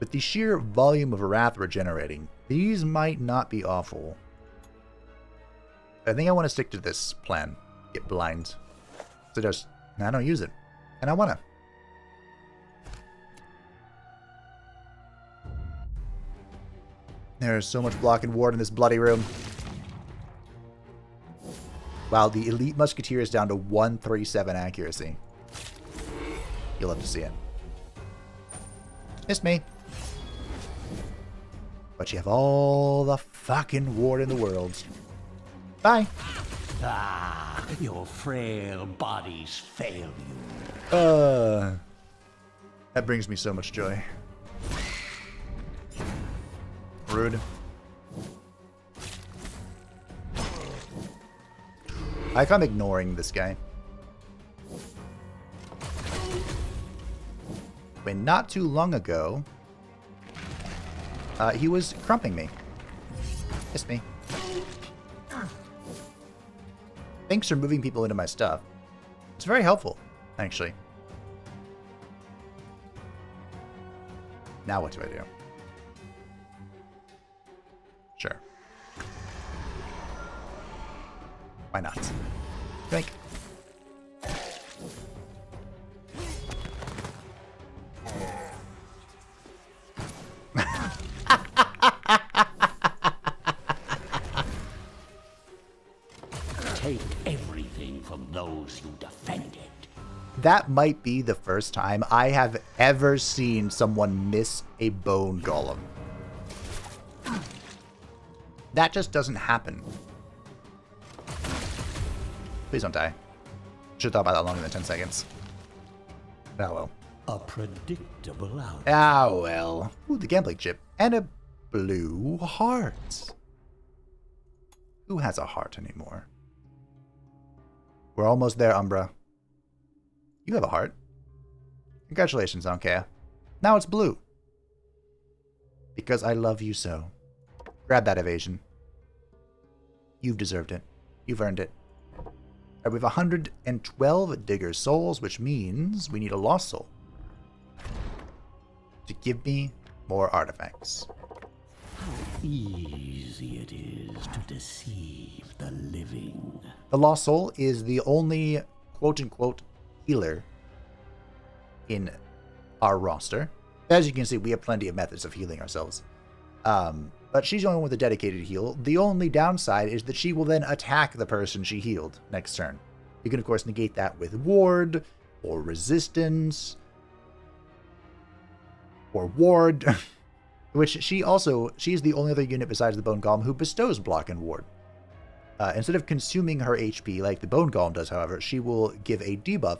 With the sheer volume of wrath we're generating, these might not be awful. I think I want to stick to this plan. Get blind. So just, I don't use it. And I want to. There's so much block and ward in this bloody room. Wow, the elite musketeer is down to 137 accuracy. You'll have to see it. It's me. But you have all the fucking ward in the world. Bye. Ah, your frail bodies fail you. That brings me so much joy. Rude. I like I'm ignoring this guy. When not too long ago, he was crumping me. It's me. Thanks for moving people into my stuff. It's very helpful, actually. Now what do I do? Sure. Why not? Think. Take everything from those you defended. That might be the first time I have ever seen someone miss a bone golem. That just doesn't happen. Please don't die. Should have thought about that longer than 10 seconds. Oh well. A predictable outcome. Ah well. Ooh, the gambling chip. And a blue heart. Who has a heart anymore? We're almost there, Umbra. You have a heart. Congratulations, Ankea. Now it's blue. Because I love you so. Grab that evasion. You've deserved it. You've earned it. Right, we have 112 Digger's Souls, which means we need a Lost Soul to give me more artifacts. How easy it is to deceive the living. The Lost Soul is the only quote-unquote healer in our roster. As you can see, we have plenty of methods of healing ourselves. But she's the only one with a dedicated heal. The only downside is that she will then attack the person she healed next turn. You can, of course, negate that with Ward, or Resistance, or Ward, which she's the only other unit besides the Bone Golem who bestows Block and Ward. Instead of consuming her HP like the Bone Golem does, however, she will give a debuff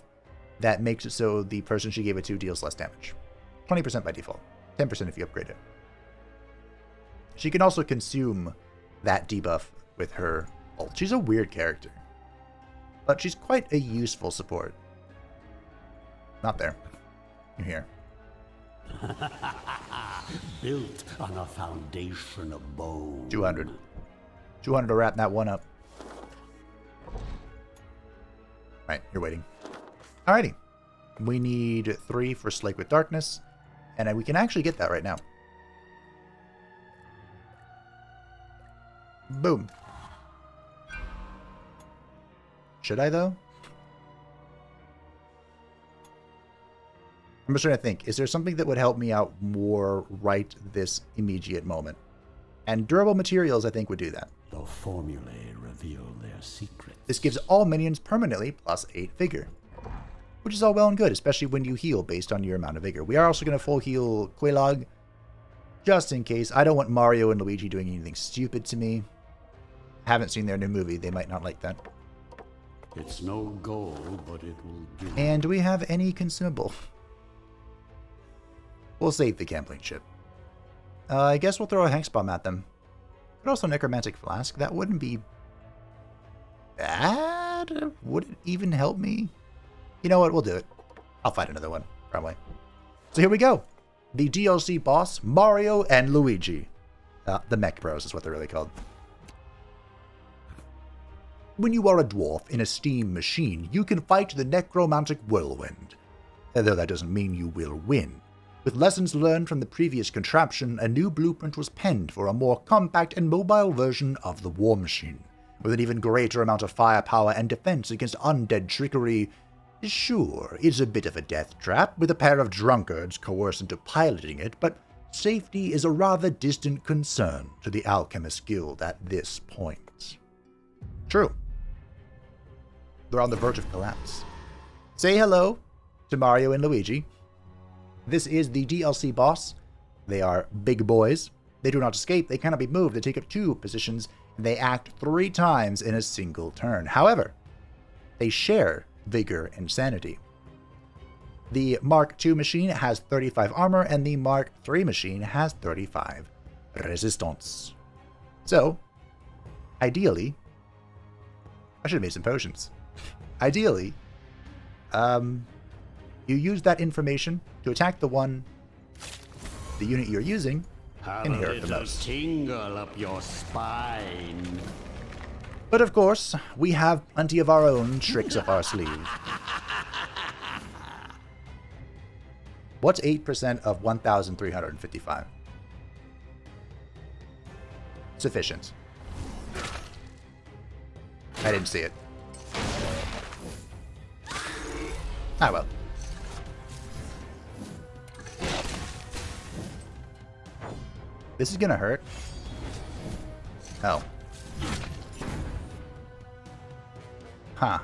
that makes it so the person she gave it to deals less damage. 20% by default, 10% if you upgrade it. She can also consume that debuff with her ult. She's a weird character, but she's quite a useful support. Not there. You're here. Built on a foundation of bone. 200. 200 to wrap that one up. Right, you're waiting. Alrighty. We need 3 for Slake with Darkness, and we can actually get that right now. Boom. Should I, though? I'm just trying to think. Is there something that would help me out more right this immediate moment? And durable materials, I think, would do that. The formulae reveal their secrets. This gives all minions permanently plus 8 vigor, which is all well and good, especially when you heal based on your amount of vigor. We are also going to full heal Quelaag, just in case. I don't want Mario and Luigi doing anything stupid to me. Haven't seen their new movie. They might not like that. It's no goal, but it will do. And do we have any consumable? We'll save the gambling chip. I guess we'll throw a Hex Bomb at them. But also Necromantic Flask. That wouldn't be bad. Would it even help me? You know what? We'll do it. I'll find another one, probably. So here we go. The DLC boss, Mario and Luigi. The Mech Bros is what they're really called. When you are a dwarf in a steam machine, you can fight the Necromantic Whirlwind. Though that doesn't mean you will win. With lessons learned from the previous contraption, a new blueprint was penned for a more compact and mobile version of the War Machine. With an even greater amount of firepower and defense against undead trickery. Sure, it's a bit of a death trap, with a pair of drunkards coerced into piloting it, but safety is a rather distant concern to the Alchemist Guild at this point. True. They're on the verge of collapse. Say hello to Mario and Luigi. This is the DLC boss. They are big boys. They do not escape. They cannot be moved. They take up 2 positions, and they act 3 times in a single turn. However, they share vigor and sanity. The Mark II machine has 35 armor, and the Mark III machine has 35 resistance. So, ideally, I should have made some potions. Ideally, you use that information to attack the unit you're using, and inherit the most. Tingle up your spine. But of course, we have plenty of our own tricks up our sleeve. What's 8% of 1,355? Sufficient. I didn't see it. Ah, well. This is gonna hurt. Oh. Huh.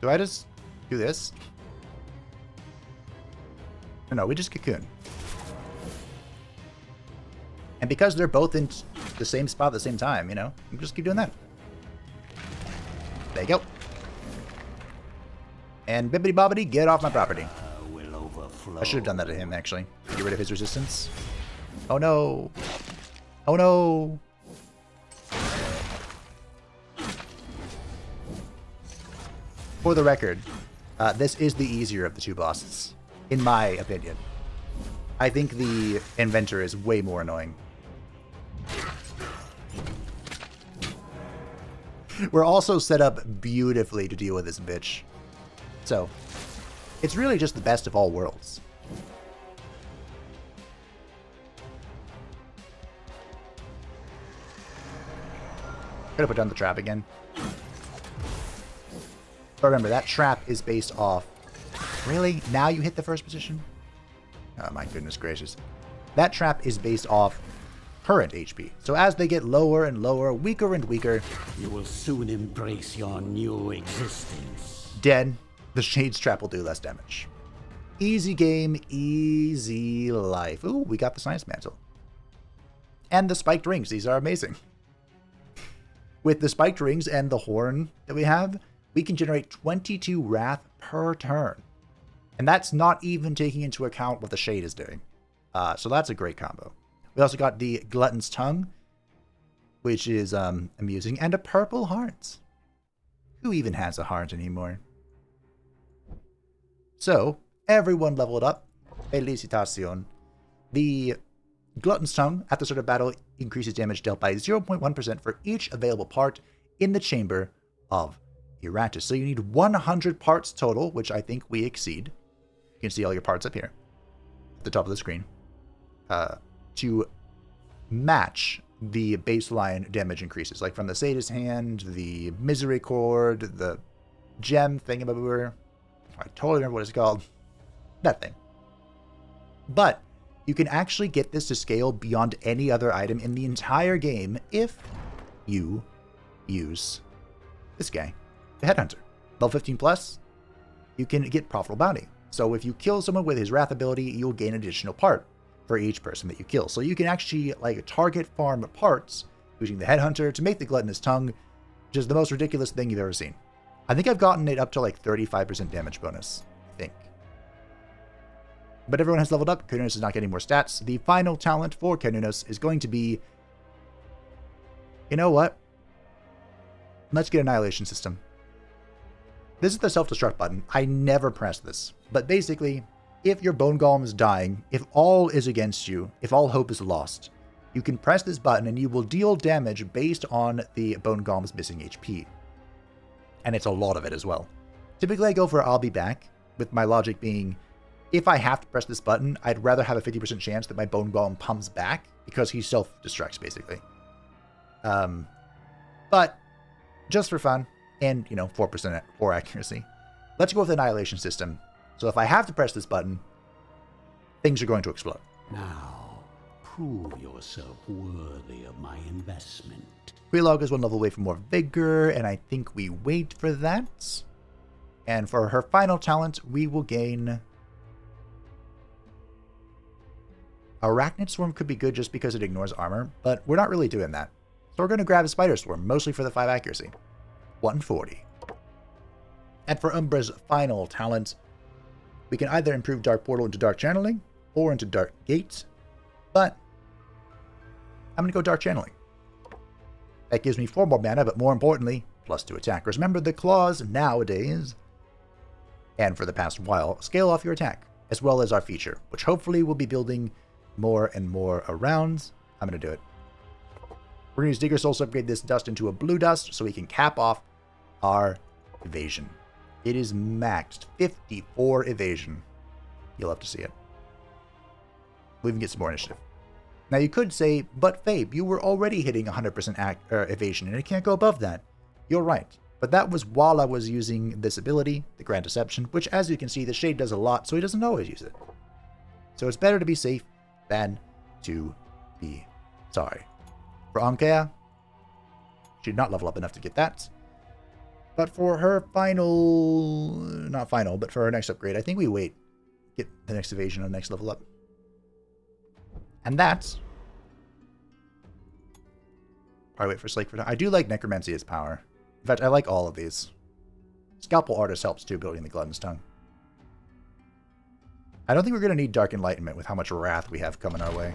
Do I just do this? No, we just cocoon. And because they're both in the same spot at the same time, you know? You just keep doing that. There you go. And bibbity bobbity, get off my property. I should have done that to him, actually. Get rid of his resistance. Oh no. Oh no. For the record, this is the easier of the two bosses, in my opinion. I think the Inventor is way more annoying. We're also set up beautifully to deal with this bitch. So, it's really just the best of all worlds. Gotta put down the trap again. But remember, that trap is based off... Really? Now you hit the first position? Oh my goodness gracious. That trap is based off current HP. So as they get lower and lower, weaker and weaker... You will soon embrace your new existence. Dead. The Shade's trap will do less damage. Easy game, easy life. Ooh, we got the Science Mantle. And the spiked rings. These are amazing. With the spiked rings and the horn that we have, we can generate 22 wrath per turn. And that's not even taking into account what the Shade is doing. So that's a great combo. We also got the Glutton's Tongue, which is amusing, and a purple heart. Who even has a heart anymore? So, everyone leveled up. Felicitacion. The Glutton's Tongue, at the start of battle, increases damage dealt by 0.1% for each available part in the chamber of Eratus. So you need 100 parts total, which I think we exceed. You can see all your parts up here at the top of the screen. To match the baseline damage increases, like from the Sadist Hand, the Misericord, the Gem thingamaboober. I totally remember what it's called. That thing. But you can actually get this to scale beyond any other item in the entire game if you use this guy, the Headhunter. Level 15 plus, you can get Profitable Bounty. So if you kill someone with his Wrath ability, you'll gain an additional part for each person that you kill. So you can actually like target farm parts using the Headhunter to make the Gluttonous Tongue, which is the most ridiculous thing you've ever seen. I think I've gotten it up to like 35% damage bonus, I think. But everyone has leveled up. Carnunos is not getting more stats. The final talent for Carnunos is going to be... You know what? Let's get Annihilation System. This is the self-destruct button. I never press this. But basically, if your Bone Golem is dying, if all is against you, if all hope is lost, you can press this button and you will deal damage based on the Bone Golem's missing HP. And it's a lot of it as well. Typically I go for I'll be back, with my logic being, if I have to press this button, I'd rather have a 50% chance that my Bone Golem comes back, because he self-destructs, basically. But, just for fun, and, you know, 4% 4 accuracy, let's go with Annihilation System. So if I have to press this button, things are going to explode. Now, prove yourself worthy of my investment. Quelaag is one level away from more vigor, and I think we wait for that. And for her final talent, we will gain... Arachnid Swarm could be good just because it ignores armor, but we're not really doing that. So we're going to grab a Spider Swarm, mostly for the 5 accuracy. 140. And for Umbra's final talent, we can either improve Dark Portal into Dark Channeling, or into Dark Gate, but I'm going to go Dark Channeling. That gives me 4 more mana, but more importantly, +2 attack. Remember the claws nowadays, and for the past while, scale off your attack, as well as our feature, which hopefully we'll be building more and more around. I'm going to do it. We're going to use Digger Souls to upgrade this dust into a blue dust so we can cap off our evasion. It is maxed 54 evasion. You'll have to see it. We'll even get some more initiative. Now you could say, but Fabe, you were already hitting 100% evasion and it can't go above that. You're right. But that was while I was using this ability, the Grand Deception, which as you can see, the Shade does a lot, so he doesn't always use it. So it's better to be safe than to be sorry. For Ankaea, she did not level up enough to get that. But for her final, not final, but for her next upgrade, I think we wait. Get the next evasion on the next level up. And that Probably wait for Slake for time. I do like Necromancy as power. In fact, I like all of these. Scalpel Artist helps too, building the Glutton's Tongue. I don't think we're going to need Dark Enlightenment with how much Wrath we have coming our way.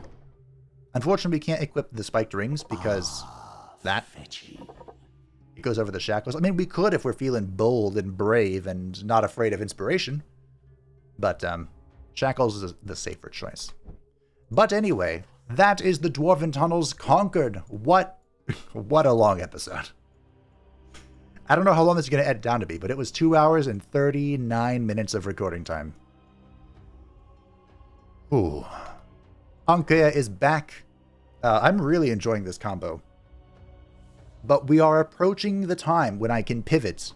Unfortunately, we can't equip the Spiked Rings because that it goes over the Shackles. I mean, we could if we're feeling bold and brave and not afraid of inspiration. But Shackles is the safer choice. But anyway, that is the Dwarven Tunnels conquered. What a long episode. I don't know how long this is going to edit down to be, but it was 2 hours and 39 minutes of recording time. Ooh. Ankhya is back. I'm really enjoying this combo. But we are approaching the time when I can pivot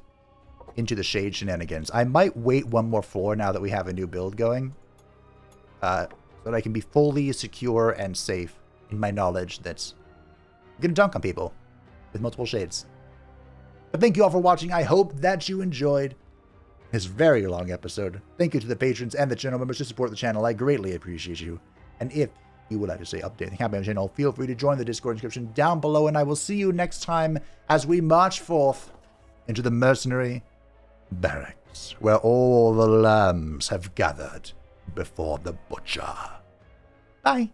into the Shade shenanigans. I might wait one more floor now that we have a new build going. So that I can be fully secure and safe in my knowledge that I'm going to dunk on people with multiple shades. But thank you all for watching. I hope that you enjoyed this very long episode. Thank you to the patrons and the channel members who support the channel. I greatly appreciate you. And if you would like to stay updated on the channel, feel free to join the Discord description down below. And I will see you next time as we march forth into the mercenary barracks, where all the lambs have gathered before the butcher. Bye.